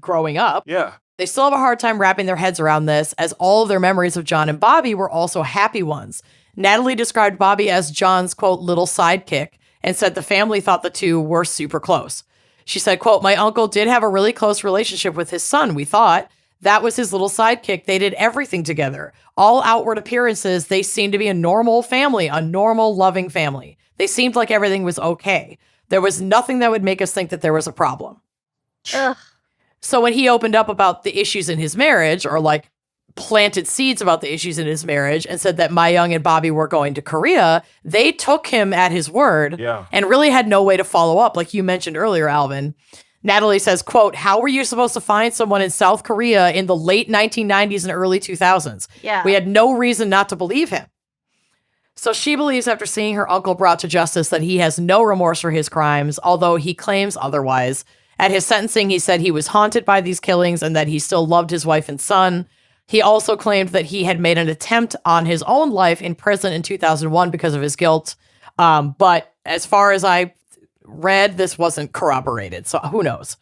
growing up. Yeah. They still have a hard time wrapping their heads around this, as all of their memories of John and Bobby were also happy ones. Natalie described Bobby as John's, quote, little sidekick, and said the family thought the two were super close. She said, quote, my uncle did have a really close relationship with his son, we thought. That was his little sidekick. They did everything together. All outward appearances, they seemed to be a normal family, a normal, loving family. They seemed like everything was okay. There was nothing that would make us think that there was a problem. Ugh. So when he opened up about the issues in his marriage, or like planted seeds about the issues in his marriage, and said that Meiomi and Bobby were going to Korea, they took him at his word Yeah. and really had no way to follow up. Like you mentioned earlier, Alvin, Natalie says, quote, how were you supposed to find someone in South Korea in the late 1990s and early 2000s? Yeah. We had no reason not to believe him. So she believes after seeing her uncle brought to justice that he has no remorse for his crimes, although he claims otherwise. At his sentencing, he said he was haunted by these killings and that he still loved his wife and son. He also claimed that he had made an attempt on his own life in prison in 2001 because of his guilt. But as far as I read, this wasn't corroborated, so who knows?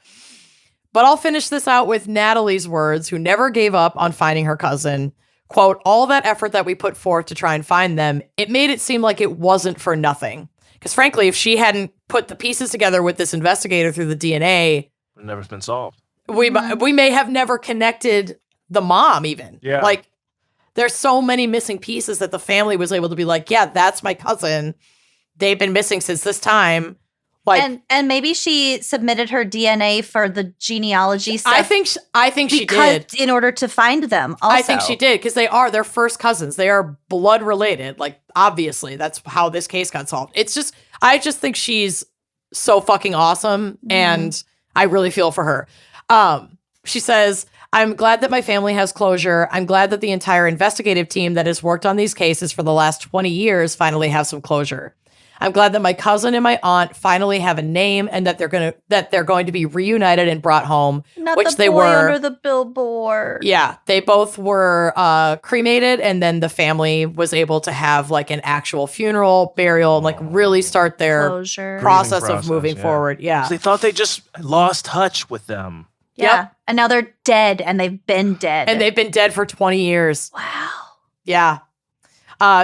But I'll finish this out with Natalie's words, who never gave up on finding her cousin. Quote, all that effort that we put forth to try and find them, it made it seem like it wasn't for nothing. Because frankly, if she hadn't put the pieces together with this investigator through the DNA, It never been solved. we may have never connected the mom even. Yeah. Like, there's so many missing pieces that the family was able to be like, yeah, that's my cousin. They've been missing since this time. Like, and maybe she submitted her DNA for the genealogy stuff. I think she did. In order to find them. Also. I think she did because they're first cousins. They are blood related. Like, obviously, that's how this case got solved. I just think she's so fucking awesome, and I really feel for her. She says, I'm glad that my family has closure. I'm glad that the entire investigative team that has worked on these cases for the last 20 years finally have some closure. I'm glad that my cousin and my aunt finally have a name and that they're going to be reunited and brought home, Not which the they boy were. under the billboard. Yeah, they both were cremated, and then the family was able to have like an actual funeral, burial, and like really start their Closure. process of Process, moving yeah. forward. Yeah. 'Cause they thought they just lost touch with them. Yeah. Yep. And now they're dead, and they've been dead. And they've been dead for 20 years. Wow. Yeah.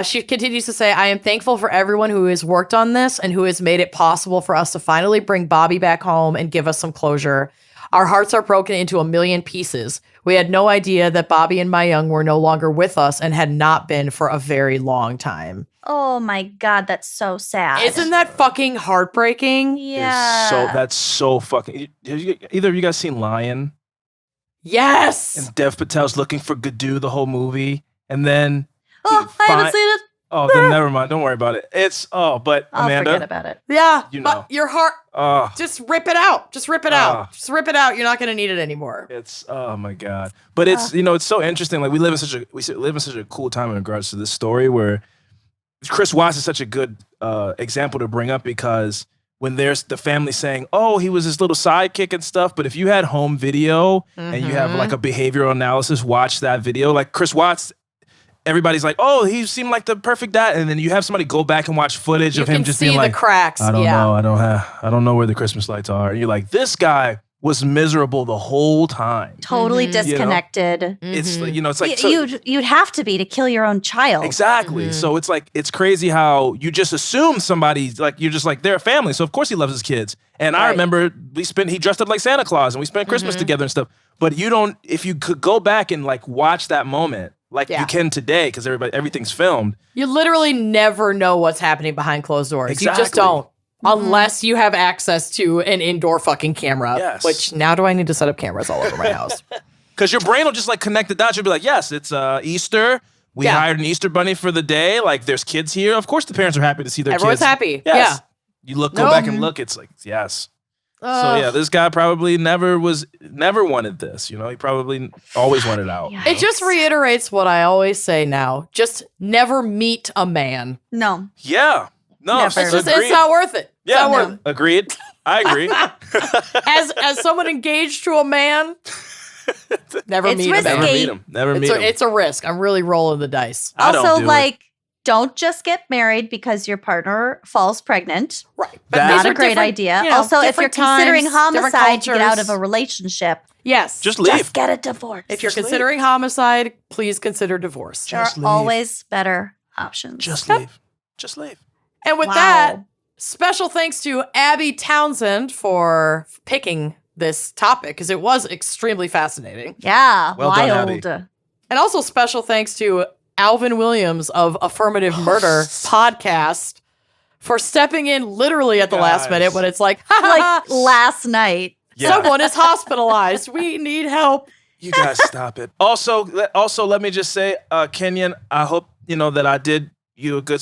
She continues to say, I am thankful for everyone who has worked on this and who has made it possible for us to finally bring Bobby back home and give us some closure. Our hearts are broken into a million pieces. We had no idea that Bobby and Meiomi were no longer with us and had not been for a very long time. Oh my God, that's so sad. Isn't that fucking heartbreaking? Yeah. That's so fucking. Either of you guys seen Lion? Yes. And Dev Patel's looking for Gadoo the whole movie, and then Oh, I haven't seen it. oh, then never mind. Don't worry about it. But I'll Amanda, forget about it. Yeah. You But know. your heart, oh, just rip it out. Just rip it out. Just rip it out. You're not going to need it anymore. it's oh my god. But it's it's so interesting. Like we live in such a cool time in regards to this story where Chris Watts is such a good example to bring up because when there's the family saying, "Oh, he was his little sidekick and stuff," but if you had home video and you have like a behavioral analysis, watch that video. Like Chris Watts, everybody's like, "Oh, he seemed like the perfect dad," and then you have somebody go back and watch footage You of him can just see being the like, cracks. "I don't yeah. know, I don't know where the Christmas lights are," and you're like, "This guy was miserable the whole time." Totally Mhm. disconnected. It's like, it's like You'd have to be to kill your own child. exactly. So it's like it's crazy how you just assume somebody's like you're just like they're a family, so of course he loves his kids. And I Right. remember he dressed up like Santa Claus and we spent Christmas together and stuff. But you don't if you could go back and like watch that moment like Yeah. you can today because everything's filmed. You literally never know what's happening behind closed doors. You just Exactly. don't. Unless you have access to an indoor fucking camera. Yes. Which now do I need to set up cameras all over my house? Because your brain will just like connect the dots. You'll be like, yes, it's Easter. We Yeah. hired an Easter bunny for the day. Like there's kids here. Of course the parents are happy to see their Everyone's kids. happy. Yes. You go No. back and look, it's like, yes. Yeah. So yeah, this guy probably never wanted this. He probably always wanted out. Yeah. It just reiterates what I always say now. Just never meet a man. No. Yeah. No, Never. It's just agreed. it's not worth it. It's Yeah, not worth it. Agreed. I agree. As someone engaged to a man, never It's meet a risky. Never man. meet him. Never meet him. It's a risk. I'm really rolling the dice. I don't Also, do like, don't just get married because your partner falls pregnant. Right. That- these Not are a great different- idea. you know, Also, if you're different times, considering different homicide to get out cultures. of a relationship, Yes. Just leave. just get a divorce. If you're Just leave. considering homicide, please consider divorce. there are Just leave. always better options. Just leave. Just leave. And with Wow. that, special thanks to Abby Townsend for picking this topic because it was extremely fascinating. Yeah, Well done, wild. Abby. And also special thanks to Alvin Williams of Affirmative Murder podcast for stepping in literally at the last Guys. minute when it's like, ha, ha, Like last night. Yeah. someone is hospitalized. We need help. You guys stop it. Also, let me just say, Kenyon, I hope that I did you a good,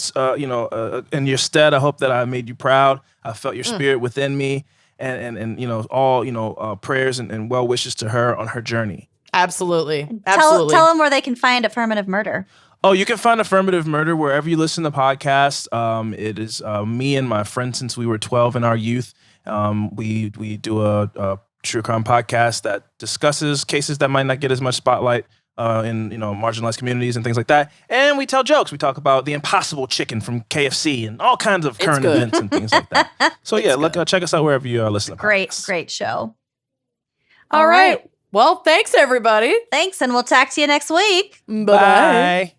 in your stead. I hope that I made you proud. I felt your spirit within me, and all prayers and well wishes to her on her journey. Absolutely. Tell them where they can find Affirmative Murder. Oh, you can find Affirmative Murder wherever you listen to podcasts. It is me and my friend since we were 12 in our youth. We do a true crime podcast that discusses cases that might not get as much spotlight in marginalized communities and things like that. And we tell jokes. We talk about the Impossible Chicken from KFC and all kinds of current events and things like that. So check us out wherever you listen to podcasts. Great show. All right. Well, thanks everybody. Thanks, and we'll talk to you next week. Bye-bye. Bye.